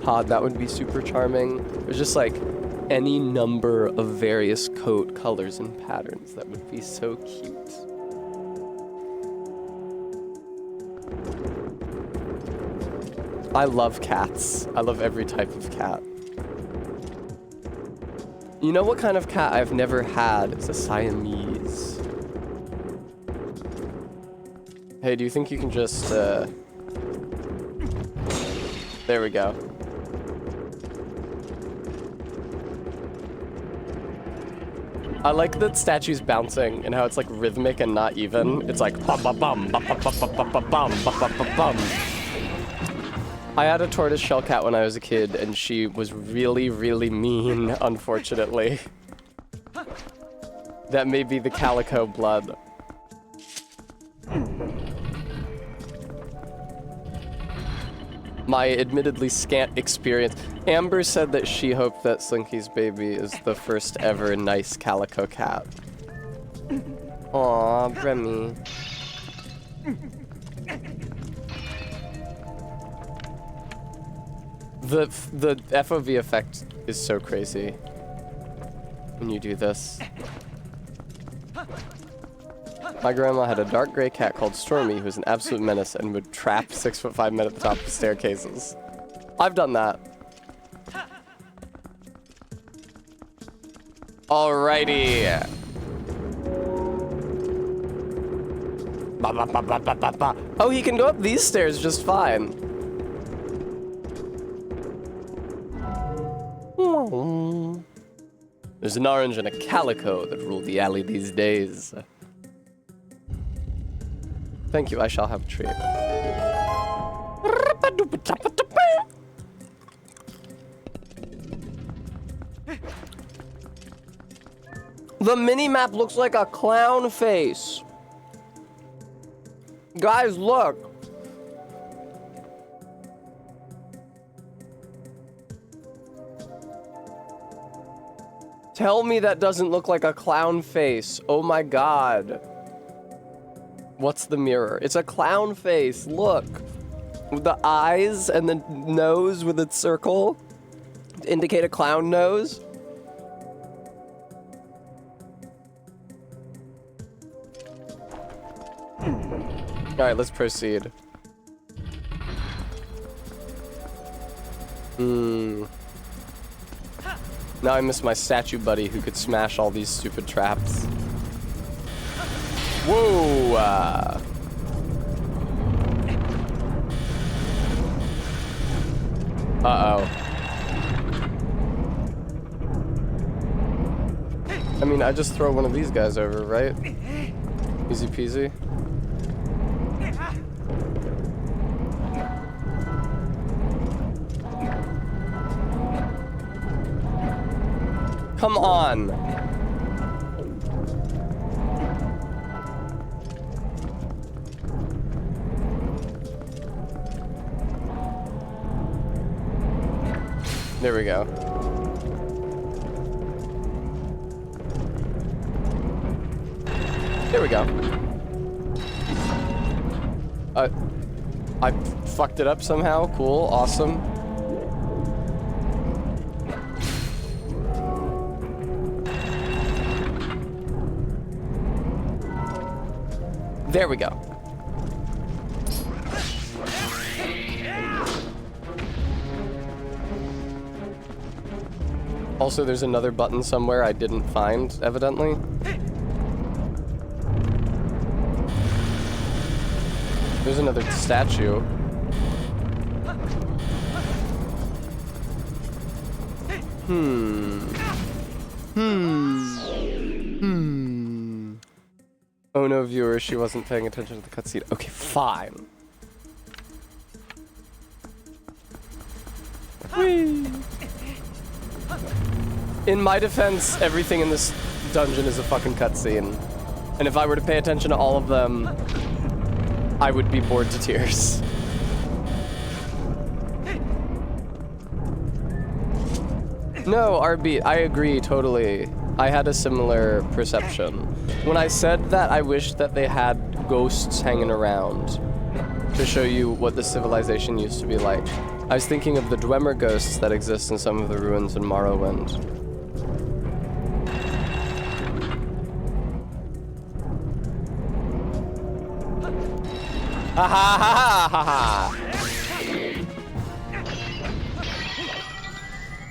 Pod, that would be super charming. There's just like any number of various coat colors and patterns that would be so cute. I love cats. I love every type of cat. You know what kind of cat I've never had? It's a Siamese. Hey, do you think you can just, there we go. I like that statue's bouncing and how it's like rhythmic and not even. It's like bum bum bum bum bum bum bum bum bum bum bum bum bum. I had a tortoiseshell cat when I was a kid, and she was really, really mean, unfortunately. That may be the calico blood. My admittedly scant experience. Amber said that she hoped that Slinky's baby is the first ever nice calico cat. Aw, Remy. The FOV effect is so crazy when you do this. My grandma had a dark gray cat called Stormy who was an absolute menace and would trap 6'5" men at the top of staircases. I've done that. Alrighty. Ba, ba, ba, ba, ba, ba, ba. Oh, he can go up these stairs just fine. There's an orange and a calico that rule the alley these days. Thank you, I shall have a treat. The mini-map looks like a clown face. Guys, look. Tell me that doesn't look like a clown face. Oh my god. What's the mirror? It's a clown face. Look. With the eyes and the nose with its circle to indicate a clown nose. Alright, let's proceed. Now I miss my statue buddy who could smash all these stupid traps. Whoa! Uh-oh. I mean, I just throw one of these guys over, right? Easy peasy. Come on. There we go. There we go. I fucked it up somehow. Cool. Awesome. There we go. Also, there's another button somewhere I didn't find, evidently. There's another statue. Oh no, viewer, she wasn't paying attention to the cutscene. Okay, fine. Whee! In my defense, everything in this dungeon is a fucking cutscene. And if I were to pay attention to all of them, I would be bored to tears. No, RB, I agree totally. I had a similar perception. When I said that I wished that they had ghosts hanging around to show you what the civilization used to be like, I was thinking of the Dwemer ghosts that exist in some of the ruins in Morrowind. Ha ha ha ha ha!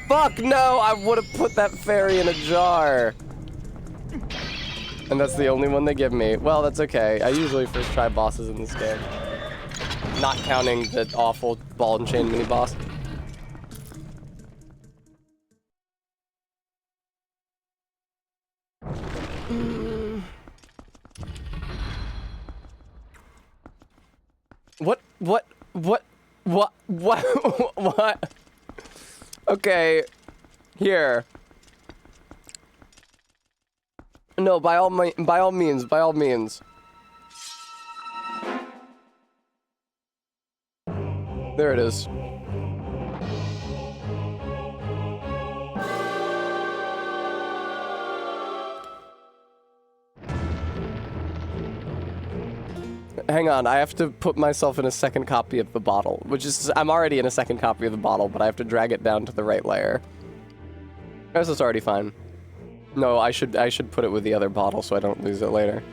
Fuck no! I would have put that fairy in a jar. And that's the only one they give me. Well, that's okay. I usually first try bosses in this game. Not counting the awful ball and chain mini boss. What? Okay, here. No, by all means. There it is. Hang on, I have to put myself in a second copy of the bottle, which is, I'm already in a second copy of the bottle, but I have to drag it down to the right layer. I guess it's already fine. No, I should put it with the other bottle so I don't lose it later.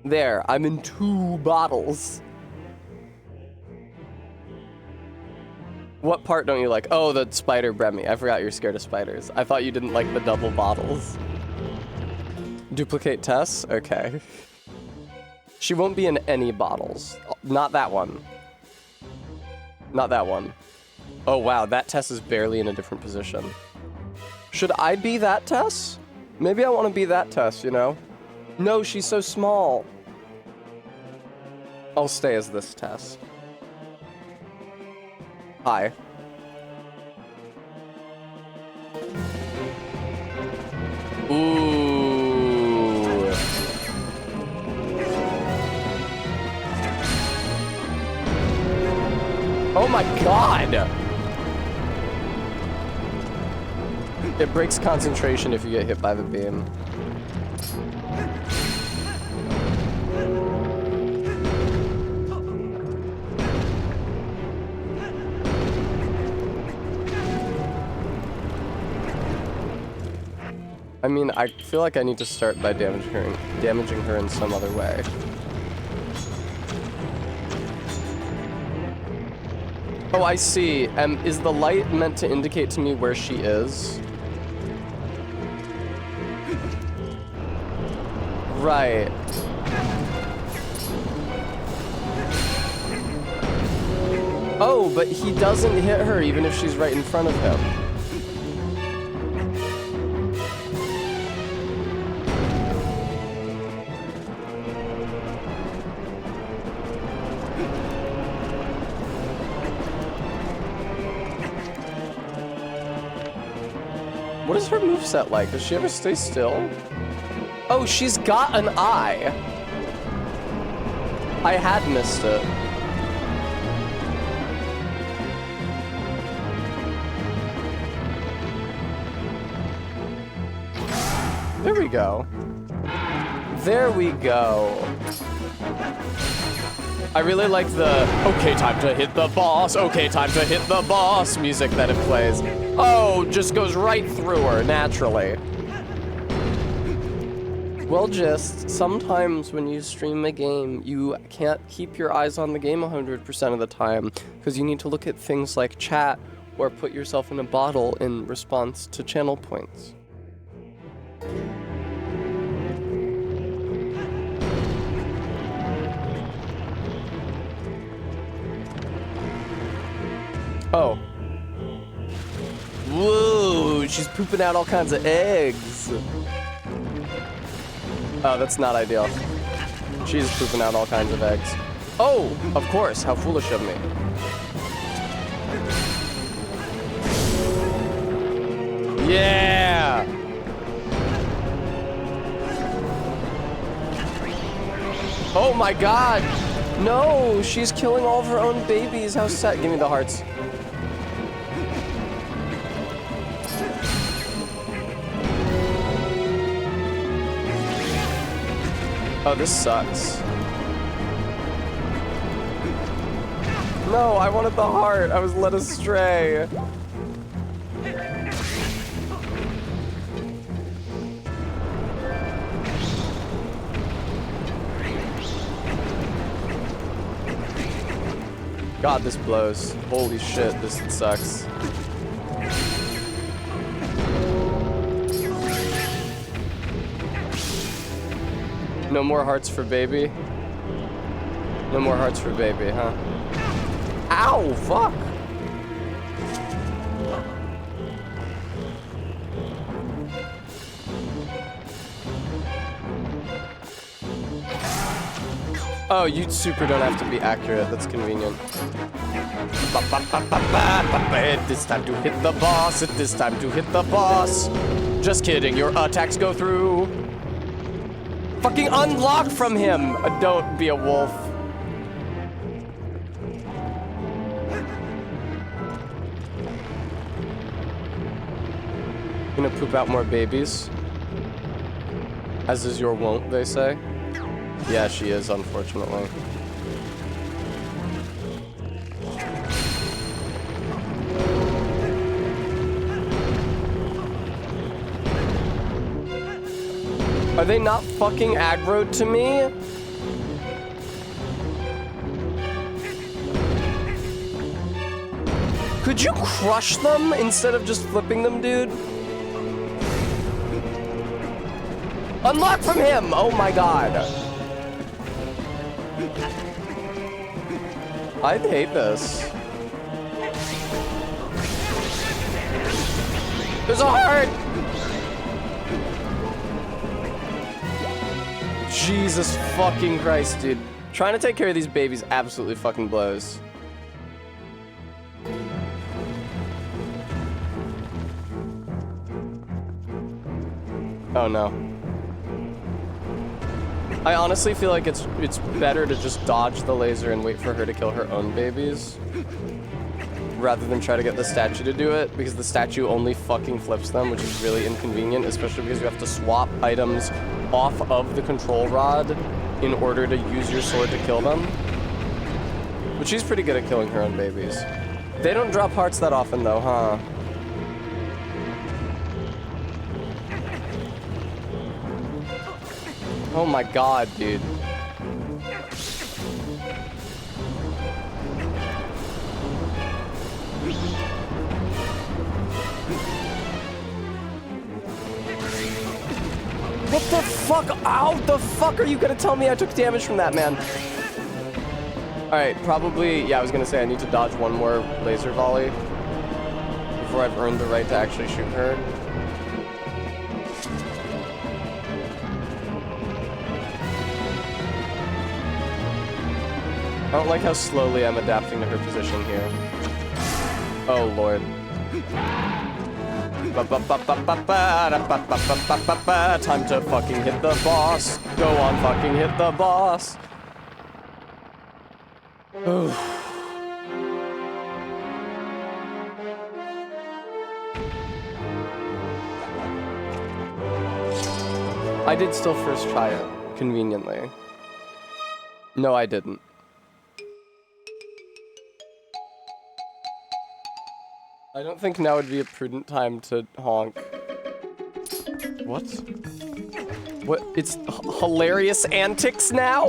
There, I'm in 2 bottles. What part don't you like? Oh, the spider Bremy. I forgot you're scared of spiders. I thought you didn't like the double bottles. Duplicate Tess? Okay. She won't be in any bottles. Not that one. Not that one. Oh wow, that Tess is barely in a different position. Should I be that Tess? Maybe I want to be that Tess, you know? No, she's so small. I'll stay as this Tess. Hi. Ooh. Oh my god! It breaks concentration if you get hit by the beam. I mean, I feel like I need to start by damaging her in some other way. Oh, I see. Is the light meant to indicate to me where she is? Right. Oh, but he doesn't hit her even if she's right in front of him. What is her moveset like? Does she ever stay still? Oh, she's got an eye. I had missed it. There we go. There we go. I really like the okay, time to hit the boss, okay, time to hit the boss music that it plays. Oh, just goes right through her, naturally. Well, just sometimes when you stream a game, you can't keep your eyes on the game 100% of the time, because you need to look at things like chat or put yourself in a bottle in response to channel points. Oh. Whoa, she's pooping out all kinds of eggs. Oh, that's not ideal. She's pooping out all kinds of eggs. Oh, of course, how foolish of me. Yeah! Oh my god! No, she's killing all of her own babies. How sad. Give me the hearts. Oh, this sucks. No, I wanted the heart. I was led astray. God, this blows. Holy shit, this sucks. No more hearts for baby? No more hearts for baby, huh? Ow, fuck! Oh, you super don't have to be accurate. That's convenient. It's time to hit the boss. It is time to hit the boss. Just kidding, your attacks go through. Fucking unlock from him! Don't be a wolf. Gonna poop out more babies. As is your wont, they say. Yeah, she is, unfortunately. Are they not fucking aggroed to me? Could you crush them instead of just flipping them, dude? Unlock from him! Oh my god. I hate this. There's a heart! Jesus fucking Christ, dude. Trying to take care of these babies absolutely fucking blows. Oh no. I honestly feel like it's better to just dodge the laser and wait for her to kill her own babies rather than try to get the statue to do it, because the statue only fucking flips them, which is really inconvenient, especially because you have to swap items off of the control rod in order to use your sword to kill them. But she's pretty good at killing her own babies. They don't drop hearts that often though, huh? Oh my god, dude. What the fuck? How the fuck are you gonna tell me I took damage from that, man? Alright, probably, yeah, I was gonna say I need to dodge one more laser volley before I've earned the right to actually shoot her. I don't like how slowly I'm adapting to her position here. Oh, Lord. Time to fucking hit the boss. Go on, fucking hit the boss. I did still first try it, conveniently. No, I didn't. I don't think now would be a prudent time to honk. What? What? It's hilarious antics now?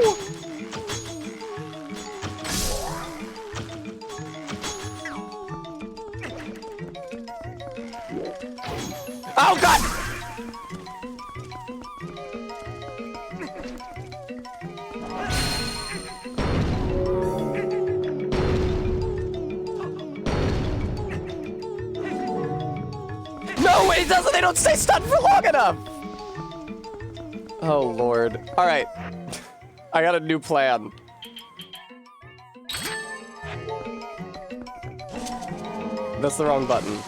Oh god! No, it doesn't. They don't stay stunned for long enough. Oh, Lord. All right. I got a new plan. That's the wrong button.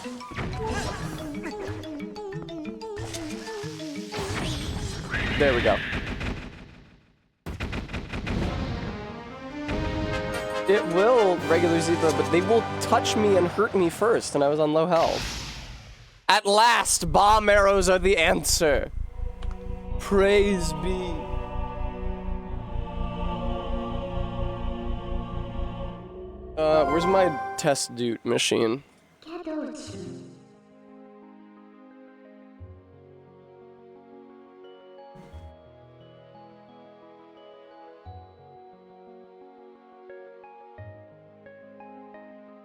There we go. It will, regular zebra, but they will touch me and hurt me first, and I was on low health. At last, bomb arrows are the answer. Praise be. Where's my test dude machine?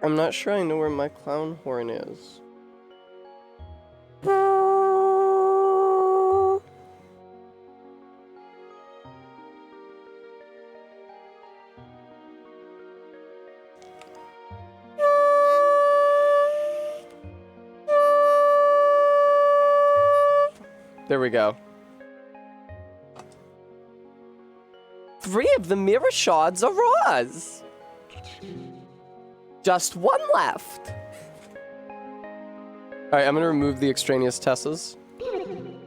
I'm not sure I know where my clown horn is. There we go. 3 of the mirror shards are ours. Just 1 left. Alright, I'm gonna remove the extraneous Tessas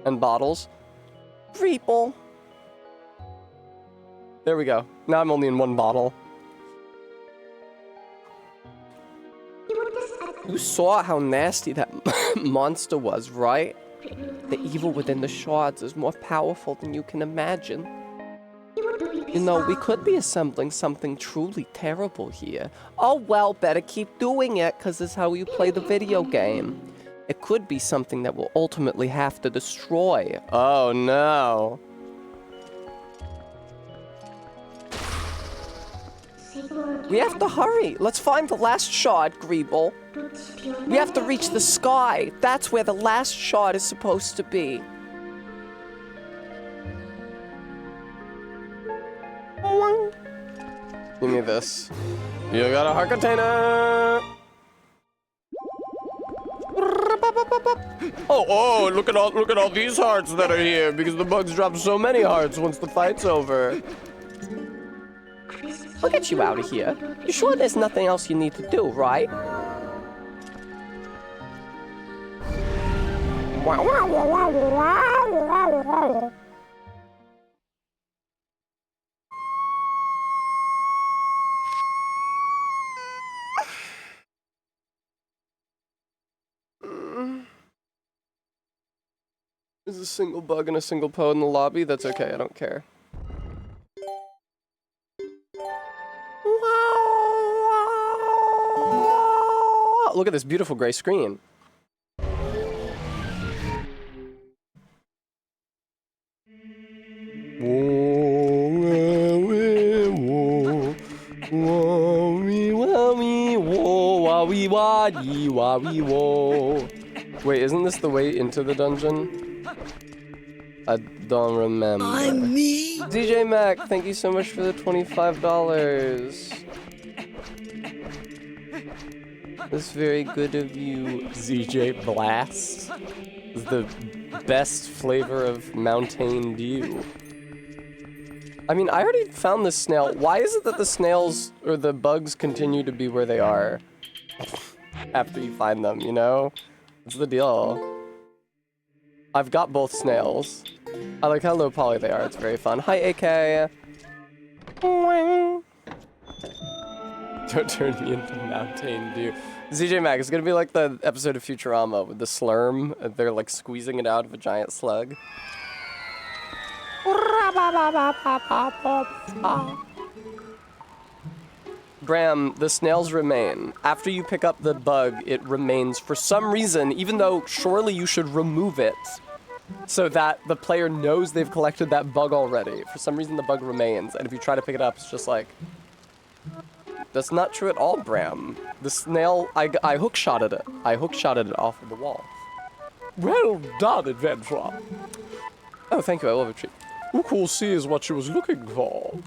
and bottles. People. There we go. Now I'm only in 1 bottle. You saw how nasty that monster was, right? The evil within the shards is more powerful than you can imagine. You know, we could be assembling something truly terrible here. Oh well, better keep doing it, cause this is how you play the video game. It could be something that we'll ultimately have to destroy. Oh no. We have to hurry. Let's find the last shard, Greeble. We have to reach the sky. That's where the last shard is supposed to be. Give me this. You got a heart container. Oh, look at all these hearts that are here because the bugs dropped so many hearts once the fight's over. I'll get you out of here. You sure there's nothing else you need to do, right? There's a single bug and a single Poe in the lobby. That's okay, I don't care. Look at this beautiful gray screen. Wait, isn't this the way into the dungeon? I don't remember. I'm me. DJ Mac, thank you so much for the $25. That's very good of you. ZJ Blast is the best flavor of Mountain Dew. I mean, I already found this snail. Why is it that the snails or the bugs continue to be where they are after you find them, you know? What's the deal? I've got both snails. I like how low poly they are. It's very fun. Hi, AK. Don't turn me into Mountain Dew. ZJ Mag, it's gonna be like the episode of Futurama with the slurm. They're like squeezing it out of a giant slug. Bram, the snails remain. After you pick up the bug, it remains for some reason, even though surely you should remove it so that the player knows they've collected that bug already. For some reason, the bug remains, and if you try to pick it up, it's just like... That's not true at all, Bram. The snail, I hookshotted it. I hookshotted it off of the wall. Well done, adventurer. Oh, thank you, I love a treat. Look, we'll see is what she was looking for.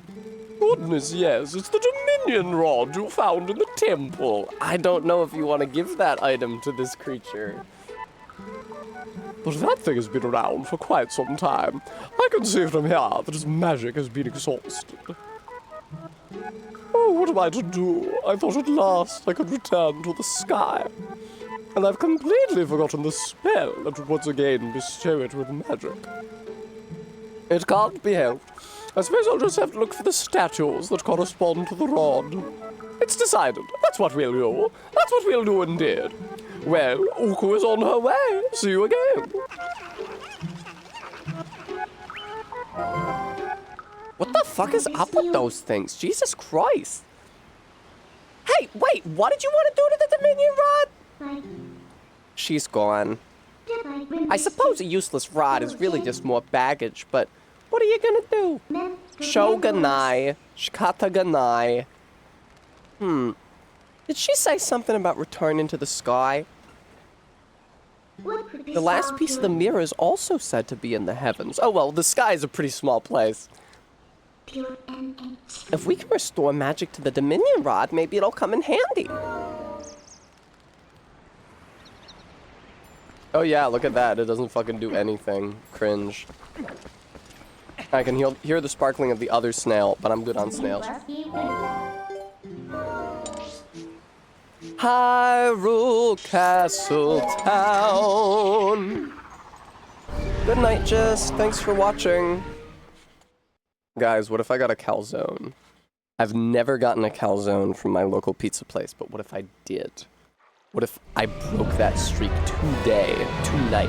Goodness, yes, it's the Dominion Rod you found in the temple. I don't know if you want to give that item to this creature. But that thing has been around for quite some time. I can see from here that its magic has been exhausted. Oh, what am I to do? I thought at last I could return to the sky. And I've completely forgotten the spell that would once again bestow it with magic. It can't be helped. I suppose I'll just have to look for the statues that correspond to the rod. It's decided. That's what we'll do. That's what we'll do indeed. Well, Uku is on her way. See you again. What the fuck is up with those things? Jesus Christ. Hey, wait, what did you want to do to the Dominion Rod? She's gone. I suppose a useless rod is really just more baggage, but what are you gonna do? Shogunai. Shikataganai. Did she say something about returning to the sky? The last piece of the mirror is also said to be in the heavens. Oh well, the sky is a pretty small place. If we can restore magic to the Dominion Rod, maybe it'll come in handy. Oh yeah, look at that. It doesn't fucking do anything. Cringe. I can hear the sparkling of the other snail, but I'm good on snails. Hyrule Castle Town. Good night, Jess. Thanks for watching. Guys, what if I got a calzone? I've never gotten a calzone from my local pizza place, but what if I did? What if I broke that streak today, tonight?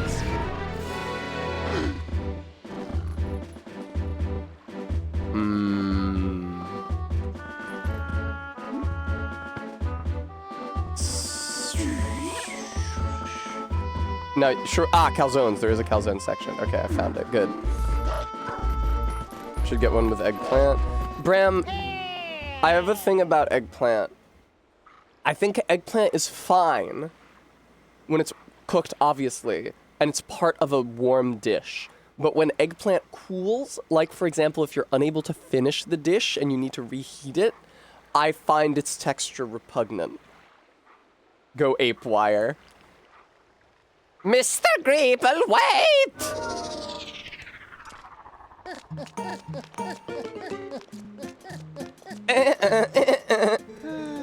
No, sure. Ah, calzones. There is a calzone section. Okay, I found it. Good. Should get one with eggplant. Bram, I have a thing about eggplant. I think eggplant is fine when it's cooked, obviously, and it's part of a warm dish. But when eggplant cools, like, for example, if you're unable to finish the dish and you need to reheat it, I find its texture repugnant. Go ape wire. Mr. Greeble, wait!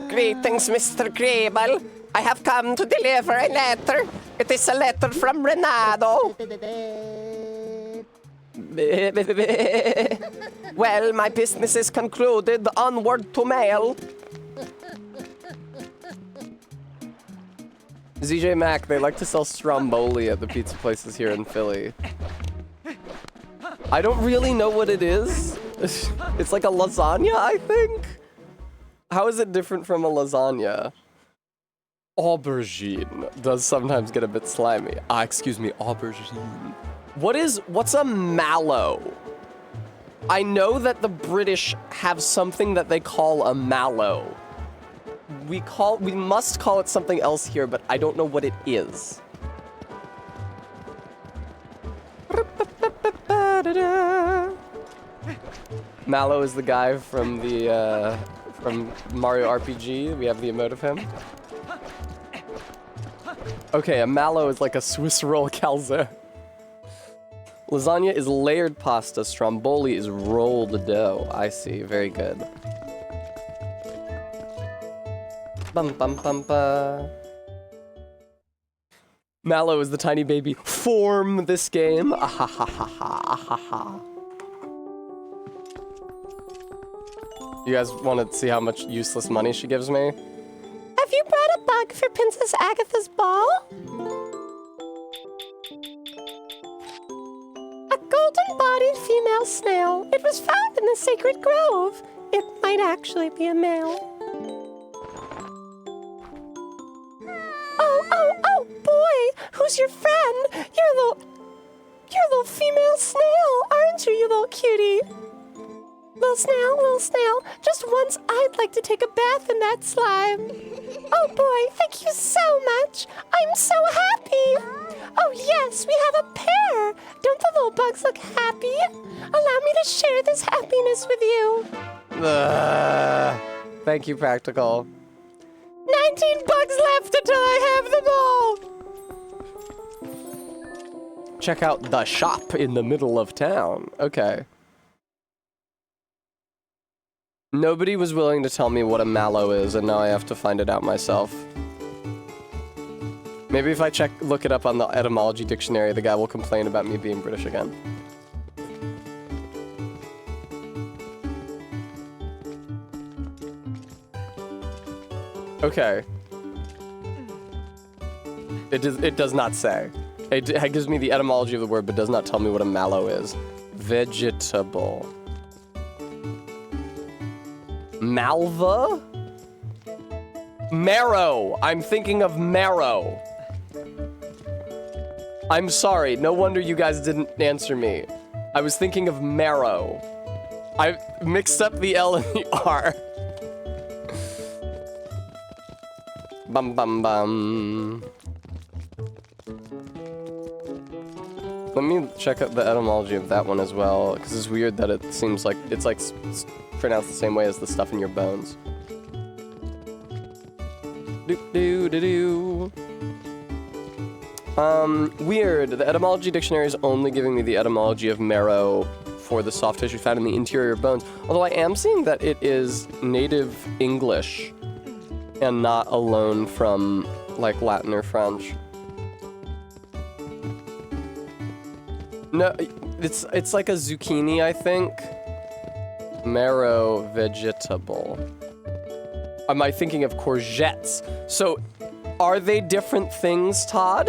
Greetings, Mr. Greeble. I have come to deliver a letter. It is a letter from Renado. Well, my business is concluded. Onward to mail. ZJ Mac, they like to sell stromboli at the pizza places here in Philly. I don't really know what it is. It's like a lasagna, I think? How is it different from a lasagna? Aubergine does sometimes get a bit slimy. Excuse me, aubergine. What's a mallow? I know that the British have something that they call a mallow. We must call it something else here, but I don't know what it is. Mallow is the guy from the from Mario RPG. We have the emote of him. Okay, a mallow is like a Swiss roll calzone. Lasagna is layered pasta. Stromboli is rolled dough. I see. Very good. Bum bum bum ba. Mallow is the tiny baby. Form this game. Ah ha ha ha ha ha ha. You guys want to see how much useless money she gives me? Have you brought a bug for Princess Agatha's ball? A golden-bodied female snail. It was found in the sacred grove. It might actually be a male. Oh, boy! Who's your friend? You're a little female snail, aren't you little cutie? Little snail, just once I'd like to take a bath in that slime. Oh boy, thank you so much. I'm so happy. Oh yes, we have a pair. Don't the little bugs look happy? Allow me to share this happiness with you. Thank you, Practical. 19 bugs left until I have them all. Check out the shop in the middle of town. Okay. Nobody was willing to tell me what a mallow is, and now I have to find it out myself. Maybe if I look it up on the etymology dictionary, the guy will complain about me being British again. Okay. It does not say. It gives me the etymology of the word, but does not tell me what a mallow is. Vegetable. Malva? Marrow. I'm thinking of marrow. I'm sorry. No wonder you guys didn't answer me. I was thinking of marrow. I mixed up the L and the R. Bum bum bum. Let me check out the etymology of that one as well, because it's weird that it seems like it's like pronounced the same way as the stuff in your bones. Weird. The etymology dictionary is only giving me the etymology of marrow for the soft tissue found in the interior bones. Although I am seeing that it is native English and not a loan from like Latin or French. No, it's like a zucchini, I think. Marrow vegetable. Am I thinking of courgettes? So, are they different things, Todd?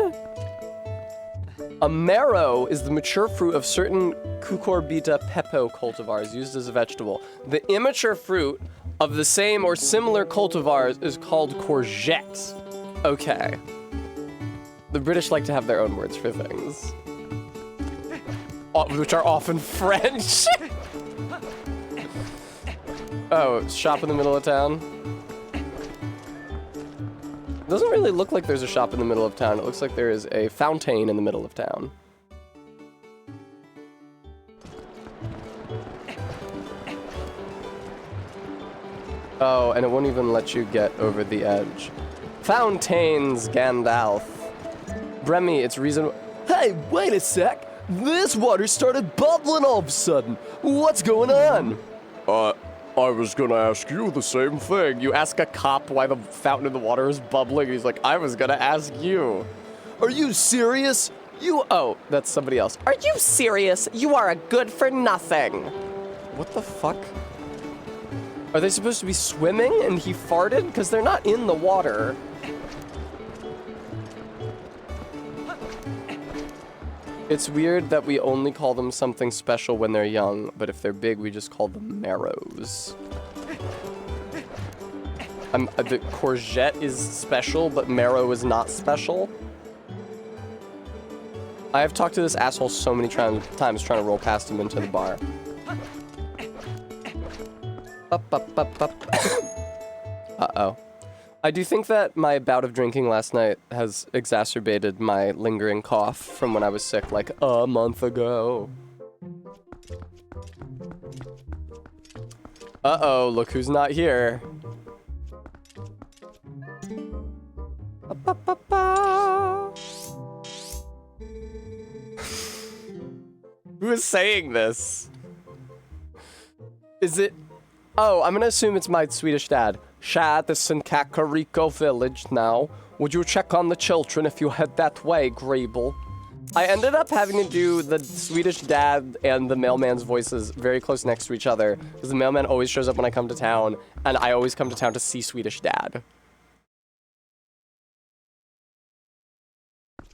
A marrow is the mature fruit of certain cucurbita pepo cultivars used as a vegetable. The immature fruit of the same or similar cultivars is called courgette. Okay. The British like to have their own words for things. Which are often French. Oh, shop in the middle of town. It doesn't really look like there's a shop in the middle of town. It looks like there is a fountain in the middle of town. Oh, and it won't even let you get over the edge. Fountains, Gandalf. Bremy, it's reason. Hey, wait a sec. This water started bubbling all of a sudden. What's going on? I was gonna ask you the same thing. You ask a cop why the fountain in the water is bubbling, and he's like, I was gonna ask you. Are you serious? Oh, that's somebody else. Are you serious? You are a good for nothing. What the fuck? Are they supposed to be swimming and he farted? Because they're not in the water. It's weird that we only call them something special when they're young, but if they're big, we just call them marrows. The courgette is special, but marrow is not special. I have talked to this asshole so many times trying to roll past him into the bar. Uh-oh. I do think that my bout of drinking last night has exacerbated my lingering cough from when I was sick like a month ago. Uh-oh, look who's not here. Who is saying this? Is it... Oh, I'm gonna assume it's my Swedish dad. Shad, this is in Kakariko village now. Would you check on the children if you head that way, Grable? I ended up having to do the Swedish dad and the mailman's voices very close next to each other, because the mailman always shows up when I come to town, and I always come to town to see Swedish dad.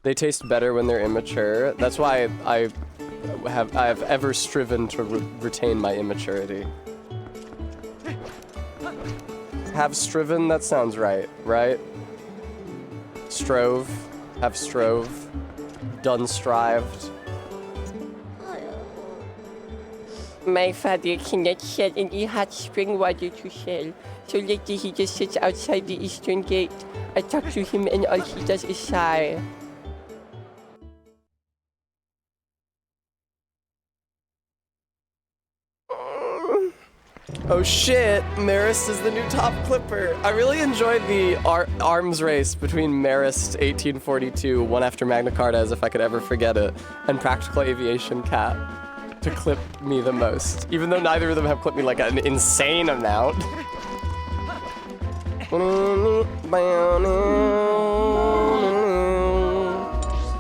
They taste better when they're immature. That's why I have ever striven to retain my immaturity. Have striven? That sounds right, right? Strove. Have strove. Done strived. My father cannot sell any hot spring water to sell, so lately he just sits outside the eastern gate. I talk to him and all he does is sigh. Oh shit, Marist is the new top clipper. I really enjoyed the arms race between Marist 1842, one after Magna Carta as if I could ever forget it, and Practical Aviation Cat to clip me the most, even though neither of them have clipped me like an insane amount.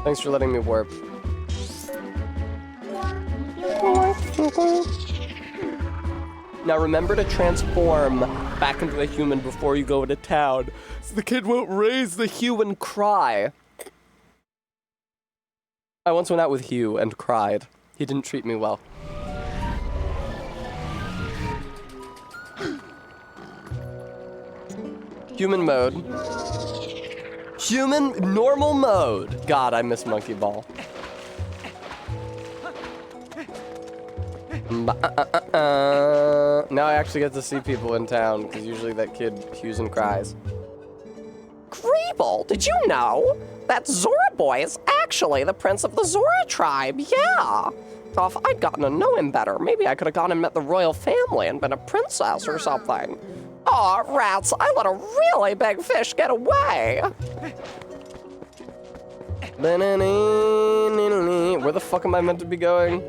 Thanks for letting me warp. Now remember to transform back into a human before you go into town, so the kid won't raise the hue and cry. I once went out with Hugh and cried. He didn't treat me well. Human mode. Human normal mode. God, I miss Monkey Ball. Now I actually get to see people in town, because usually that kid hues and cries. Grable, did you know that Zora Boy is actually the prince of the Zora tribe? Yeah. So if I'd gotten to know him better, maybe I could have gone and met the royal family and been a princess or something. Aw, rats, I let a really big fish get away. Where the fuck am I meant to be going?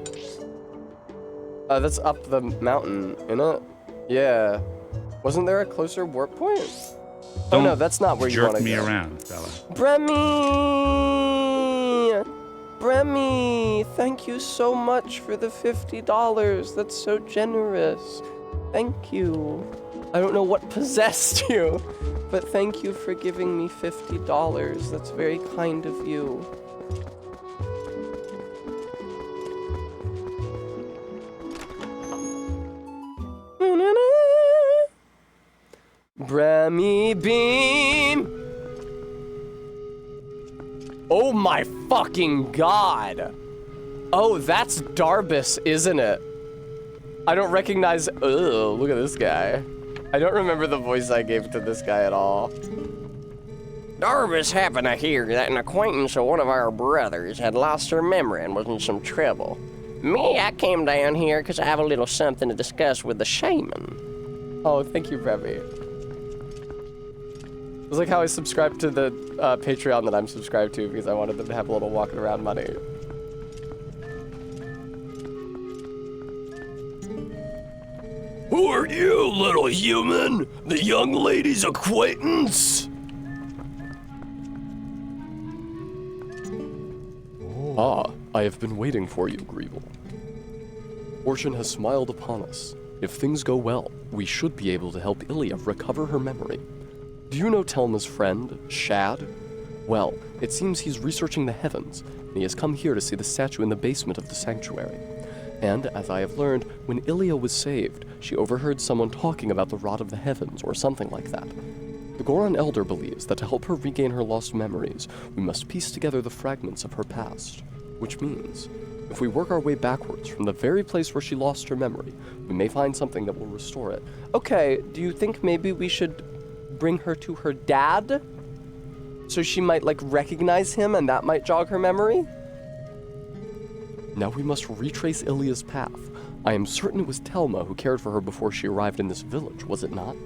That's up the mountain, isn't it? Yeah. Wasn't there a closer warp point? Oh no, that's not where you want to go. Jerk me around, fella. Bremy! Bremy, thank you so much for the $50. That's so generous. Thank you. I don't know what possessed you, but thank you for giving me $50. That's very kind of you. Bremy Beam! Oh my fucking god! Oh, that's Darbus, isn't it? I don't recognize. Ugh, look at this guy. I don't remember the voice I gave to this guy at all. Darbus happened to hear that an acquaintance of one of our brothers had lost her memory and was in some trouble. Me, I came down here because I have a little something to discuss with the shaman. Oh, thank you, Remy. It's like how I subscribed to the Patreon that I'm subscribed to because I wanted them to have a little walking around money. Who are you, little human? The young lady's acquaintance? Ah, I have been waiting for you, Greeble. Fortune has smiled upon us. If things go well, we should be able to help Ilya recover her memory. Do you know Telma's friend, Shad? Well, it seems he's researching the heavens, and he has come here to see the statue in the basement of the sanctuary. And, as I have learned, when Ilya was saved, she overheard someone talking about the Rod of the Heavens, or something like that. The Goron Elder believes that to help her regain her lost memories, we must piece together the fragments of her past. Which means, if we work our way backwards from the very place where she lost her memory, we may find something that will restore it. Okay, do you think maybe we should bring her to her dad? So she might, like, recognize him and that might jog her memory? Now we must retrace Ilya's path. I am certain it was Telma who cared for her before she arrived in this village, was it not?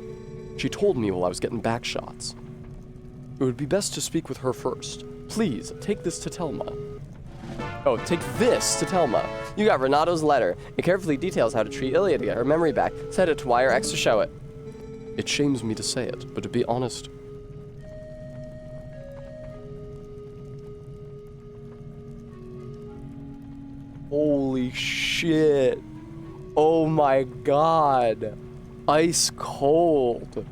She told me while I was getting back shots. It would be best to speak with her first. Please, take this to Telma. Oh, take this to Telma. You got Renato's letter. It carefully details how to treat Ilya to get her memory back. Send it to Wire X to show it. It shames me to say it, but to be honest... Holy shit. Oh my god. Ice cold.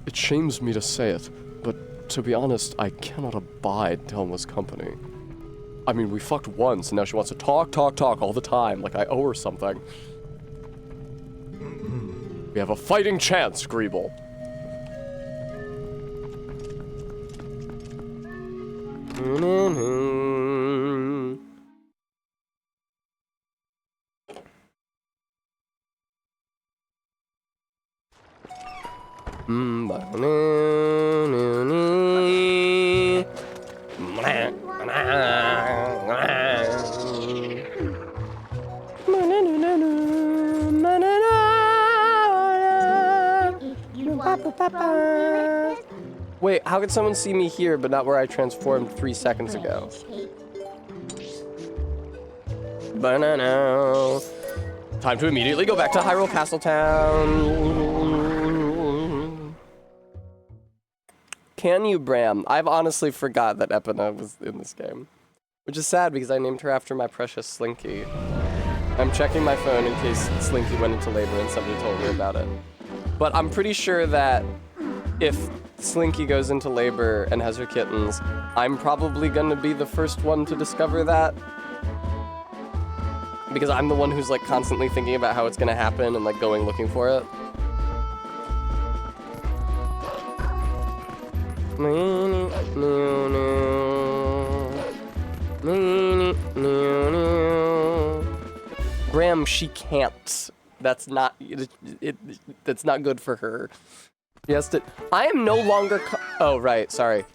It shames me to say it, but to be honest, I cannot abide Telma's company. I mean, we fucked once, and now she wants to talk all the time, like I owe her something. We have a fighting chance, Greeble. Wait, how could someone see me here but not where I transformed 3 seconds ago? Banana. Time to immediately go back to Hyrule Castletown. Can you, Bram? I've honestly forgot that Epona was in this game. Which is sad because I named her after my precious Slinky. I'm checking my phone in case Slinky went into labor and somebody told me about it. But I'm pretty sure that if Slinky goes into labor and has her kittens, I'm probably gonna be the first one to discover that. Because I'm the one who's like constantly thinking about how it's gonna happen and like going looking for it. Graham, she can't. That's not that's not good for her. Yes, I am no longer oh right, sorry.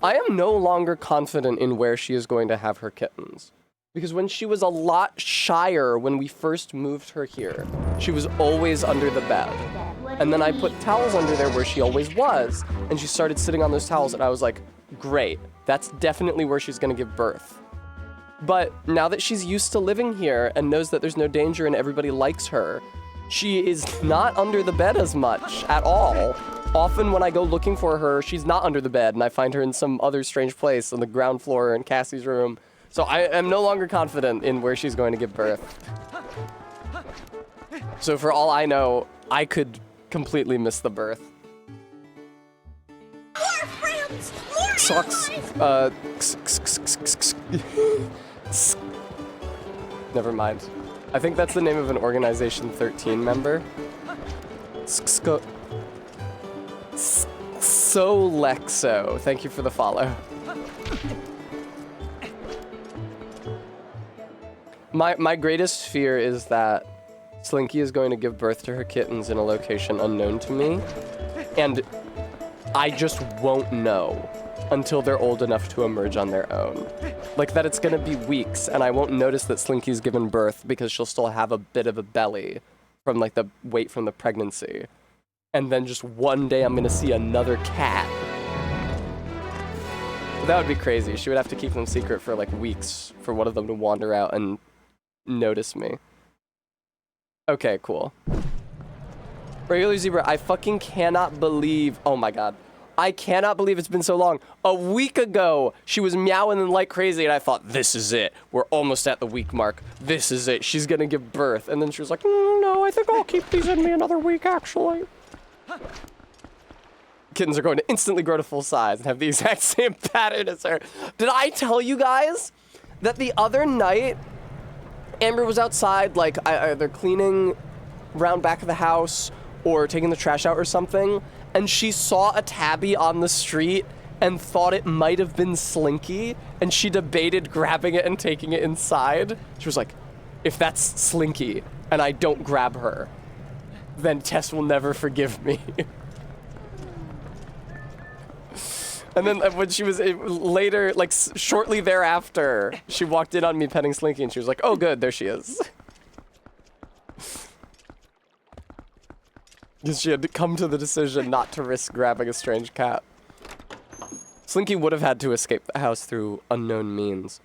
I am no longer confident in where she is going to have her kittens. Because when she was a lot shyer when we first moved her here, she was always under the bed. And then I put towels under there where she always was, and she started sitting on those towels, and I was like, great, that's definitely where she's gonna give birth. But now that she's used to living here and knows that there's no danger and everybody likes her, she is not under the bed as much at all. Often when I go looking for her, she's not under the bed, and I find her in some other strange place on the ground floor in Cassie's room. So I am no longer confident in where she's going to give birth. So for all I know, I could completely miss the birth. More friends! More Sucks. Never mind. I think that's the name of an Organization 13 member. So Lexo, thank you for the follow. My greatest fear is that Slinky is going to give birth to her kittens in a location unknown to me, and I just won't know until they're old enough to emerge on their own. Like that it's gonna be weeks, and I won't notice that Slinky's given birth because she'll still have a bit of a belly from like the weight from the pregnancy. And then just one day I'm gonna see another cat. That would be crazy. She would have to keep them secret for like weeks for one of them to wander out and notice me. Okay, cool. Regular Zebra, I fucking cannot believe, oh my god. I cannot believe it's been so long. A week ago, she was meowing like crazy, and I thought, this is it. We're almost at the week mark. This is it. She's gonna give birth. And then she was like, no, I think I'll keep these in me another week, actually. Kittens are going to instantly grow to full size and have the exact same pattern as her. Did I tell you guys that the other night, Amber was outside, like, either cleaning around back of the house or taking the trash out or something, and she saw a tabby on the street and thought it might have been Slinky, and she debated grabbing it and taking it inside. She was like, if that's Slinky and I don't grab her, then Tess will never forgive me. And then when she was later, like shortly thereafter, she walked in on me petting Slinky and she was like, oh good, there she is. Because she had to come to the decision not to risk grabbing a strange cat. Slinky would have had to escape the house through unknown means.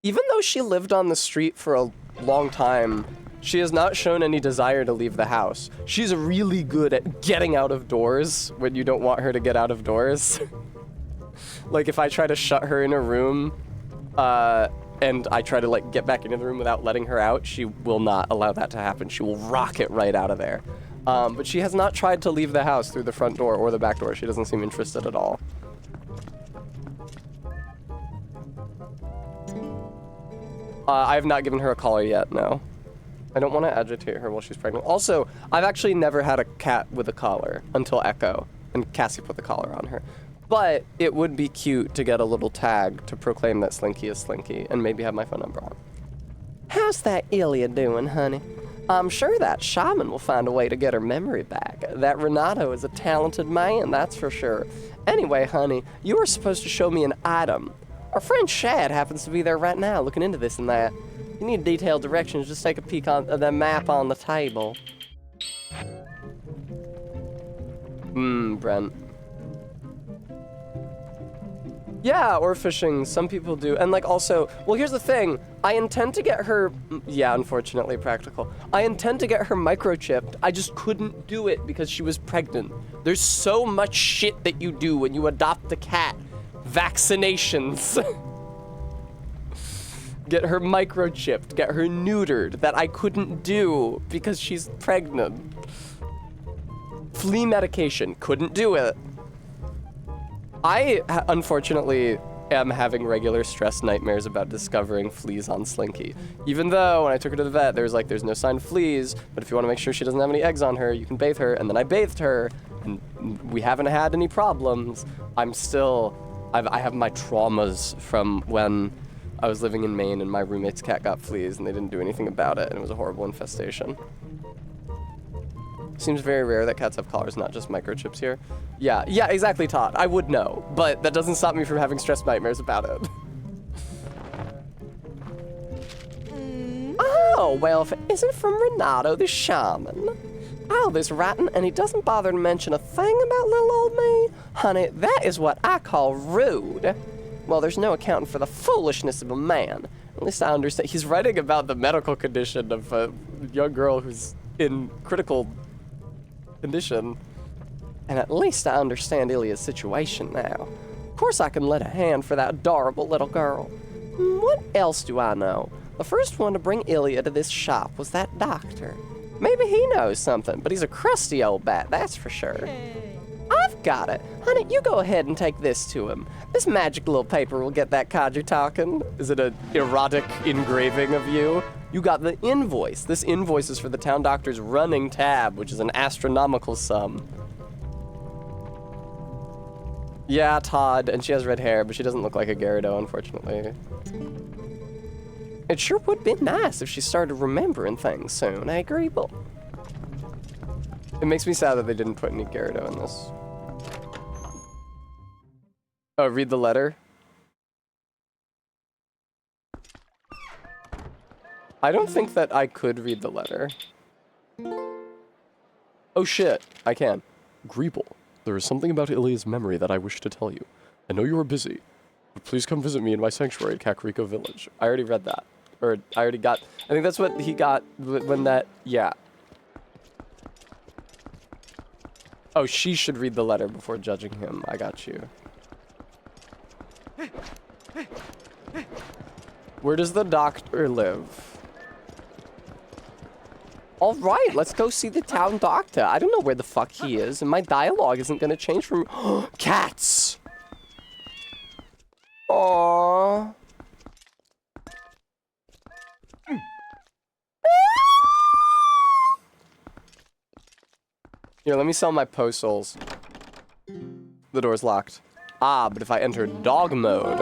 Even though she lived on the street for a long time, she has not shown any desire to leave the house. She's really good at getting out of doors when you don't want her to get out of doors. Like if I try to shut her in a room, and I try to like get back into the room without letting her out, she will not allow that to happen. She will rocket right out of there. But she has not tried to leave the house through the front door or the back door. She doesn't seem interested at all. I have not given her a collar yet, no. I don't want to agitate her while she's pregnant. Also, I've actually never had a cat with a collar until Echo, and Cassie put the collar on her. But it would be cute to get a little tag to proclaim that Slinky is Slinky, and maybe have my phone number on. How's that Ilya doing, honey? I'm sure that shaman will find a way to get her memory back. That Renato is a talented man, that's for sure. Anyway, honey, you were supposed to show me an item. Our friend Shad happens to be there right now looking into this and that. If you need detailed directions, just take a peek on the map on the table. Brent. Yeah, or fishing, some people do. And like also, well here's the thing, I intend to get her, yeah, unfortunately practical. I intend to get her microchipped, I just couldn't do it because she was pregnant. There's so much shit that you do when you adopt a cat. Vaccinations. Get her microchipped, get her neutered, that I couldn't do because she's pregnant. Flea medication, couldn't do it. I, unfortunately, am having regular stress nightmares about discovering fleas on Slinky. Even though, when I took her to the vet, there's no sign of fleas, but if you want to make sure she doesn't have any eggs on her, you can bathe her, and then I bathed her, and we haven't had any problems. I have my traumas from when I was living in Maine and my roommate's cat got fleas and they didn't do anything about it, and it was a horrible infestation. Seems very rare that cats have collars, not just microchips here. Yeah, exactly, Todd. I would know, but that doesn't stop me from having stress nightmares about it. Oh, well, if it isn't from Renato the shaman. All this writing, and he doesn't bother to mention a thing about little old me? Honey, that is what I call rude. Well, there's no accounting for the foolishness of a man. At least I understand. He's writing about the medical condition of a young girl who's in critical condition. And at least I understand Ilya's situation now. Of course I can lend a hand for that adorable little girl. What else do I know? The first one to bring Ilya to this shop was that doctor. Maybe he knows something, but he's a crusty old bat, that's for sure. I've got it. Honey, you go ahead and take this to him. This magic little paper will get that codger talking. Is it an erotic engraving of you? You got the invoice. This invoice is for the town doctor's running tab, which is an astronomical sum. Yeah, Todd, and she has red hair, but she doesn't look like a Gyarados, unfortunately. It sure would be nice if she started remembering things soon, I agree, but... It makes me sad that they didn't put any Gyarados in this. Oh, read the letter? I don't think that I could read the letter. Oh shit, I can. Greeble, there is something about Ilia's memory that I wish to tell you. I know you are busy, but please come visit me in my sanctuary at Kakariko Village. I already read that. Or, I already got... I think that's what he got when that... Yeah. Oh, she should read the letter before judging him. I got you. Where does the doctor live? All right, let's go see the town doctor. I don't know where the fuck he is, and my dialogue isn't gonna change from... Cats! Aww. Here, let me sell my postals. The door's locked. Ah, but if I enter dog mode...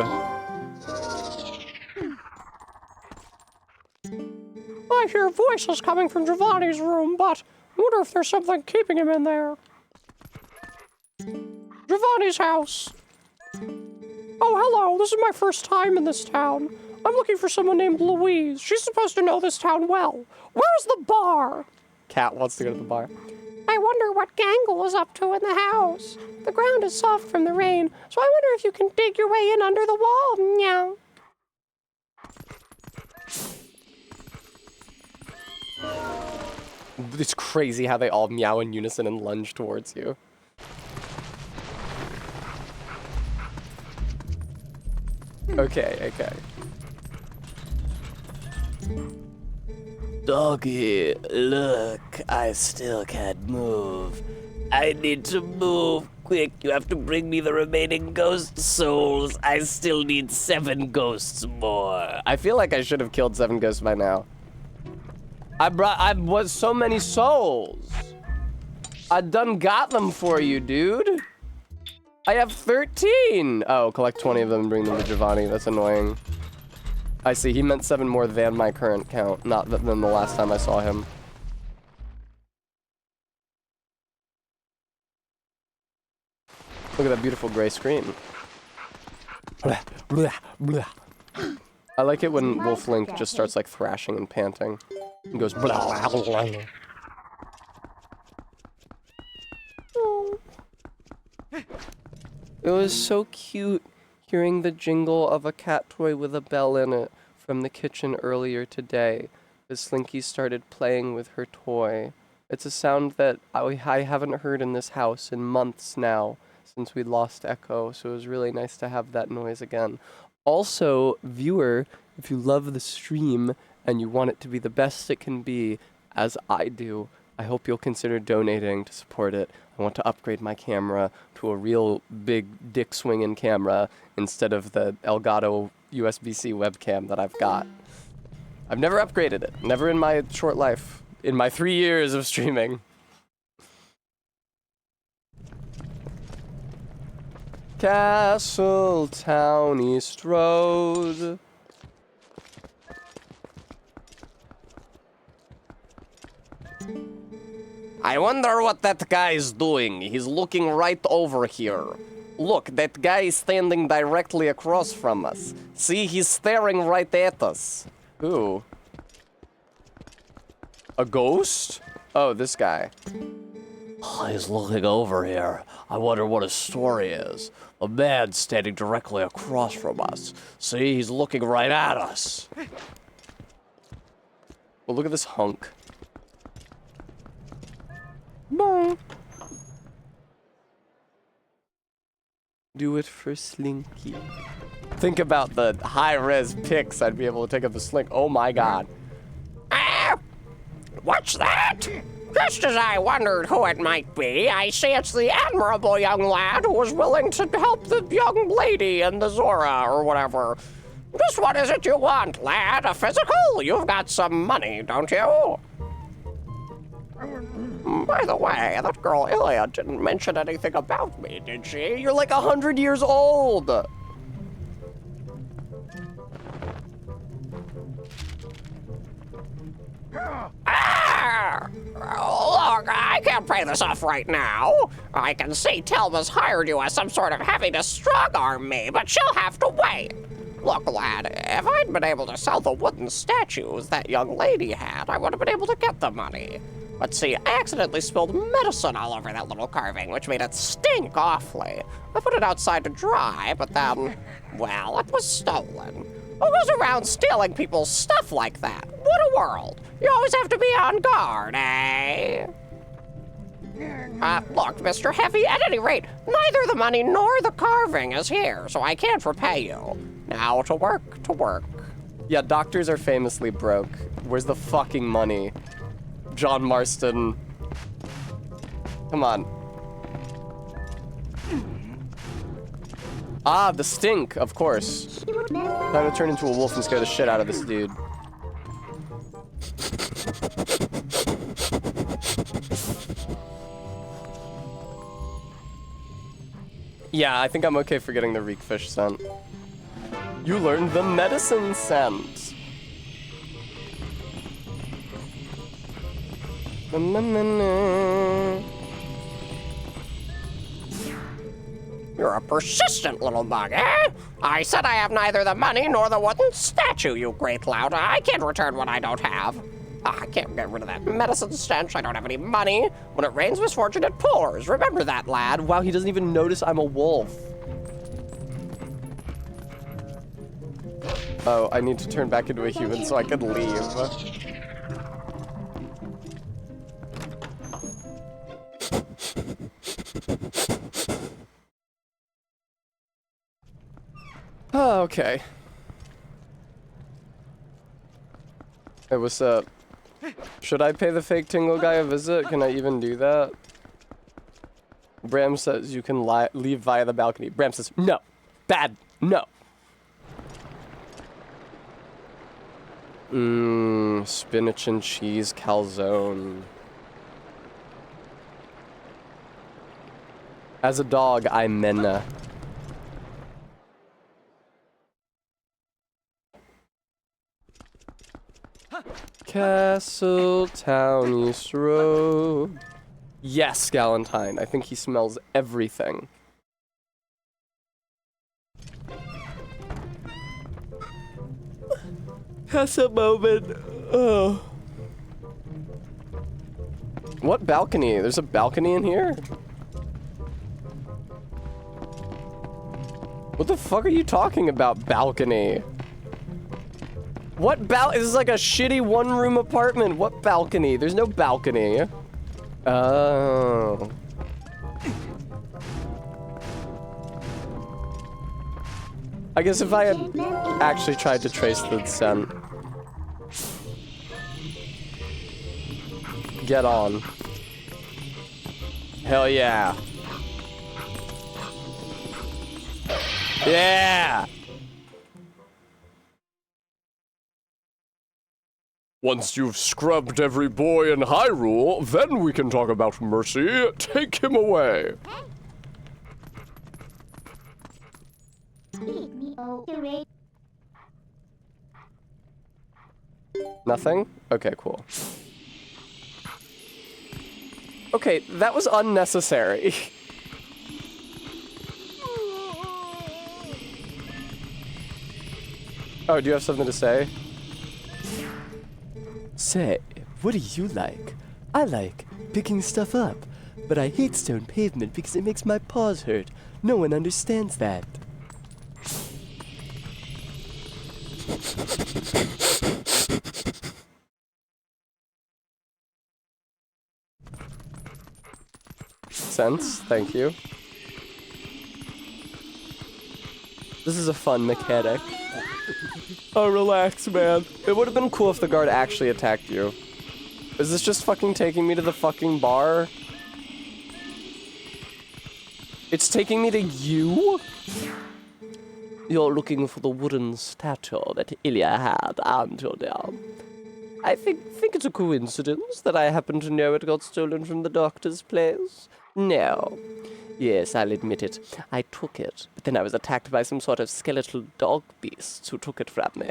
I hear voices coming from Giovanni's room, but I wonder if there's something keeping him in there. Giovanni's house. Oh, hello. This is my first time in this town. I'm looking for someone named Louise. She's supposed to know this town well. Where's the bar? Cat wants to go to the bar. I wonder what Gangle is up to in the house. The ground is soft from the rain, so I wonder if you can dig your way in under the wall. Meow. It's crazy how they all meow in unison and lunge towards you. Okay, okay. Doggy, look, I still can't move. I need to move. Quick, you have to bring me the remaining ghost souls. I still need 7 ghosts more. I feel like I should have killed 7 ghosts by now. I was so many souls. I done got them for you, dude. I have 13. Oh, collect 20 of them and bring them to Giovanni. That's annoying. I see. He meant 7 more than my current count, not than the last time I saw him. Look at that beautiful gray screen. I like it when Wolf Link just starts like thrashing and panting. And goes blah, blah, blah. It was so cute hearing the jingle of a cat toy with a bell in it from the kitchen earlier today as Slinky started playing with her toy. It's a sound that I haven't heard in this house in months now since we lost Echo, so it was really nice to have that noise again. Also, viewer, if you love the stream and you want it to be the best it can be, as I do, I hope you'll consider donating to support it. I want to upgrade my camera to a real big dick swinging camera instead of the Elgato USB-C webcam that I've got. I've never upgraded it, never in my short life, in my 3 years of streaming. Castle Town East Road. I wonder what that guy's doing. He's looking right over here. Look, that guy is standing directly across from us. See, he's staring right at us. Who? A ghost? Oh, this guy. Oh, he's looking over here. I wonder what his story is. A man standing directly across from us. See, he's looking right at us. Well, look at this hunk. Bye. Do it for Slinky. Think about the high-res pics I'd be able to take of the Slink. Oh my god. Ah! What's that? Just as I wondered who it might be, I see it's the admirable young lad who was willing to help the young lady in the Zora or whatever. Just what is it you want, lad? A physical? You've got some money, don't you? By the way, that girl Ilya didn't mention anything about me, did she? You're like 100 years old! Ah! Look, I can't pay this off right now. I can see Telma's hired you as some sort of heavy to strong-arm me, but she'll have to wait. Look, lad, if I'd been able to sell the wooden statues that young lady had, I would have been able to get the money. But see, I accidentally spilled medicine all over that little carving, which made it stink awfully. I put it outside to dry, but then, well, it was stolen. Who goes around stealing people's stuff like that? What a world. You always have to be on guard, eh? Look, Mr. Heavy, at any rate, neither the money nor the carving is here, so I can't repay you. Now to work, to work. Yeah, doctors are famously broke. Where's the fucking money? John Marston. Come on. Ah, the stink, of course. Time to turn into a wolf and scare the shit out of this dude. Yeah, I think I'm okay for getting the reek fish scent. You learned the medicine scent. You're a persistent little bug, eh? I said I have neither the money nor the wooden statue, you great lout. I can't return what I don't have. I can't get rid of that medicine stench. I don't have any money. When it rains misfortune, it pours. Remember that, lad. Wow, he doesn't even notice I'm a wolf. Oh, I need to turn back into a human so I can leave. Oh, okay. Hey, what's up? Should I pay the fake Tingle guy a visit? Can I even do that? Bram says you can leave via the balcony. Bram says, no. Bad. No. Spinach and cheese calzone. As a dog, I'm Menna. Castle Town East Road. Yes, Galentine. I think he smells everything. That's a moment. Oh. What balcony? There's a balcony in here? What the fuck are you talking about, balcony? What this is like a shitty one-room apartment. What balcony? There's no balcony. Oh. I guess if I had actually tried to trace the scent. Get on. Hell yeah. Yeah! Once you've scrubbed every boy in Hyrule, then we can talk about mercy. Take him away. Nothing? Okay, cool. Okay, that was unnecessary. Oh, do you have something to say? Say, what do you like? I like picking stuff up, but I hate stone pavement because it makes my paws hurt. No one understands that. Sense, thank you. This is a fun mechanic. Oh, relax, man. It would have been cool if the guard actually attacked you. Is this just fucking taking me to the fucking bar? It's taking me to you? You're looking for the wooden statue that Ilya had, aren't you, dear? I think it's a coincidence that I happen to know it got stolen from the doctor's place. No. Yes, I'll admit it. I took it, but then I was attacked by some sort of skeletal dog beasts who took it from me.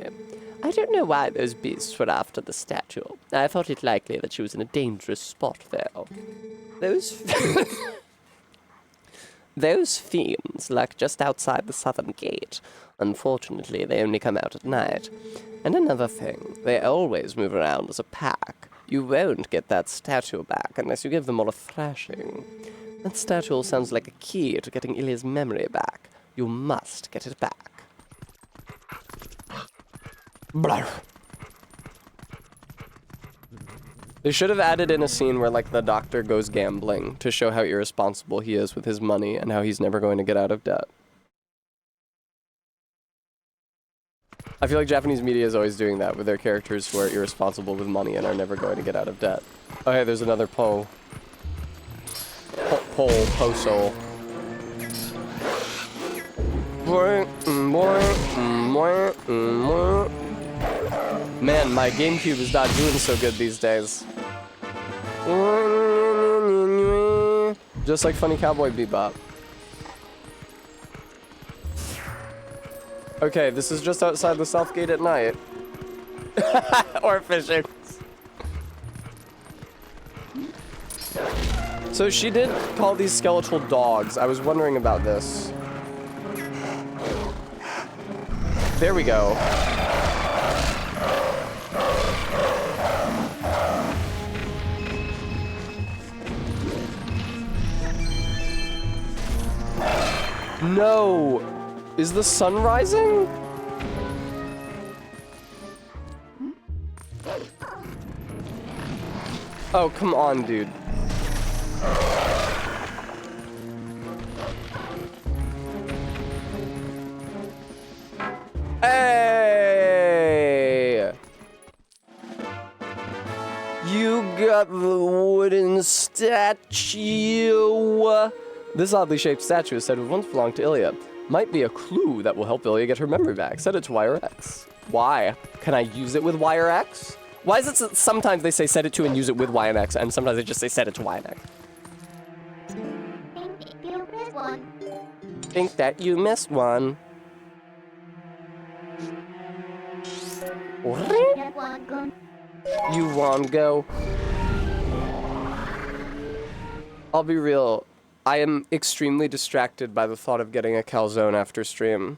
I don't know why those beasts were after the statue. I thought it likely that she was in a dangerous spot, though. Those... Those fiends lurk just outside the southern gate. Unfortunately, they only come out at night. And another thing, they always move around as a pack. You won't get that statue back unless you give them all a thrashing. That statue sounds like a key to getting Ilya's memory back. You must get it back. Blah. They should have added in a scene where, like, the doctor goes gambling to show how irresponsible he is with his money and how he's never going to get out of debt. I feel like Japanese media is always doing that with their characters who are irresponsible with money and are never going to get out of debt. Oh, hey, there's another Po Soul. Man, my GameCube is not doing so good these days. Just like Funny Cowboy Bebop. Okay, this is just outside the South Gate at night. Or fishing. So she did call these skeletal dogs. I was wondering about this. There we go. No! Is the sun rising? Oh, come on, dude. Hey! You got the wooden statue. This oddly shaped statue is said to have once belonged to Ilya. Might be a clue that will help Ilya get her memory back. Set it to wire X. Why? Can I use it with wire X? Why is it sometimes they say set it to and use it with Y and X, and sometimes they just say set it to Y and X? Think that you missed one. You want go? I'll be real. I am extremely distracted by the thought of getting a calzone after stream.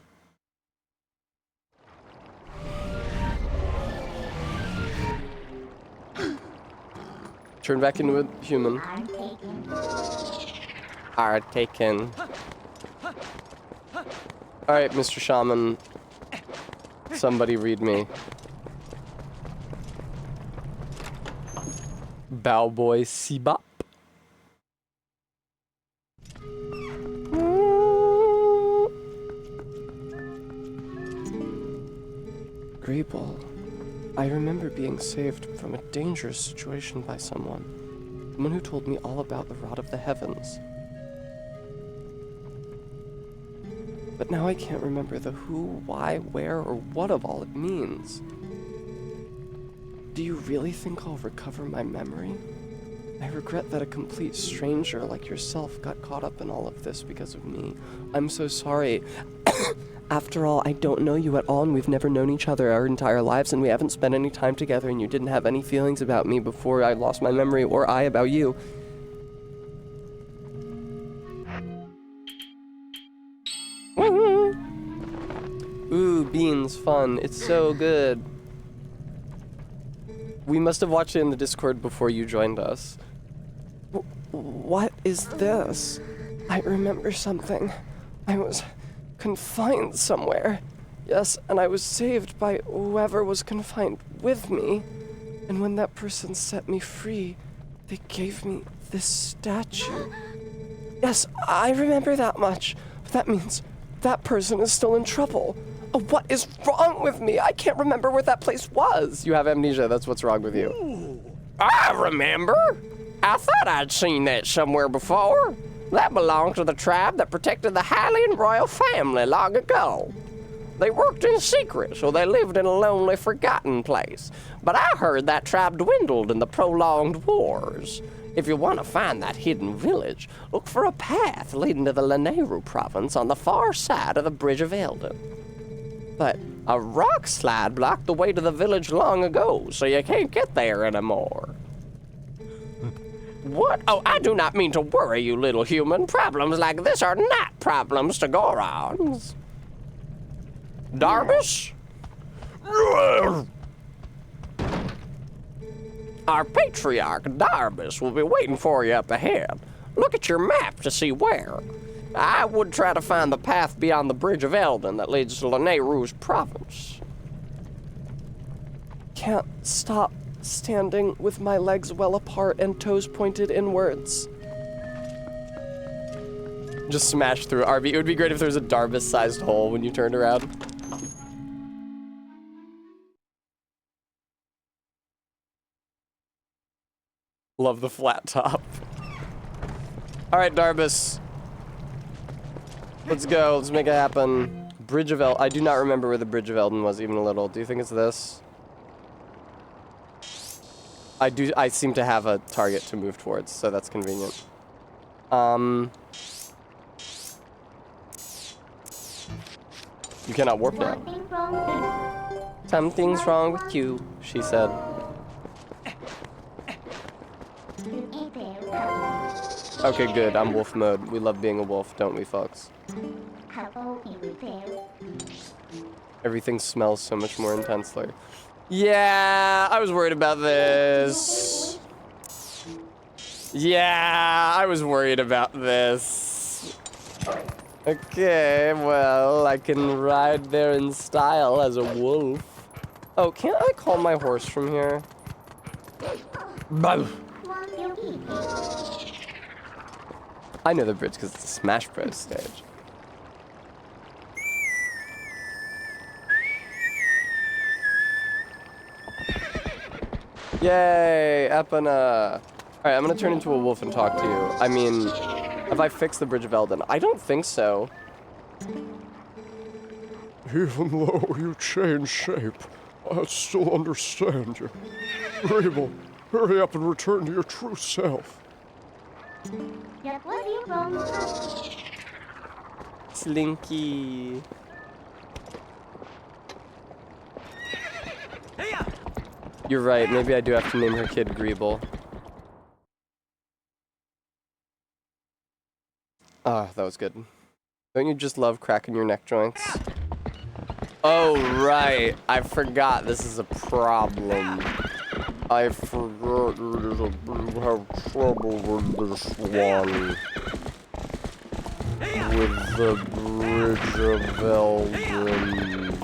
Turn back into a human. Are taken. Alright, Mr. Shaman. Somebody read me. Bowboy Sebop. Grable. I remember being saved from a dangerous situation by someone who told me all about the Rod of the Heavens. But now I can't remember the who, why, where, or what of all it means. Do you really think I'll recover my memory? I regret that a complete stranger like yourself got caught up in all of this because of me. I'm so sorry. After all, I don't know you at all, and we've never known each other our entire lives, and we haven't spent any time together, and you didn't have any feelings about me before I lost my memory, or I about you. Ooh, beans, fun. It's so good. We must have watched it in the Discord before you joined us. What is this? I remember something. I was confined somewhere. Yes, and I was saved by whoever was confined with me. And when that person set me free, they gave me this statue. Yes, I remember that much. But that means that person is still in trouble. Oh, what is wrong with me? I can't remember where that place was. You have amnesia, that's what's wrong with you. Ooh. I remember. I thought I'd seen that somewhere before. That belonged to the tribe that protected the Hylian royal family long ago. They worked in secret, so they lived in a lonely, forgotten place. But I heard that tribe dwindled in the prolonged wars. If you want to find that hidden village, look for a path leading to the Lanayru province on the far side of the Bridge of Eldon. But a rock slide blocked the way to the village long ago, so you can't get there anymore. What? Oh, I do not mean to worry you, little human. Problems like this are not problems to Gorons. Darbish? Our patriarch, Darbish, will be waiting for you up ahead. Look at your map to see where. I would try to find the path beyond the Bridge of Eldon that leads to Lanayru's province. Can't stop standing with my legs well apart and toes pointed inwards. Just smash through RB. It would be great if there was a Darbish-sized hole when you turned around. Love the flat top. All right, Darbish. Let's go. Let's make it happen. Bridge of Eldon. I do not remember where the Bridge of Eldon was even a little. Do you think it's this? I do. I seem to have a target to move towards, so that's convenient. You cannot warp now. Something's wrong with you, she said. Okay, good. I'm wolf mode. We love being a wolf, don't we, folks? Everything smells so much more intensely. Yeah, I was worried about this. Yeah, I was worried about this. Okay, well, I can ride there in style as a wolf. Oh, can't I call my horse from here? I know the bridge because it's a Smash Bros. Stage. Yay, Epona. Alright, I'm gonna turn into a wolf and talk to you. I mean, have I fixed the Bridge of Eldon? I don't think so. Even though you change shape, I still understand you. Grable, hurry up and return to your true self. Slinky. You're right, maybe I do have to name her kid Greeble. Ah, that was good. Don't you just love cracking your neck joints? Oh, right. I forgot this is a problem. I forgot you have trouble with this one. With the Bridge of Eldon.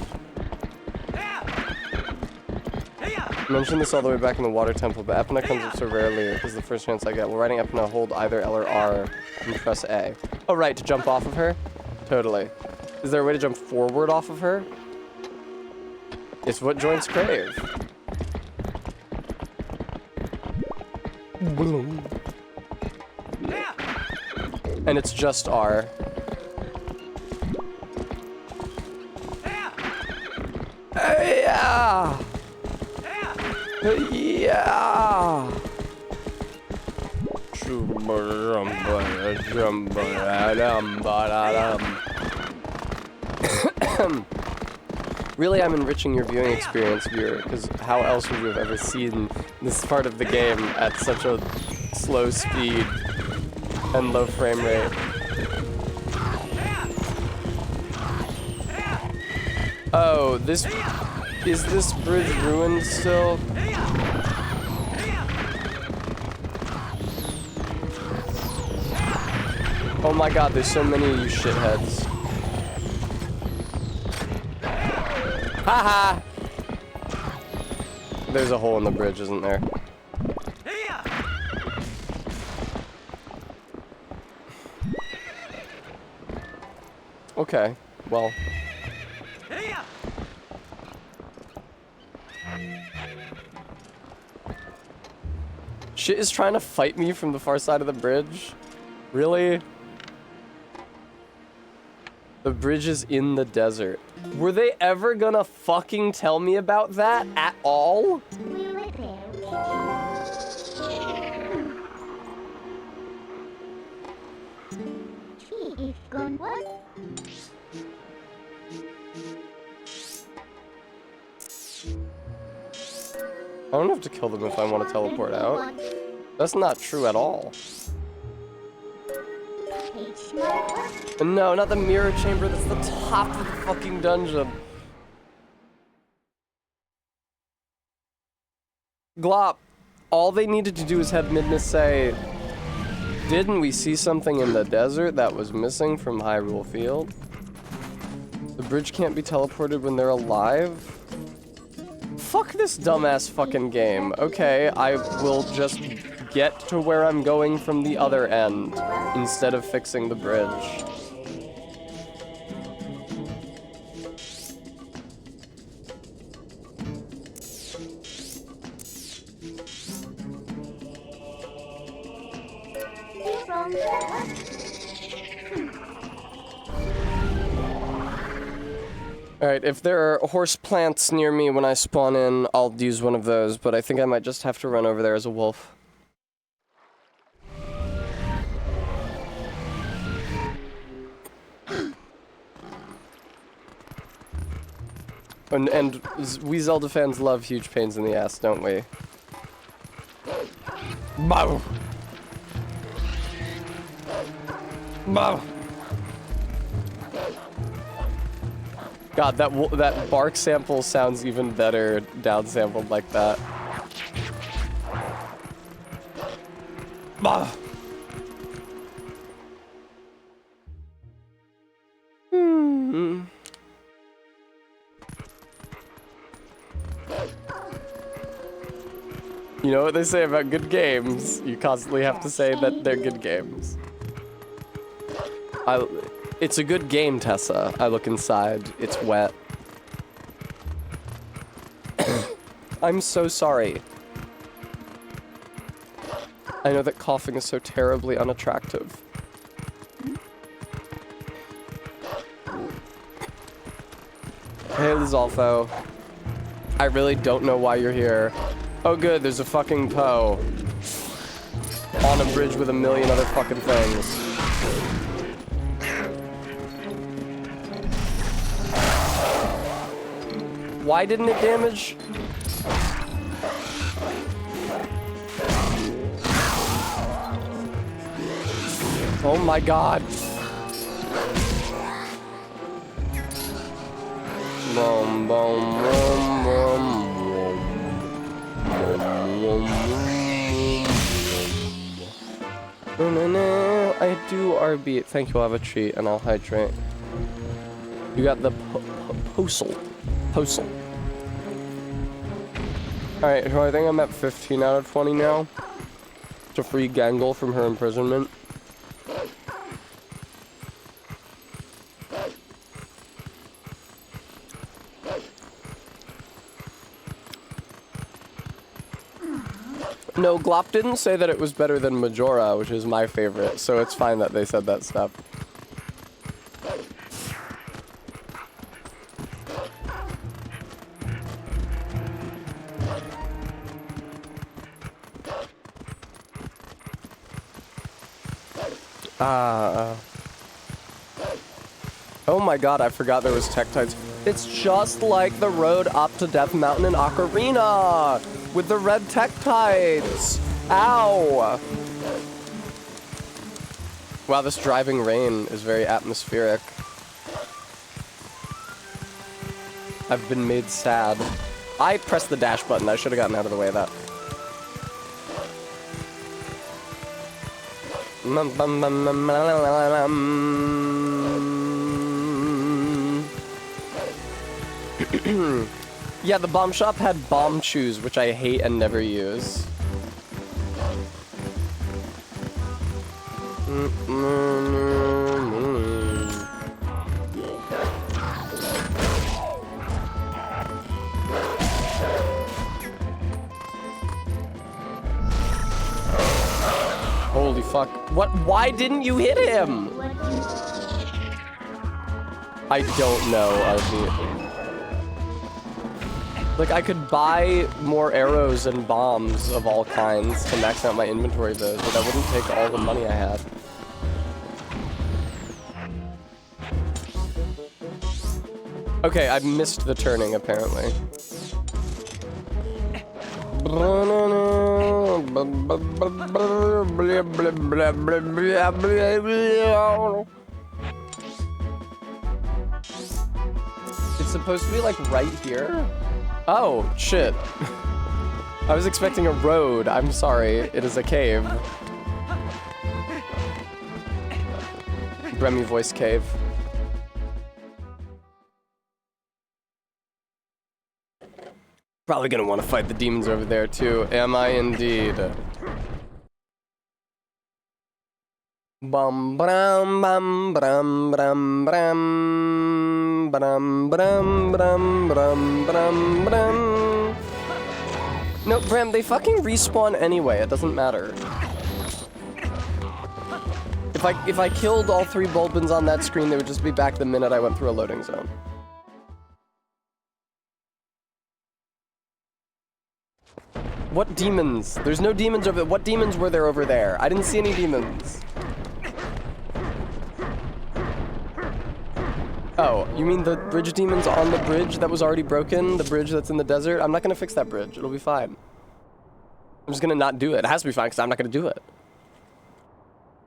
I mentioned this all the way back in the Water Temple, but Epona comes up so rarely. This is the first chance I get. While riding Epona, hold either L or R and press A. Oh, right, to jump off of her? Totally. Is there a way to jump forward off of her? It's what joints crave. And it's just R. Yeah. Yeah. Really, I'm enriching your viewing experience, viewer, because how else would you have ever seen this part of the game at such a slow speed and low frame rate? Oh, is this bridge ruined still? Oh my god, there's so many of you shitheads. Haha! There's a hole in the bridge, isn't there? Okay, well. Shit is trying to fight me from the far side of the bridge? Really? The bridge is in the desert. Were they ever gonna fucking tell me about that at all? I don't have to kill them if I want to teleport out. That's not true at all. No, not the mirror chamber. That's the top of the fucking dungeon. Glop, all they needed to do is have Midna say, didn't we see something in the desert that was missing from Hyrule Field? The bridge can't be teleported when they're alive? Fuck this dumbass fucking game. Okay, I will just get to where I'm going from the other end instead of fixing the bridge. Alright, if there are horse plants near me when I spawn in, I'll use one of those, but I think I might just have to run over there as a wolf. And we Zelda fans love huge pains in the ass, don't we? Bow! Bow! God, that bark sample sounds even better down-sampled like that. Bah. You know what they say about good games? You constantly have to say that they're good games. It's a good game, Tessa. I look inside. It's wet. I'm so sorry. I know that coughing is so terribly unattractive. Hey, Lizolfo. I really don't know why you're here. Oh good, there's a fucking Poe. On a bridge with a million other fucking things. Why didn't it damage? Oh my god. Boom, boom, boom, boom. I do RB. Thank you, I'll have a treat and I'll hydrate. You got the postal. Alright, so I think I'm at 15 out of 20 now. To free Gangle from her imprisonment. No, Glop didn't say that it was better than Majora, which is my favorite, so it's fine that they said that stuff. Oh my god, I forgot there was Tektites. It's just like the road up to Death Mountain in Ocarina! With the red Tektites! Ow! Wow, this driving rain is very atmospheric. I've been made sad. I pressed the dash button. I should have gotten out of the way of that. Yeah, the bomb shop had bomb chews, which I hate and never use. Holy fuck. What? Why didn't you hit him? I don't know, RB. Like, I could buy more arrows and bombs of all kinds to max out my inventory though, but that wouldn't take all the money I had. Okay, I missed the turning, apparently. It's supposed to be, like, right here? Oh, shit. I was expecting a road. I'm sorry. It is a cave. Bremy voice cave. Probably gonna want to fight the demons over there, too. Am I indeed? Bum brum bum brum brum brum brum brum brum brum brum brum. No, Bram, they fucking respawn anyway. It doesn't matter. If I killed all 3 Bulbins on that screen, they would just be back the minute I went through a loading zone. What demons? There's no demons over there. What demons were there over there? I didn't see any demons. Oh, you mean the bridge demons on the bridge that was already broken? The bridge that's in the desert? I'm not gonna fix that bridge. It'll be fine. I'm just gonna not do it. It has to be fine because I'm not gonna do it.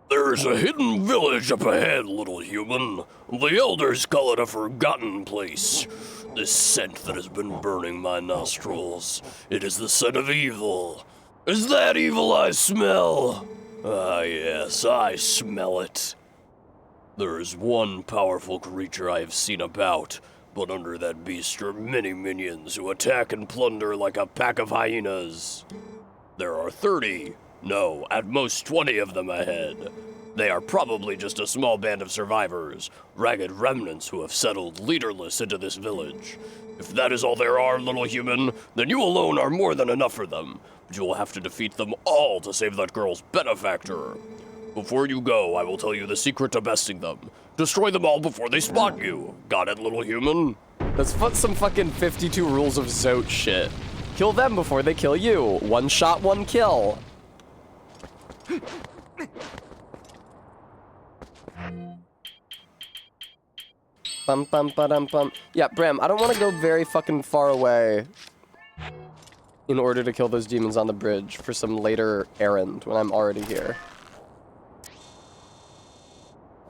There's a hidden village up ahead, little human. The elders call it a forgotten place. This scent that has been burning my nostrils. It is the scent of evil. Is that evil I smell? Ah, yes, I smell it. There is one powerful creature I have seen about, but under that beast are many minions who attack and plunder like a pack of hyenas. There are 30, no, at most 20 of them ahead. They are probably just a small band of survivors, ragged remnants who have settled leaderless into this village. If that is all there are, little human, then you alone are more than enough for them. But you will have to defeat them all to save that girl's benefactor. Before you go, I will tell you the secret to besting them. Destroy them all before they spot you. Got it, little human? That's some fucking 52 rules of Zote shit. Kill them before they kill you. One shot, one kill. Bum bum ba-dum bum. Yeah, Bram, I don't want to go very fucking far away in order to kill those demons on the bridge for some later errand when I'm already here.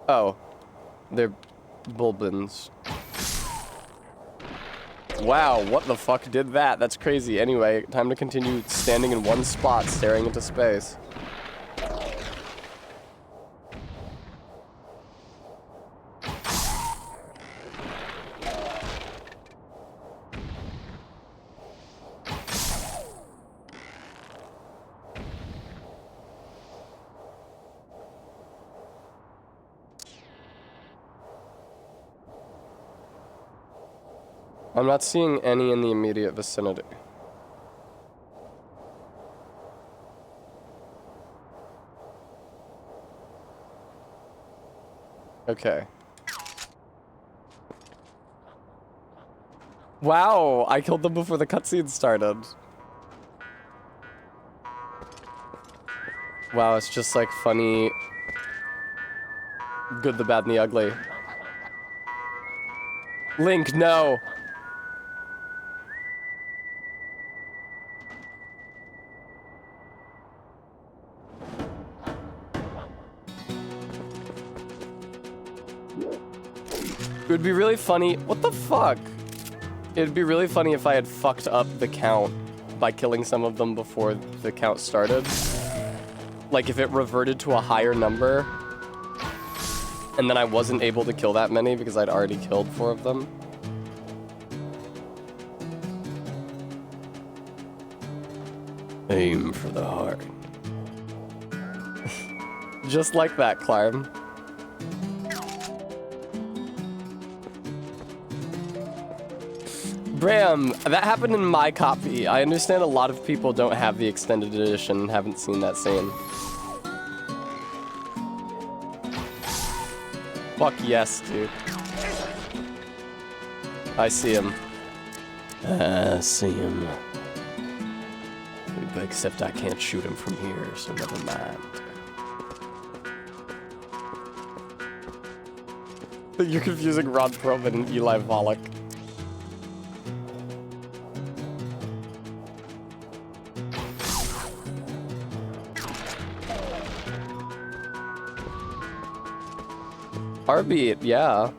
Oh, they're Bulbins. Wow, what the fuck did that? That's crazy. Anyway, time to continue standing in one spot, staring into space. I'm not seeing any in the immediate vicinity. Okay. Wow, I killed them before the cutscene started. Wow, it's just like funny. Good, the bad, and the ugly. Link, no! It would be really funny. What the fuck? It'd be really funny if I had fucked up the count by killing some of them before the count started. Like if it reverted to a higher number and then I wasn't able to kill that many because I'd already killed 4 of them. Aim for the heart. Just like that, Climb. Bram, that happened in my copy. I understand a lot of people don't have the extended edition and haven't seen that scene. Fuck yes, dude. I see him. I see him. Except I can't shoot him from here, so never mind. You're confusing Ron Perlman and Eli Wallach. Heartbeat, yeah.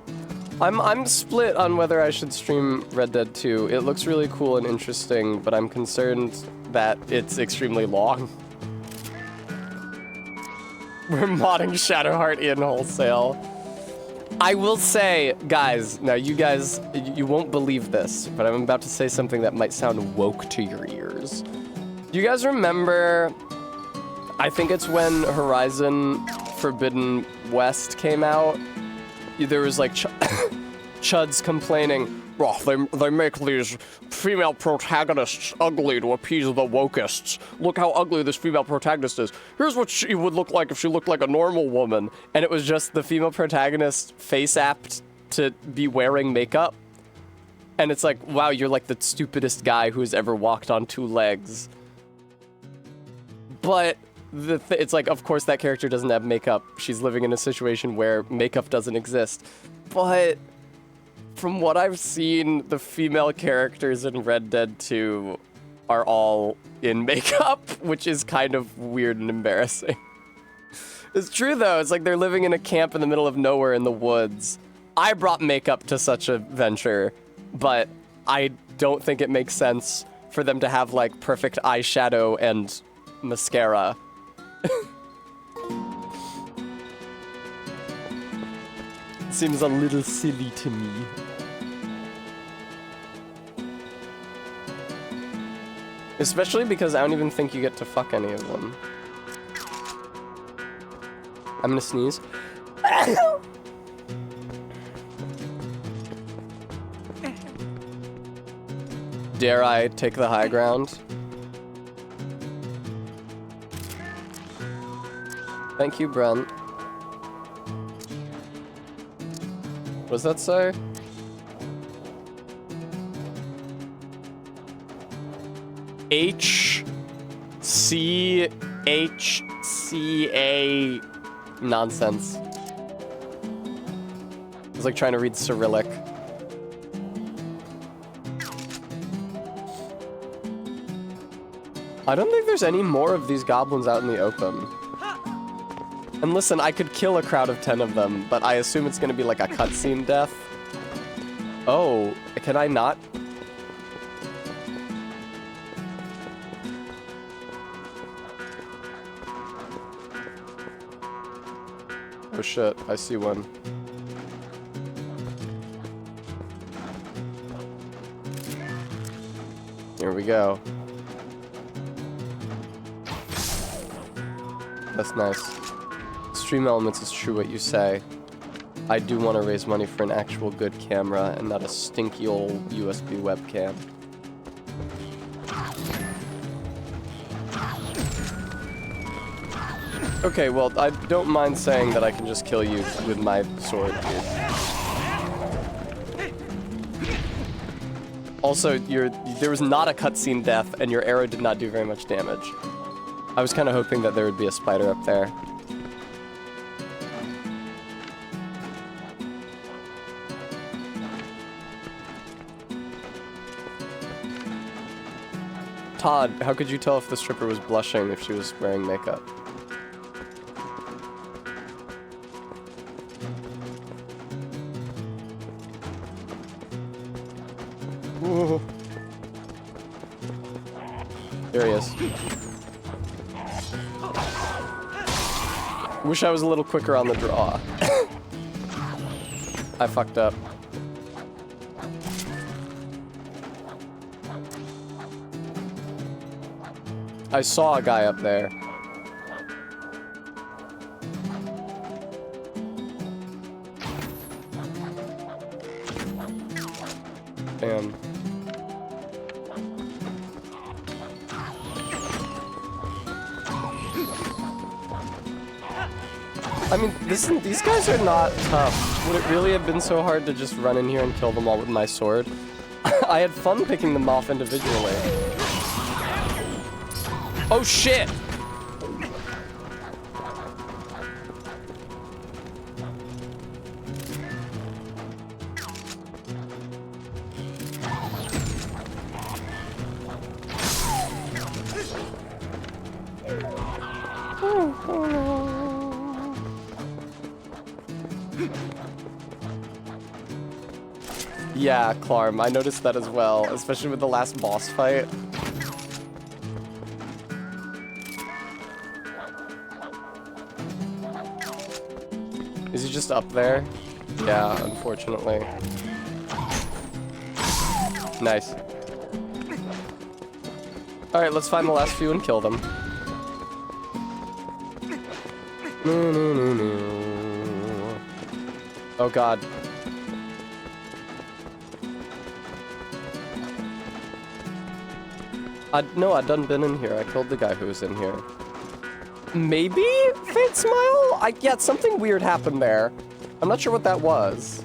I'm split on whether I should stream Red Dead 2. It looks really cool and interesting, but I'm concerned that it's extremely long. We're modding Shadowheart in wholesale. I will say, guys, now you guys, you won't believe this, but I'm about to say something that might sound woke to your ears. Do you guys remember, I think it's when Horizon Forbidden West came out? There was like chuds complaining, oh, they make these female protagonists ugly to appease the wokeists. Look how ugly this female protagonist is. Here's what she would look like if she looked like a normal woman. And it was just the female protagonist face-apped to be wearing makeup. And it's like, wow, you're like the stupidest guy who's ever walked on two legs. But it's like, of course that character doesn't have makeup. She's living in a situation where makeup doesn't exist. But from what I've seen, the female characters in Red Dead 2 are all in makeup, which is kind of weird and embarrassing. It's true though, it's like they're living in a camp in the middle of nowhere in the woods. I brought makeup to such a venture, but I don't think it makes sense for them to have like perfect eyeshadow and mascara. Seems a little silly to me. Especially because I don't even think you get to fuck any of them. I'm gonna sneeze. Dare I take the high ground? Thank you, Brent. What does that say? HCHCA nonsense. I was like trying to read Cyrillic. I don't think there's any more of these goblins out in the open. And listen, I could kill a crowd of 10 of them, but I assume it's gonna be like a cutscene death. Oh, can I not? Oh shit, I see one. Here we go. That's nice. Stream Elements is true what you say. I do want to raise money for an actual good camera and not a stinky old USB webcam. Okay, well, I don't mind saying that I can just kill you with my sword, dude. Also, there was not a cutscene death, and your arrow did not do very much damage. I was kind of hoping that there would be a spider up there. Todd, how could you tell if the stripper was blushing if she was wearing makeup? Whoa. There he is. Wish I was a little quicker on the draw. I fucked up. I saw a guy up there. Damn. I mean, these guys are not tough. Would it really have been so hard to just run in here and kill them all with my sword? I had fun picking them off individually. Oh shit! Yeah, Clarm, I noticed that as well, especially with the last boss fight. Is he just up there? Yeah, unfortunately. Nice. Alright, let's find the last few and kill them. Oh god. No, I done been in here. I killed the guy who was in here. Maybe? Fate Smile? Yeah, something weird happened there. I'm not sure what that was.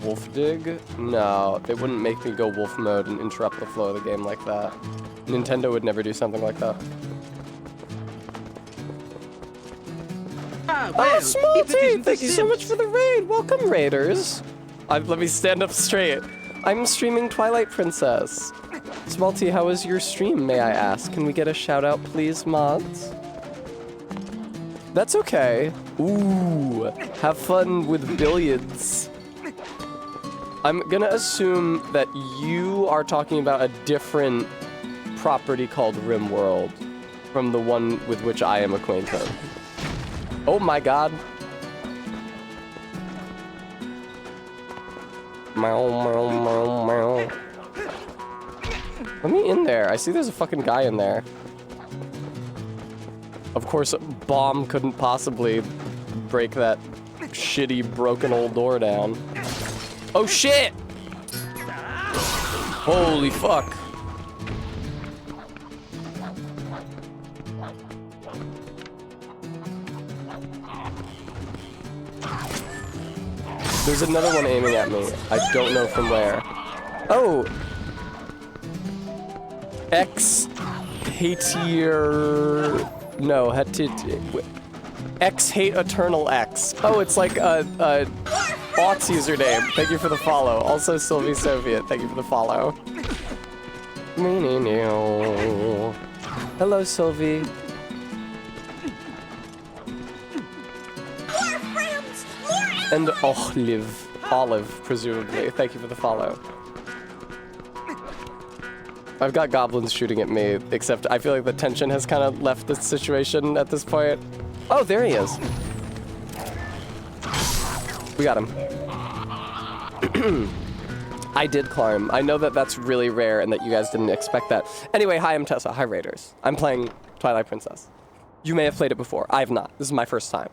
Wolf Dig? No, they wouldn't make me go wolf mode and interrupt the flow of the game like that. Nintendo would never do something like that. Oh, Smalty! Thank you so much for the raid! Welcome, raiders! Let me stand up straight. I'm streaming Twilight Princess. Smalty, how was your stream, may I ask? Can we get a shout out, please, mods? That's okay. Ooh, have fun with billiards. I'm gonna assume that you are talking about a different property called RimWorld from the one with which I am acquainted. Oh my god. Meow, meow, meow, meow. Let me in there. I see there's a fucking guy in there. Of course, a bomb couldn't possibly break that shitty, broken old door down. Oh shit! Holy fuck. There's another one aiming at me. I don't know from where. Oh! X-Hatier... No, X-Hate Eternal X. Oh, it's like a bot's username. Thank you for the follow. Also, Sylvie Soviet, thank you for the follow. Hello, Sylvie. And Olive, presumably. Thank you for the follow. I've got goblins shooting at me, except I feel like the tension has kind of left the situation at this point. Oh, there he is. We got him. I did climb. I know that that's really rare and that you guys didn't expect that. Anyway, hi, I'm Tessa. Hi, Raiders. I'm playing Twilight Princess. You may have played it before. I have not. This is my first time.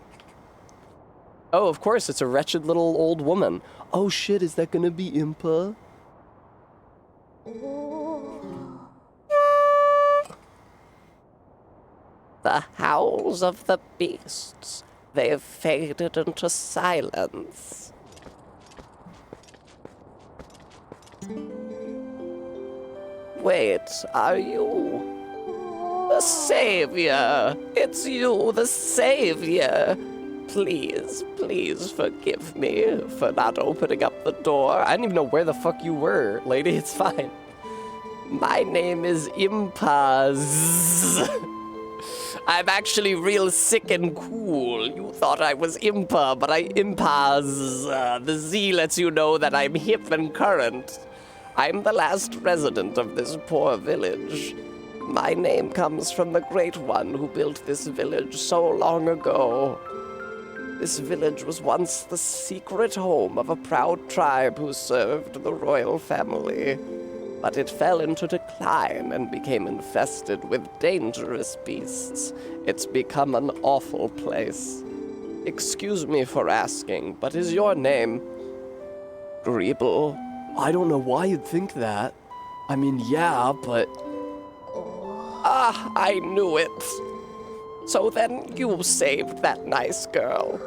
Oh, of course, it's a wretched little old woman. Oh shit, is that gonna be Impa? The howls of the beasts, they've faded into silence. Wait, are you the savior? It's you, the savior. Please, please forgive me for not opening up the door. I didn't even know where the fuck you were, lady. It's fine. My name is Impaz. I'm actually real sick and cool. You thought I was Impa, but I Impaz. The Z lets you know that I'm hip and current. I'm the last resident of this poor village. My name comes from the Great One who built this village so long ago. This village was once the secret home of a proud tribe who served the royal family. But it fell into decline and became infested with dangerous beasts. It's become an awful place. Excuse me for asking, but is your name Greeble? I don't know why you'd think that. I mean, yeah, but... Ah, I knew it. So then you saved that nice girl.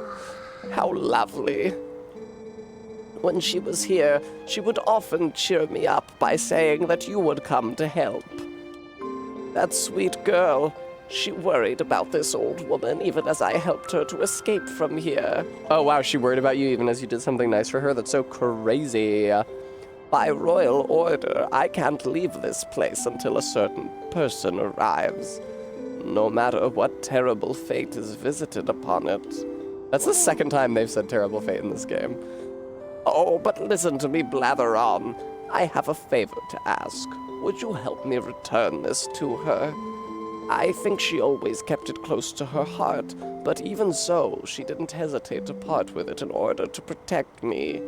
How lovely. When she was here, she would often cheer me up by saying that you would come to help. That sweet girl, she worried about this old woman even as I helped her to escape from here. Oh wow, she worried about you even as you did something nice for her? That's so crazy. By royal order, I can't leave this place until a certain person arrives, no matter what terrible fate is visited upon it. That's the second time they've said terrible fate in this game. Oh, but listen to me blather on. I have a favor to ask. Would you help me return this to her? I think she always kept it close to her heart, but even so, she didn't hesitate to part with it in order to protect me.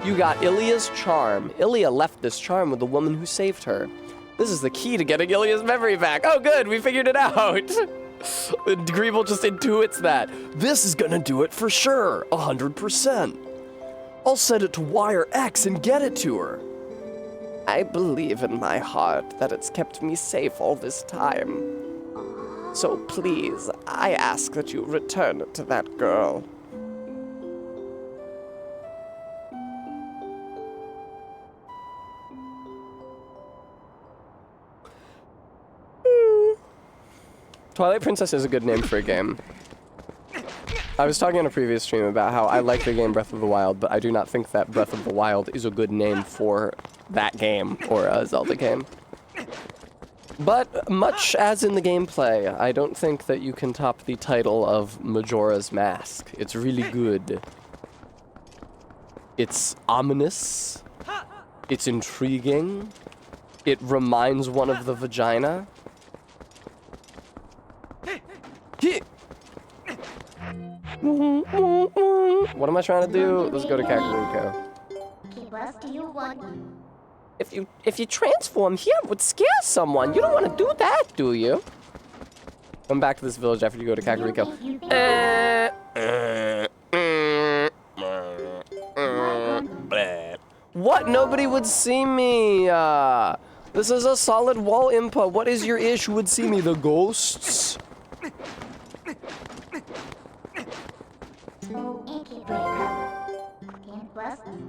You got Ilya's charm. Ilya left this charm with the woman who saved her. This is the key to getting Ilya's memory back. Oh good, we figured it out. Greeble just intuits that. This is gonna do it for sure, 100%. I'll set it to wire X and get it to her. I believe in my heart that it's kept me safe all this time. So please, I ask that you return it to that girl. Twilight Princess is a good name for a game. I was talking on a previous stream about how I like the game Breath of the Wild, but I do not think that Breath of the Wild is a good name for that game or a Zelda game. But much as in the gameplay, I don't think that you can top the title of Majora's Mask. It's really good. It's ominous. It's intriguing. It reminds one of the vagina. What am I trying to do? Let's go to Kakariko. What do you want? If you transform here, it would scare someone. You don't want to do that, do you? Come back to this village after you go to Kakariko. What? Nobody would see me. This is a solid wall input. What is your issue? Would see me? The ghosts?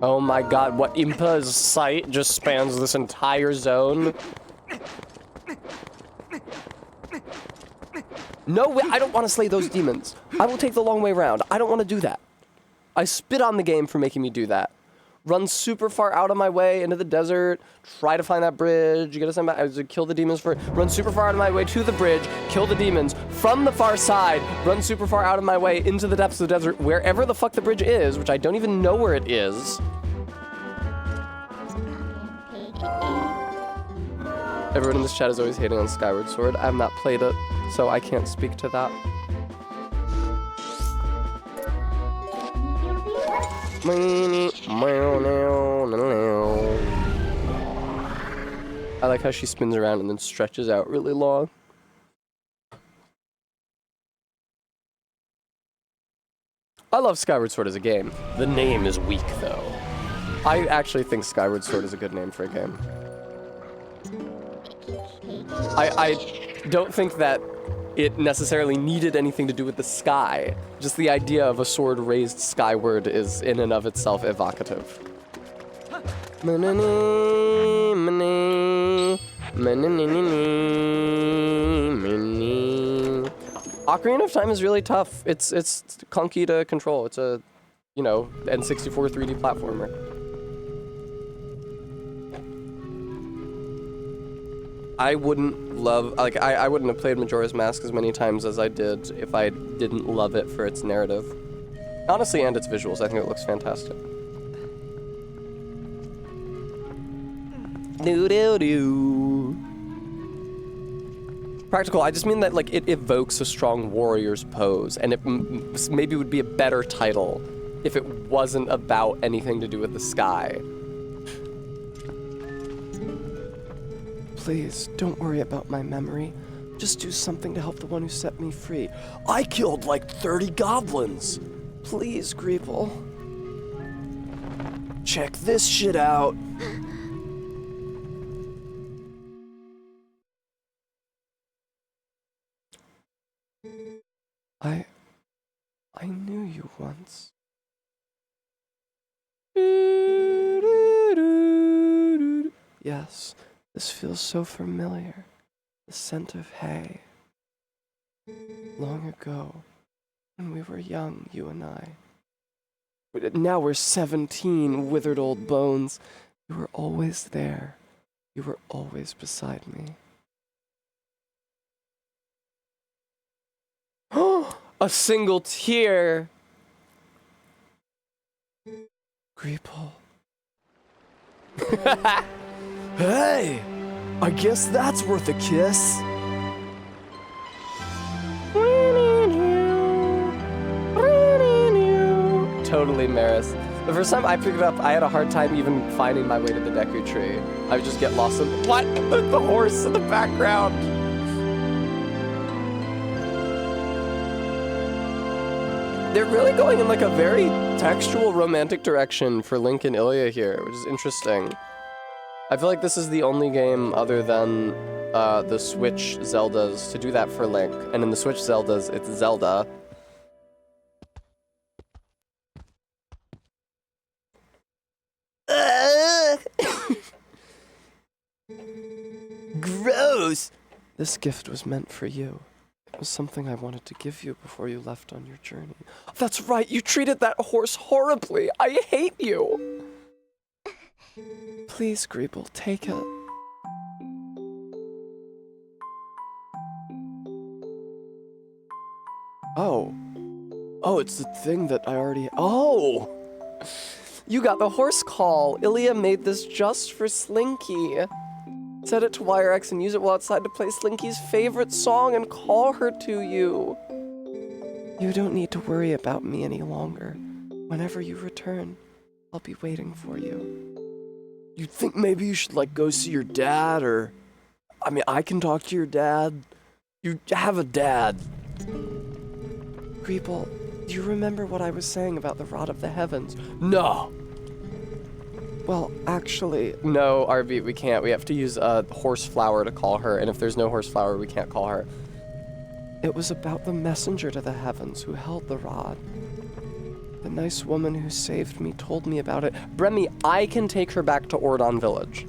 Oh my god, what Impa's sight just spans this entire zone? No way, I don't want to slay those demons. I will take the long way around. I don't want to do that. I spit on the game for making me do that. Run super far out of my way into the desert, try to find that bridge, you gotta send back, kill the demons for, run super far out of my way to the bridge, kill the demons, from the far side, run super far out of my way into the depths of the desert, wherever the fuck the bridge is, which I don't even know where it is. Everyone in this chat is always hating on Skyward Sword. I have not played it, so I can't speak to that. I like how she spins around and then stretches out really long. I love Skyward Sword as a game. The name is weak, though. I actually think Skyward Sword is a good name for a game. I don't think that it necessarily needed anything to do with the sky. Just the idea of a sword raised skyward is in and of itself evocative. Ocarina of Time is really tough. It's clunky to control. It's a, you know, N64 3D platformer. I wouldn't love, like, I wouldn't have played Majora's Mask as many times as I did if I didn't love it for its narrative. Honestly, and its visuals. I think it looks fantastic. Practical, I just mean that, like, it evokes a strong warrior's pose, and it maybe would be a better title if it wasn't about anything to do with the sky. Please, don't worry about my memory. Just do something to help the one who set me free. I killed like 30 goblins. Please, Greeple. Check this shit out. I knew you once. Yes, this feels so familiar. The scent of hay. Long ago, when we were young, you and I. But now we're 17, withered old bones. You were always there. You were always beside me. A single tear! Greeple. Hey! I guess that's worth a kiss. Totally Maris. The first time I picked it up, I had a hard time even finding my way to the Deku tree. I would just get lost in— what? The horse in the background! They're really going in like a very textual romantic direction for Link and Ilya here, which is interesting. I feel like this is the only game other than the Switch Zeldas to do that for Link. And in the Switch Zeldas, it's Zelda. Gross! This gift was meant for you. It was something I wanted to give you before you left on your journey. That's right, you treated that horse horribly. I hate you. Please, Greeble, take it. Oh. Oh, it's the thing that I already— oh! You got the horse call. Ilya made this just for Slinky. Set it to wire X and use it while outside to play Slinky's favorite song and call her to you. You don't need to worry about me any longer. Whenever you return, I'll be waiting for you. You think maybe you should, like, go see your dad, or... I mean, I can talk to your dad. You have a dad. Greeble, do you remember what I was saying about the Rod of the Heavens? No! Well, actually, no, RB, we can't. We have to use a horse flower to call her, and if there's no horse flower, we can't call her. It was about the messenger to the heavens who held the rod. The nice woman who saved me told me about it. Bremy, I can take her back to Ordon Village.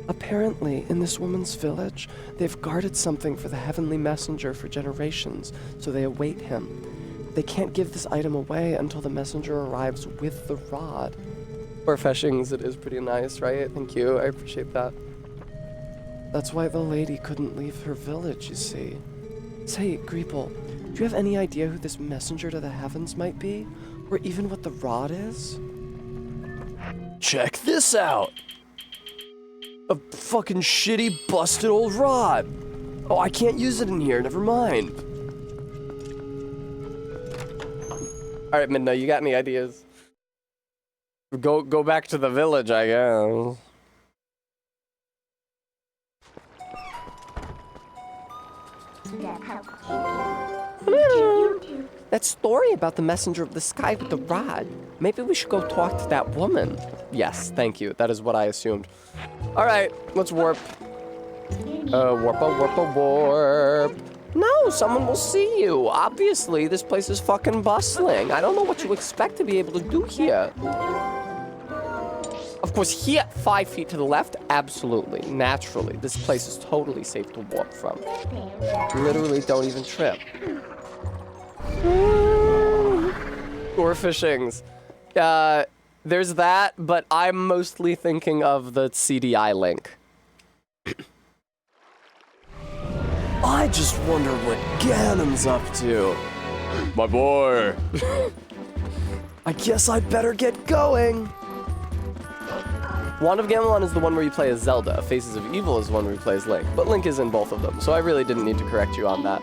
Apparently, in this woman's village, they've guarded something for the heavenly messenger for generations, so they await him. They can't give this item away until the messenger arrives with the rod. For fetchings, it is pretty nice, right? Thank you, I appreciate that. That's why the lady couldn't leave her village, you see. Say, Greeple, do you have any idea who this messenger to the heavens might be? Or even what the rod is? Check this out! A fucking shitty, busted old rod! Oh, I can't use it in here, never mind. Alright, Midna, you got any ideas? Go back to the village, I guess. That story about the messenger of the sky with the rod. Maybe we should go talk to that woman. Yes, thank you. That is what I assumed. Alright, let's warp. Warp. No, someone will see you. Obviously, this place is fucking bustling. I don't know what you expect to be able to do here. Of course, here, 5 feet to the left, absolutely, naturally. This place is totally safe to warp from. Literally, don't even trip. Or fishings. There's that, but I'm mostly thinking of the CDI link. I just wonder what Ganon's up to. My boy. I guess I'd better get going. Wand of Gamelon is the one where you play as Zelda. Faces of Evil is the one where you play as Link. But Link is in both of them, so I really didn't need to correct you on that.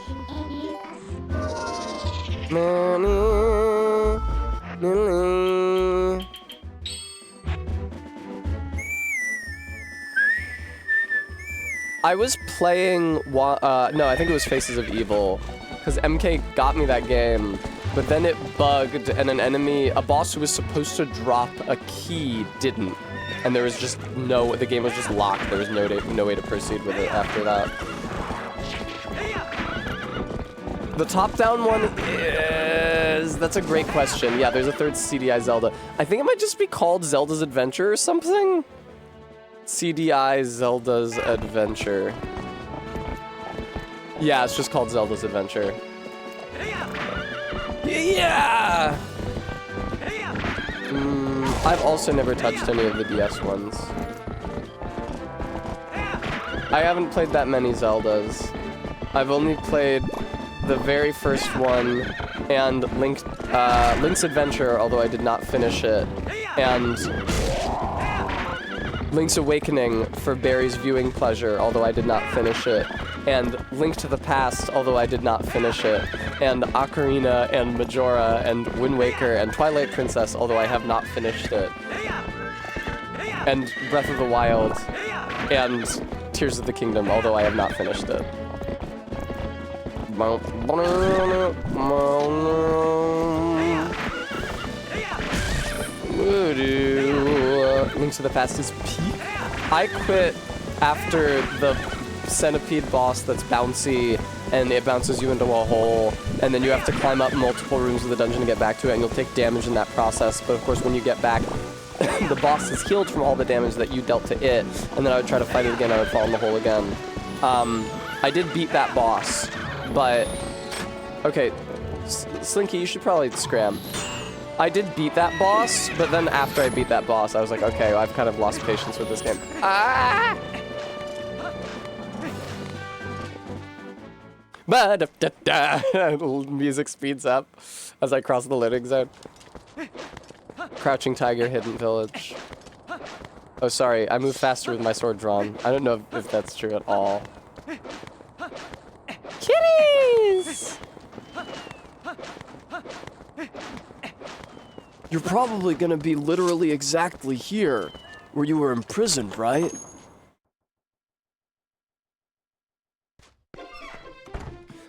I was playing, no, I think it was Faces of Evil, because MK got me that game, but then it bugged, and an enemy, a boss who was supposed to drop a key, didn't. And there was just no, the game was just locked. There was no way to proceed with it after that. The top-down one is... That's a great question. Yeah, there's a third CDI Zelda. I think it might just be called Zelda's Adventure or something? CDI Zelda's Adventure. Yeah, it's just called Zelda's Adventure. Yeah! I've also never touched any of the DS ones. I haven't played that many Zeldas. I've only played the very first one and Link's Adventure, although I did not finish it, and Link's Awakening for Barry's viewing pleasure, although I did not finish it, and Link to the Past, although I did not finish it, and Ocarina and Majora and Wind Waker and Twilight Princess, although I have not finished it, and Breath of the Wild, and Tears of the Kingdom, although I have not finished it. Link to the Past is peak. I quit after the centipede boss that's bouncy, and it bounces you into a hole, and then you have to climb up multiple rooms of the dungeon to get back to it, and you'll take damage in that process, but of course when you get back, the boss is healed from all the damage that you dealt to it, and then I would try to fight it again, I would fall in the hole again. I did beat that boss, but... Okay, Slinky, you should probably scram. I did beat that boss, but then after I beat that boss, I was like, okay, well, I've kind of lost patience with this game. Ah! Music speeds up as I cross the loading zone. Crouching Tiger, Hidden Village. Oh, sorry, I move faster with my sword drawn. I don't know if that's true at all. Kitties! You're probably gonna be literally exactly here, where you were imprisoned, right?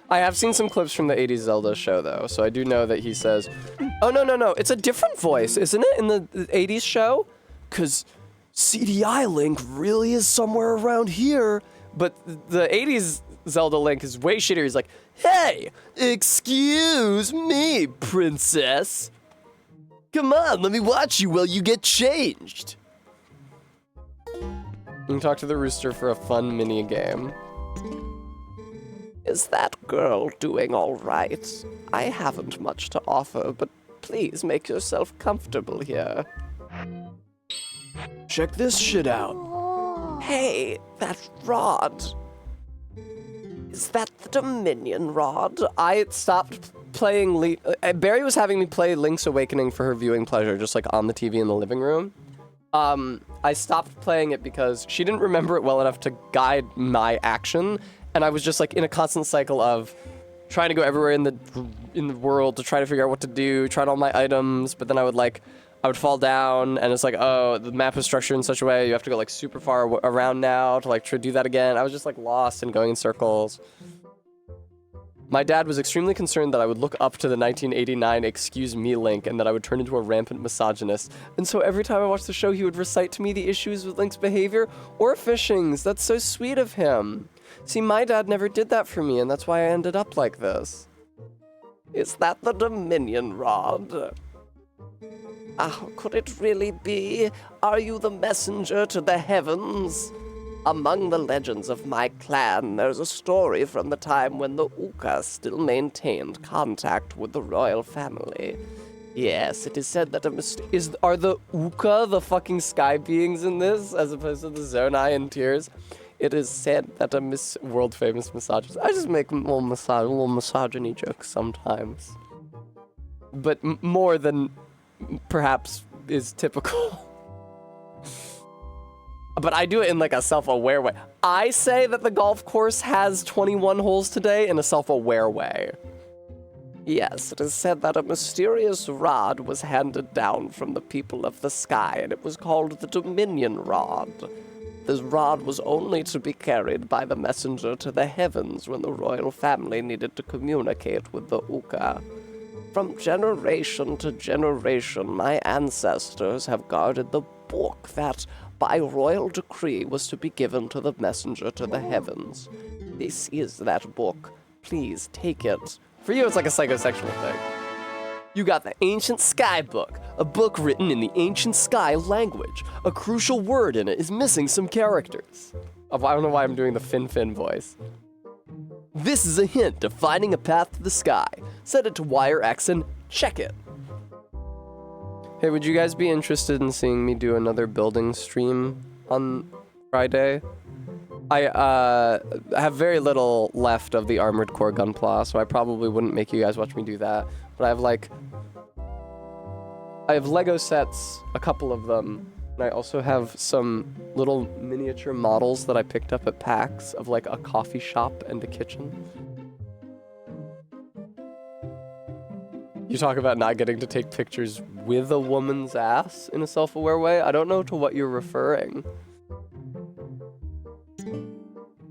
I have seen some clips from the 80s Zelda show, though, so I do know that he says, oh, no, it's a different voice, isn't it, in the 80s show? 'Cause CDI Link really is somewhere around here. But the 80s Zelda Link is way shittier. He's like, Hey, excuse me, princess. Come on, let me watch you while you get changed. you can talk to the rooster for a fun mini game. Is that girl doing all right? I haven't much to offer, but please make yourself comfortable here. Check this shit out. Hey, that rod. Is that the Dominion rod? I stopped playing Barry was having me play Link's Awakening for her viewing pleasure, just like on the TV in the living room. I stopped playing it because she didn't remember it well enough to guide my action, and I was just like in a constant cycle of trying to go everywhere in the world to try to figure out what to do, tried all my items, but then I would fall down, and it's like, oh, the map is structured in such a way you have to go like super far around now to like try to do that again. I was just like lost and going in circles. My dad was extremely concerned that I would look up to the 1989 Excuse Me Link and that I would turn into a rampant misogynist. And so every time I watched the show, he would recite to me the issues with Link's behavior or Fishing's. That's so sweet of him. See, my dad never did that for me, and that's why I ended up like this. Is that the Dominion rod? Could it really be? Are you the messenger to the heavens? Among the legends of my clan, there's a story from the time when the Uka still maintained contact with the royal family. Yes, it is said that Are the Uka the fucking sky beings in this, as opposed to the Zonai and Tears? It is said that a world-famous misogynist... I just make little misogyny jokes sometimes. But more than perhaps is typical. But I do it in like a self-aware way. I say that the golf course has 21 holes today in a self-aware way. Yes, it is said that a mysterious rod was handed down from the people of the sky, and it was called the Dominion Rod. This rod was only to be carried by the messenger to the heavens when the royal family needed to communicate with the Uka. From generation to generation, my ancestors have guarded the book that, by royal decree, was to be given to the messenger to the heavens. This is that book. Please take it. For you, it's like a psychosexual thing. You got the Ancient Sky book, a book written in the Ancient Sky language. A crucial word in it is missing some characters. Oh, I don't know why I'm doing the Fin voice. This is a hint to finding a path to the sky. Set it to wire X and check it. Hey, would you guys be interested in seeing me do another building stream on Friday? I have very little left of the Armored Core Gunpla, so I probably wouldn't make you guys watch me do that. But I have Lego sets, a couple of them, and I also have some little miniature models that I picked up at PAX of like a coffee shop and a kitchen. You talk about not getting to take pictures with a woman's ass in a self-aware way. I don't know to what you're referring.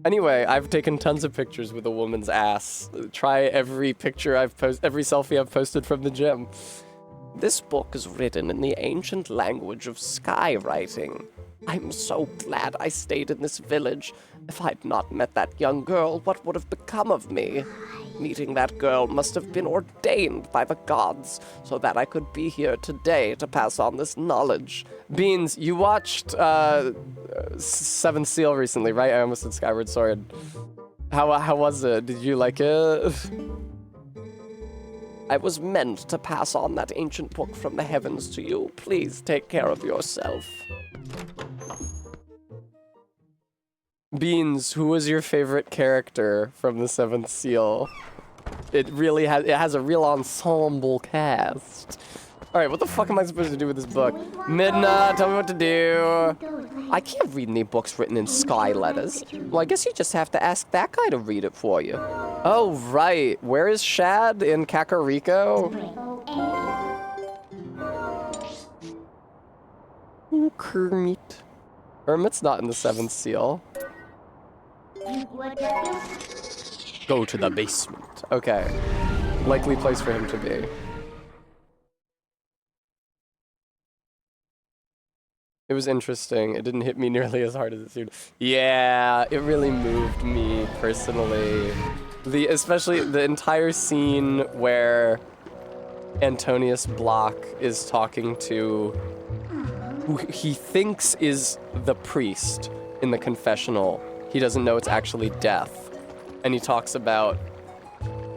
Anyway, I've taken tons of pictures with a woman's ass. Try every picture every selfie I've posted from the gym. This book is written in the ancient language of sky writing. I'm so glad I stayed in this village. If I'd not met that young girl, what would have become of me? Meeting that girl must have been ordained by the gods, so that I could be here today to pass on this knowledge. Beans, you watched Seventh Seal recently, right? I almost said Skyward Sword. How was it? Did you like it? I was meant to pass on that ancient book from the heavens to you. Please take care of yourself. Beans, who was your favorite character from the Seventh Seal? It has a real ensemble cast. Alright, what the fuck am I supposed to do with this book? Midna, tell me what to do. I can't read any books written in sky letters. Well, I guess you just have to ask that guy to read it for you. Oh, right. Where is Shad? In Kakariko? Ooh, Kermit. Hermit's not in the Seventh Seal. Go to the basement. Okay. Likely place for him to be. It was interesting. It didn't hit me nearly as hard as it seemed. Yeah, it really moved me personally. Especially the entire scene where Antonius Block is talking to who he thinks is the priest in the confessional. He doesn't know it's actually Death. And he talks about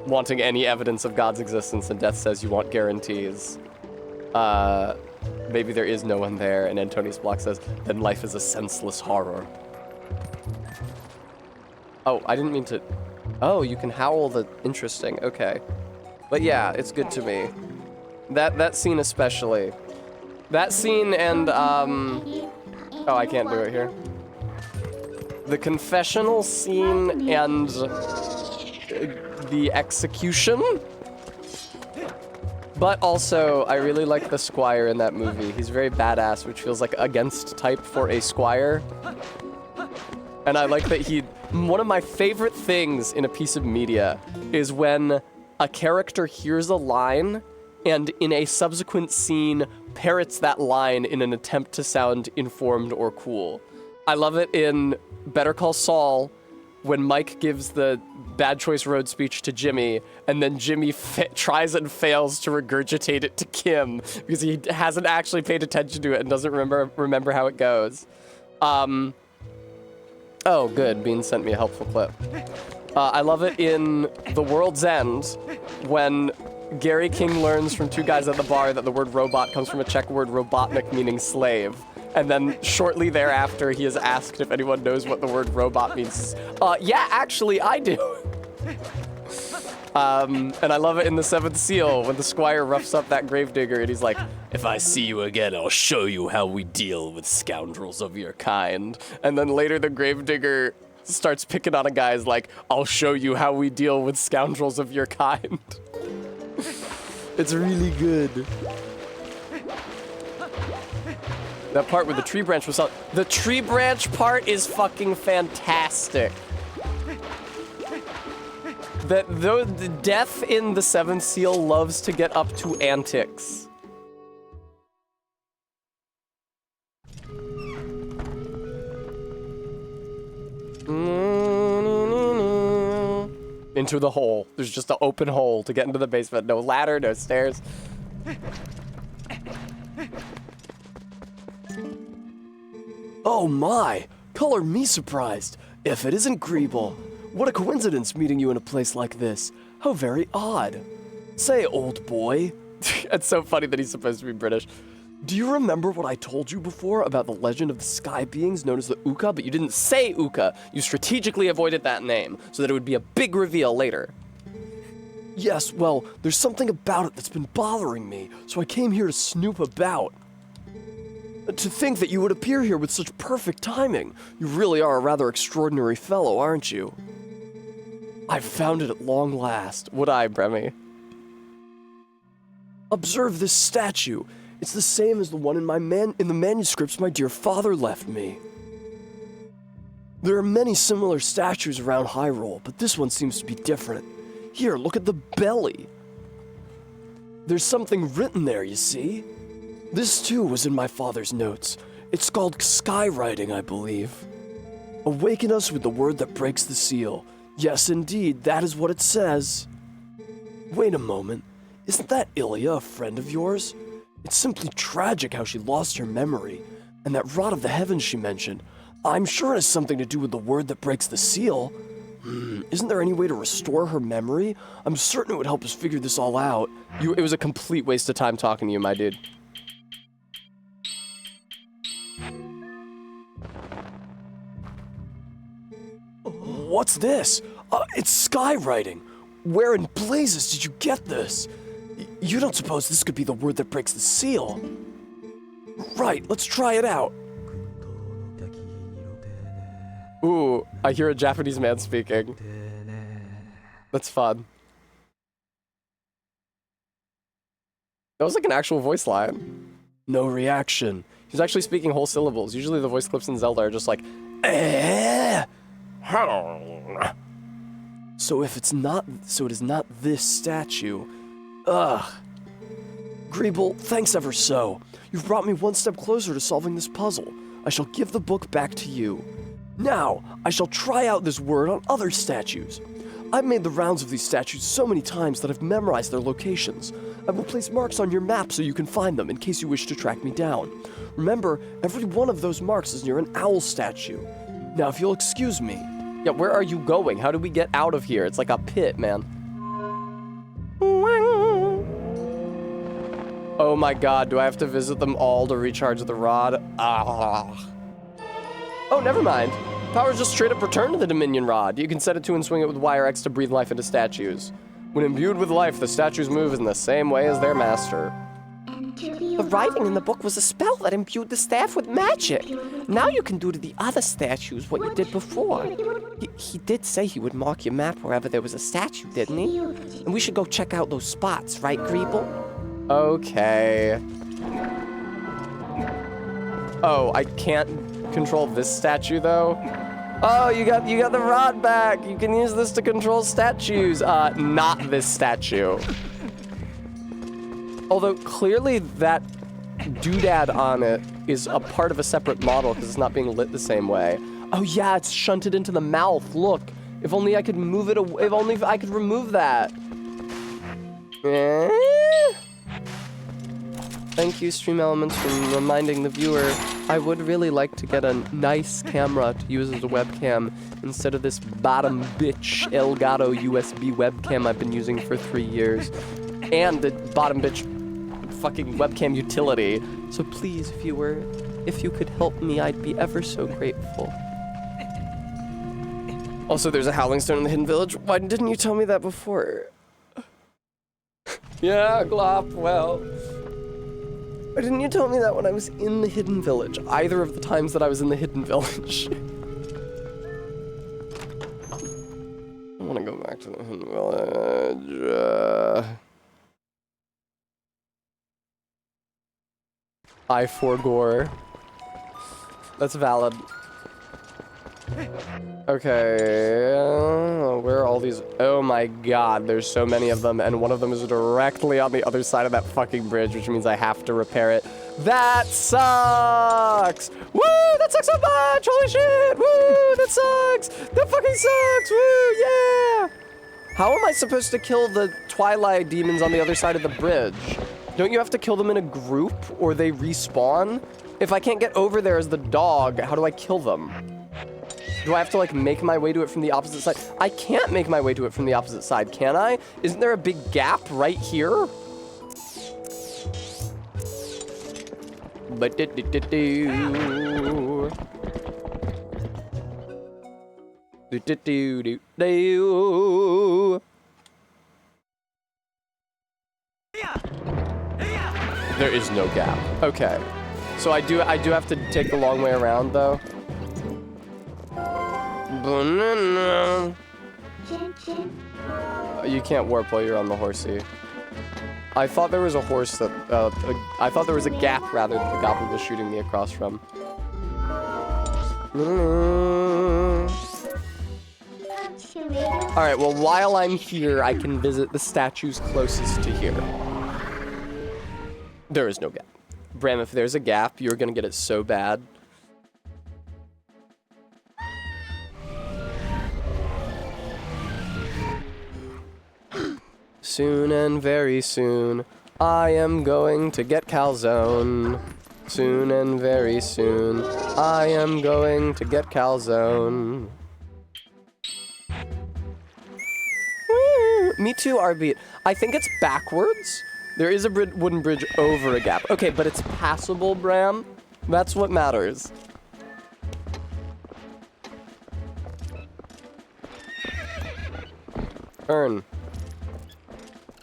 wanting any evidence of God's existence, and Death says you want guarantees. Maybe there is no one there, and Antonius Block says, then life is a senseless horror. Oh, I didn't mean to... Oh, you can howl interesting, okay. But yeah, it's good to me. That scene especially. That scene and, Oh, I can't do it here. The confessional scene and the execution. But also, I really like the Squire in that movie. He's very badass, which feels like against type for a Squire. And I like that one of my favorite things in a piece of media is when a character hears a line and in a subsequent scene parrots that line in an attempt to sound informed or cool. I love it in Better Call Saul when Mike gives the bad choice road speech to Jimmy, and then Jimmy tries and fails to regurgitate it to Kim because he hasn't actually paid attention to it and doesn't remember how it goes. Oh, good. Bean sent me a helpful clip. I love it in The World's End when Gary King learns from two guys at the bar that the word robot comes from a Czech word robotnik, meaning slave. And then shortly thereafter, he is asked if anyone knows what the word robot means. Yeah, actually, I do. And I love it in The Seventh Seal when the Squire roughs up that gravedigger and he's like, if I see you again, I'll show you how we deal with scoundrels of your kind. And then later the gravedigger starts picking on a guy's like, I'll show you how we deal with scoundrels of your kind. It's really good. That part where the tree branch was out. The tree branch part is fucking fantastic. The Death in the Seventh Seal loves to get up to antics. Into the hole. There's just an open hole to get into the basement. No ladder, no stairs. Oh my! Color me surprised. If it isn't Greeble. What a coincidence meeting you in a place like this. How very odd. Say, old boy. It's so funny that he's supposed to be British. Do you remember what I told you before about the legend of the sky beings known as the Uka? But you didn't say Uka. You strategically avoided that name so that it would be a big reveal later. Yes, well, there's something about it that's been bothering me, so I came here to snoop about. To think that you would appear here with such perfect timing. You really are a rather extraordinary fellow, aren't you? I've found it at long last. Would I, Bremy? Observe this statue. It's the same as the one in the manuscripts my dear father left me. There are many similar statues around Hyrule, but this one seems to be different. Here, look at the belly. There's something written there, you see? This too was in my father's notes. It's called skywriting, I believe. Awaken us with the word that breaks the seal. Yes, indeed, that is what it says. Wait a moment. Isn't that Ilya a friend of yours? It's simply tragic how she lost her memory. And that rod of the heavens she mentioned. I'm sure it has something to do with the word that breaks the seal. Isn't there any way to restore her memory? I'm certain it would help us figure this all out. It was a complete waste of time talking to you, my dude. What's this? It's skywriting. Where in blazes did you get this? You don't suppose this could be the word that breaks the seal? Right, let's try it out. Ooh, I hear a Japanese man speaking. That's fun. That was like an actual voice line. No reaction. He's actually speaking whole syllables. Usually the voice clips in Zelda are just like, Eh. So it is not this statue. Ugh. Greeble, thanks ever so. You've brought me one step closer to solving this puzzle. I shall give the book back to you. Now, I shall try out this word on other statues. I've made the rounds of these statues so many times that I've memorized their locations. I will place marks on your map so you can find them in case you wish to track me down. Remember, every one of those marks is near an owl statue. Now, if you'll excuse me. yeah, where are you going? How do we get out of here? It's like a pit, man. Oh my god, do I have to visit them all to recharge the rod? Ah. Oh, never mind. Power's just straight up returned to the Dominion Rod. You can set it to and swing it with Wire X to breathe life into statues. When imbued with life, the statues move in the same way as their master. The writing in the book was a spell that imbued the staff with magic. Now you can do to the other statues what you did before. He did say he would mark your map wherever there was a statue, didn't he? And we should go check out those spots, right, Greeble? Okay. Oh, I can't control this statue though. Oh, you got the rod back. You can use this to control statues. Not this statue. Although clearly that doodad on it is a part of a separate model because it's not being lit the same way. Oh yeah, it's shunted into the mouth. Look, if only I could move it away. If only I could remove that. Thank you, Stream Elements, for reminding the viewer. I would really like to get a nice camera to use as a webcam instead of this bottom bitch Elgato USB webcam I've been using for 3 years. And the bottom bitch fucking webcam utility. So please, viewer, if you could help me, I'd be ever so grateful. Also, there's a Howling Stone in the Hidden Village. Why didn't you tell me that before? Yeah, Glop, well. Why didn't you tell me that when I was in the Hidden Village? Either of the times that I was in the Hidden Village. I want to go back to the Hidden Village. I forgore. That's valid. Okay, where are all these? Oh my god, there's so many of them, and one of them is directly on the other side of that fucking bridge, which means I have to repair it. That sucks! Woo, that sucks so much! Holy shit! Woo, that sucks! That fucking sucks! Woo, yeah! How am I supposed to kill the Twilight demons on the other side of the bridge? Don't you have to kill them in a group or they respawn? If I can't get over there as the dog, how do I kill them? Do I have to like make my way to it from the opposite side? I can't make my way to it from the opposite side, can I? Isn't there a big gap right here? But there is no gap. Okay. So I do have to take the long way around though. You can't warp while you're on the horsey. I thought there was a horse that, I thought there was a gap rather that the goblin was shooting me across from. Alright, well while I'm here, I can visit the statues closest to here. There is no gap. Bram, if there's a gap, you're gonna get it so bad. Soon and very soon, I am going to get calzone. Soon and very soon, I am going to get calzone. Me too, R-Beat. I think it's backwards. There is a wooden bridge over a gap. Okay, but it's passable, Bram. That's what matters. Turn.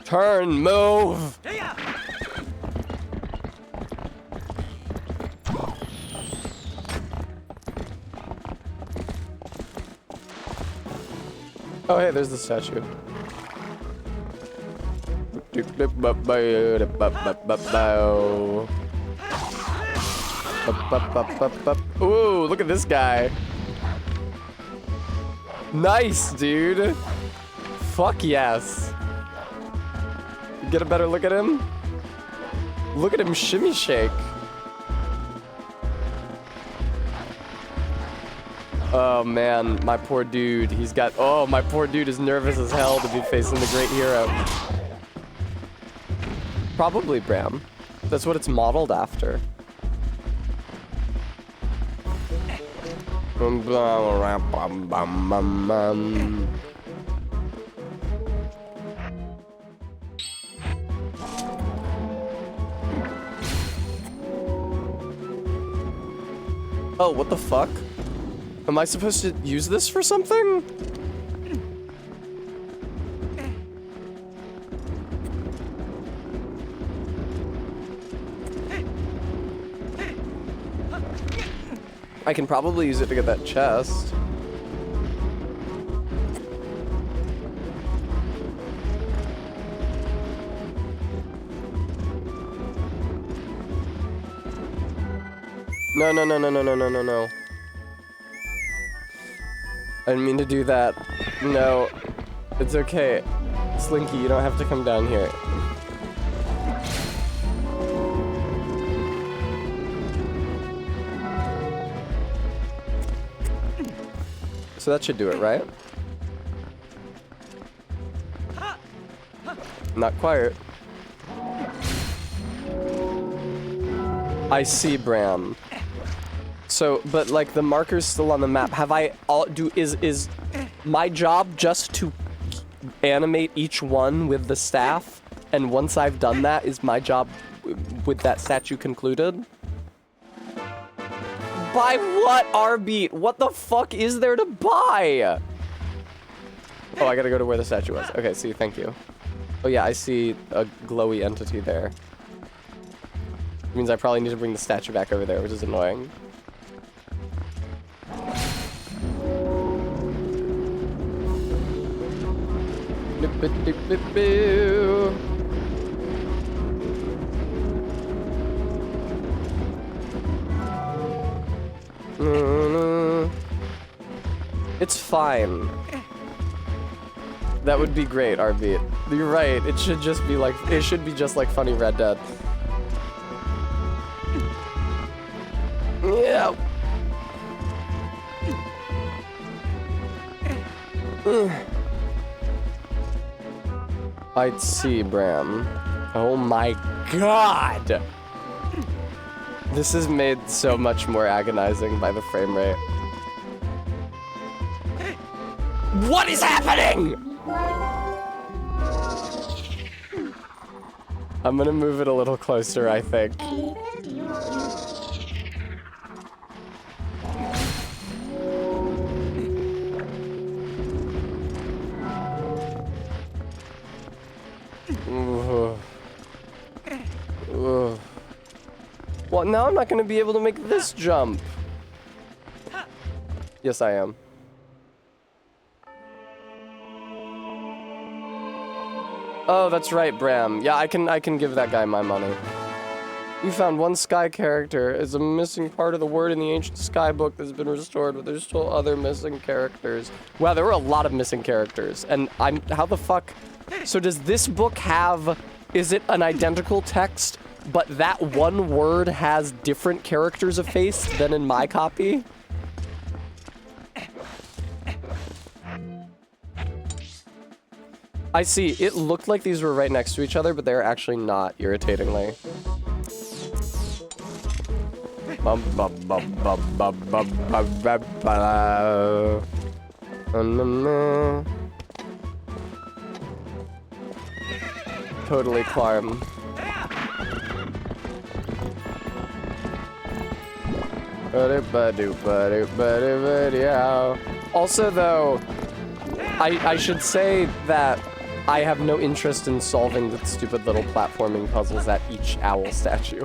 Turn, move! Oh, hey, there's the statue. Ooh, look at this guy. Nice, dude. Fuck yes. Get a better look at him? Look at him shimmy shake. Oh man, my poor dude. He's got, oh, my poor dude is nervous as hell to be facing the great hero. Probably Bram. That's what it's modeled after. Oh, what the fuck? Am I supposed to use this for something? I can probably use it to get that chest. No, no, no, no, no, no, no, no, no. I didn't mean to do that. No. It's okay. Slinky, you don't have to come down here. So that should do it, right? Not quite. I see, Bram. So, but like the marker's still on the map. Have I is my job just to animate each one with the staff? And once I've done that, is my job with that statue concluded? Buy what, R-Beat? What the fuck is there to buy? Oh, I gotta go to where the statue was. Okay, see, thank you. Oh yeah, I see a glowy entity there. It means I probably need to bring the statue back over there, which is annoying. It's fine. That would be great, R-Beat. You're right. It should just be like, it should be just like funny Red Dead. Yeah. I'd see, Bram. Oh my god! This is made so much more agonizing by the frame rate. What is happening?! I'm gonna move it a little closer, I think. Well, now I'm not gonna be able to make this jump. Yes, I am. Oh, that's right, Bram. Yeah, I can give that guy my money. You found one sky character. It's a missing part of the word in the ancient sky book that's been restored, but there's still other missing characters. Wow, there were a lot of missing characters. And how the fuck? So does this book have, is it an identical text, but that one word has different characters effaced than in my copy? I see. It looked like these were right next to each other, but they're actually not, irritatingly. Totally climb. Also, though, I should say that I have no interest in solving the stupid little platforming puzzles at each owl statue.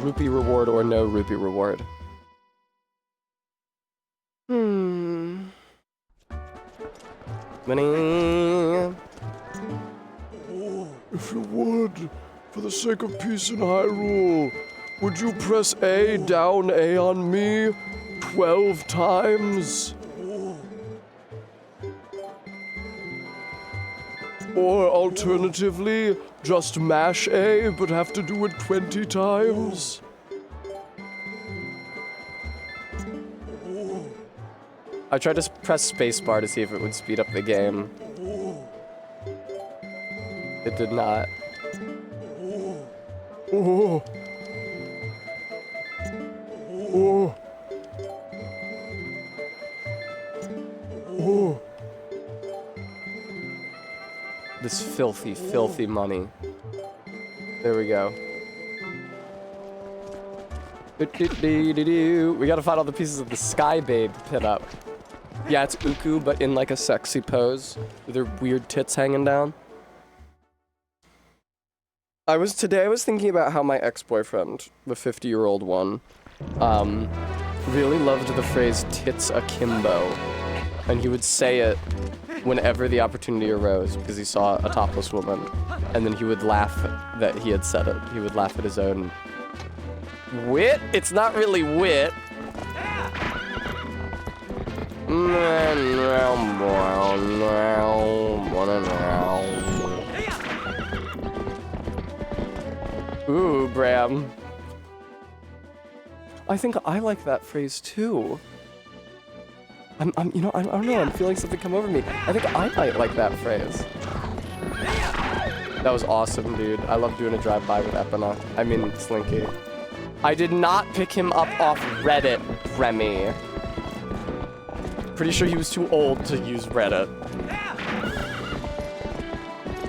Rupee reward or no rupee reward. Money. If you would, for the sake of peace in Hyrule, would you press A, down A on me 12 times? Or alternatively, just mash A, but have to do it 20 times? I tried to press spacebar to see if it would speed up the game. It did not. Oh. Oh. Oh. This filthy, filthy money. There we go. We gotta find all the pieces of the Sky Babe pin up. Yeah, it's Uku, but in like a sexy pose with her weird tits hanging down. Today I was thinking about how my ex-boyfriend, the 50-year-old one, really loved the phrase tits akimbo. And he would say it whenever the opportunity arose because he saw a topless woman. And then he would laugh that he had said it. He would laugh at his own wit? It's not really wit. Ooh, Bram. I think I like that phrase too. I don't know, I'm feeling something come over me. I think I might like that phrase. That was awesome, dude. I love doing a drive-by with Epina. I mean, Slinky. I did not pick him up off Reddit, Remy. Pretty sure he was too old to use Reddit.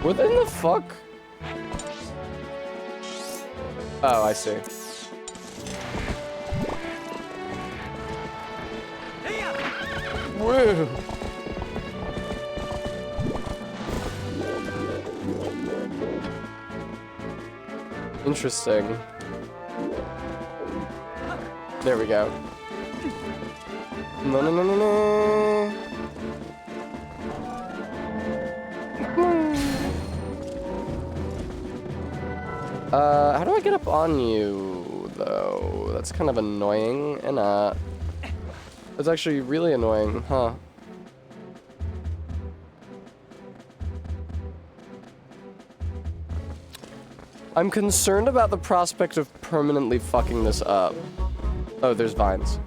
What in the fuck? Oh, I see. Whoa. Interesting. There we go. No, no, no, no, no. How do I get up on you, though? That's kind of annoying, and that's actually really annoying, huh? I'm concerned about the prospect of permanently fucking this up. Oh, there's vines.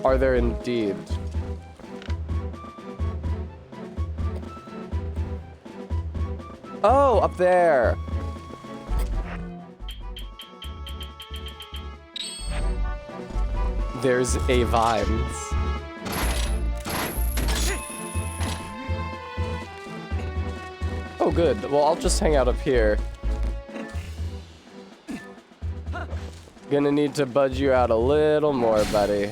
Are there indeed? Oh, up there. There's a vines. Oh, good. Well, I'll just hang out up here. Gonna need to budge you out a little more, buddy.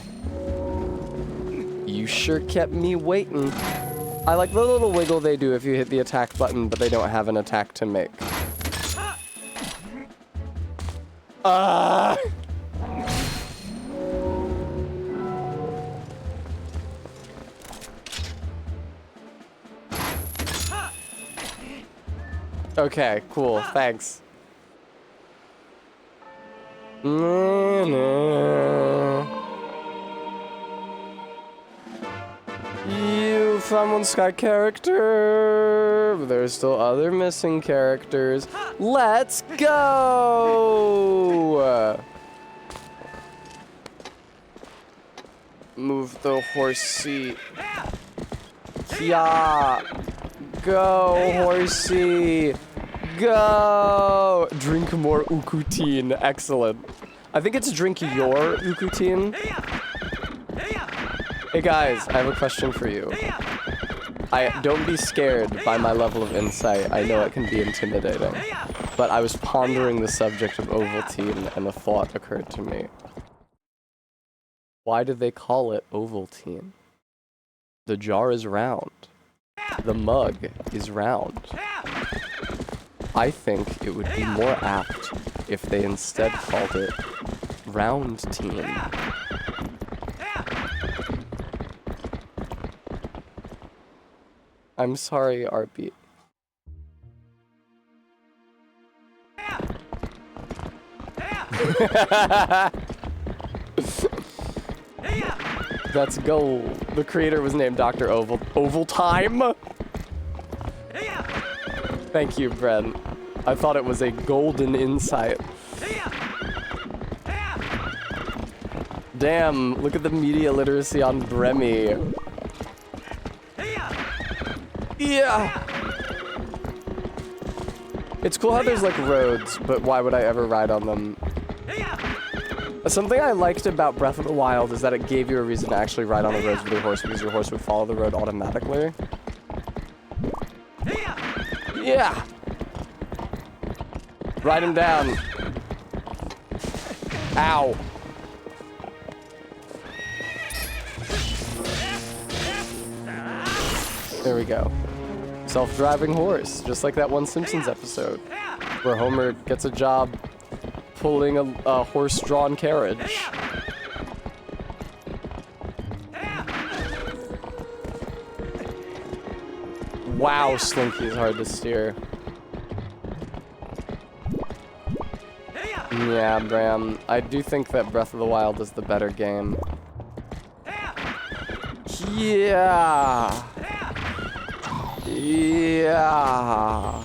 You sure kept me waiting. I like the little wiggle they do if you hit the attack button, but they don't have an attack to make. Okay, cool, thanks. You found one Sky character. There's still other missing characters. Let's go! Move the horse seat. Yeah. Go, horsey. Go! Drink more Ukutine. Excellent. I think it's drink your Ukutine. Hey guys, I have a question for you. Don't be scared by my level of insight. I know it can be intimidating. But I was pondering the subject of Ovaltine and a thought occurred to me. Why do they call it Ovaltine? The jar is round. The mug is round. I think it would be more apt if they instead called it Roundtine. I'm sorry, Arby. That's gold. The creator was named Dr. Ovaltime. Thank you, Brent. I thought it was a golden insight. Damn, look at the media literacy on Bremy. Yeah! It's cool how there's like roads, but why would I ever ride on them? Something I liked about Breath of the Wild is that it gave you a reason to actually ride on the roads with your horse because your horse would follow the road automatically. Yeah! Ride him down. Ow. There we go. Self-driving horse, just like that one Simpsons episode, where Homer gets a job pulling a horse-drawn carriage. Wow, Slinky is hard to steer. Yeah, Bram, I do think that Breath of the Wild is the better game. Yeah! Yeah!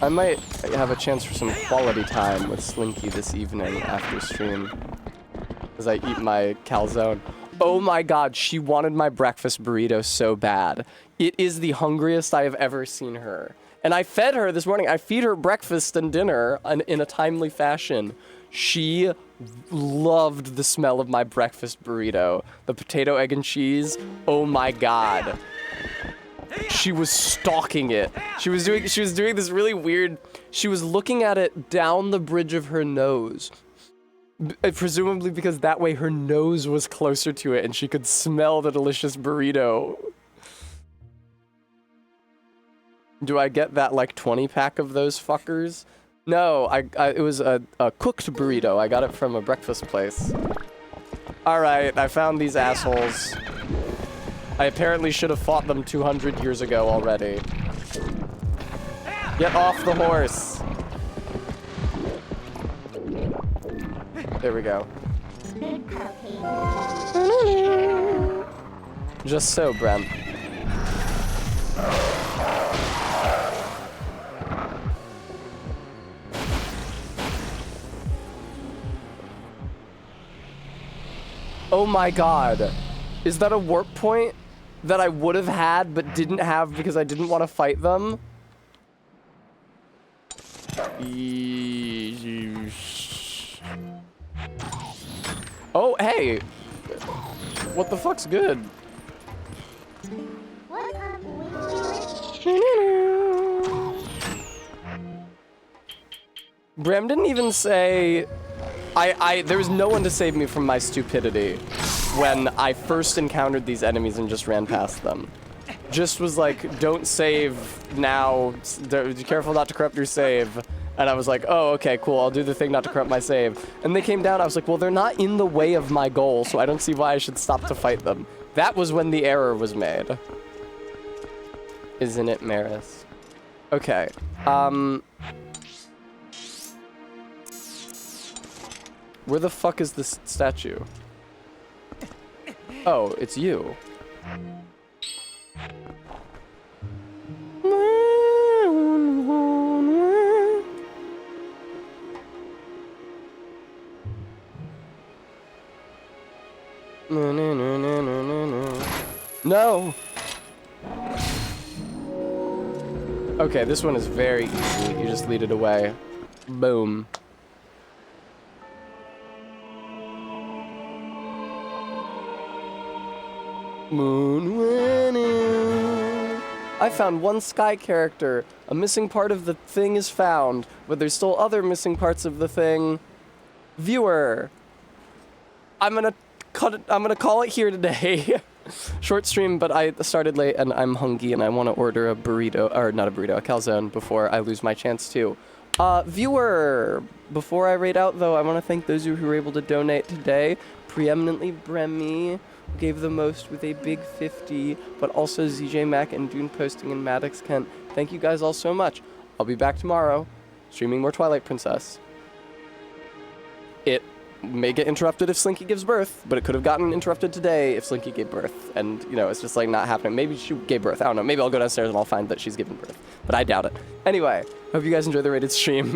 I might have a chance for some quality time with Slinky this evening after stream, as I eat my calzone. Oh my god, she wanted my breakfast burrito so bad. It is the hungriest I have ever seen her. And I fed her this morning. I feed her breakfast and dinner in a timely fashion. She loved the smell of my breakfast burrito. The potato, egg, and cheese. Oh my god. She was stalking it. She was doing this really weird, she was looking at it down the bridge of her nose. Presumably because that way her nose was closer to it and she could smell the delicious burrito. Do I get that like 20-pack of those fuckers? No, it was a cooked burrito. I got it from a breakfast place. Alright, I found these assholes. I apparently should have fought them 200 years ago already. Get off the horse. There we go. Just so, Brem. Oh my god. Is that a warp point that I would have had but didn't have because I didn't want to fight them? Oh, hey. What the fuck's good? What I'm going to Bram didn't even say... there was no one to save me from my stupidity when I first encountered these enemies and just ran past them. Just was like, don't save now, be careful not to corrupt your save. And I was like, oh, okay, cool, I'll do the thing not to corrupt my save. And they came down, I was like, well, they're not in the way of my goal, so I don't see why I should stop to fight them. That was when the error was made. Isn't it, Maris? Okay, where the fuck is this statue? Oh, it's you. No! Okay, this one is very easy. You just lead it away. Boom. Moon winning. I found one sky character. A missing part of the thing is found, but there's still other missing parts of the thing. Viewer. I'm gonna call it here today. Short stream, but I started late and I'm hungry and I want to order a burrito, or not a burrito, a calzone before I lose my chance too. Viewer. Before I raid out though, I want to thank those of you who were able to donate today. Preeminently Bremy gave the most with a big 50, but also ZJ Mac and Dune Posting and Maddox Kent. Thank you guys all so much. I'll be back tomorrow, streaming more Twilight Princess. It may get interrupted if Slinky gives birth, but it could have gotten interrupted today if Slinky gave birth. And, you know, it's just like not happening. Maybe she gave birth. I don't know. Maybe I'll go downstairs and I'll find that she's given birth. But I doubt it. Anyway, hope you guys enjoy the rated stream.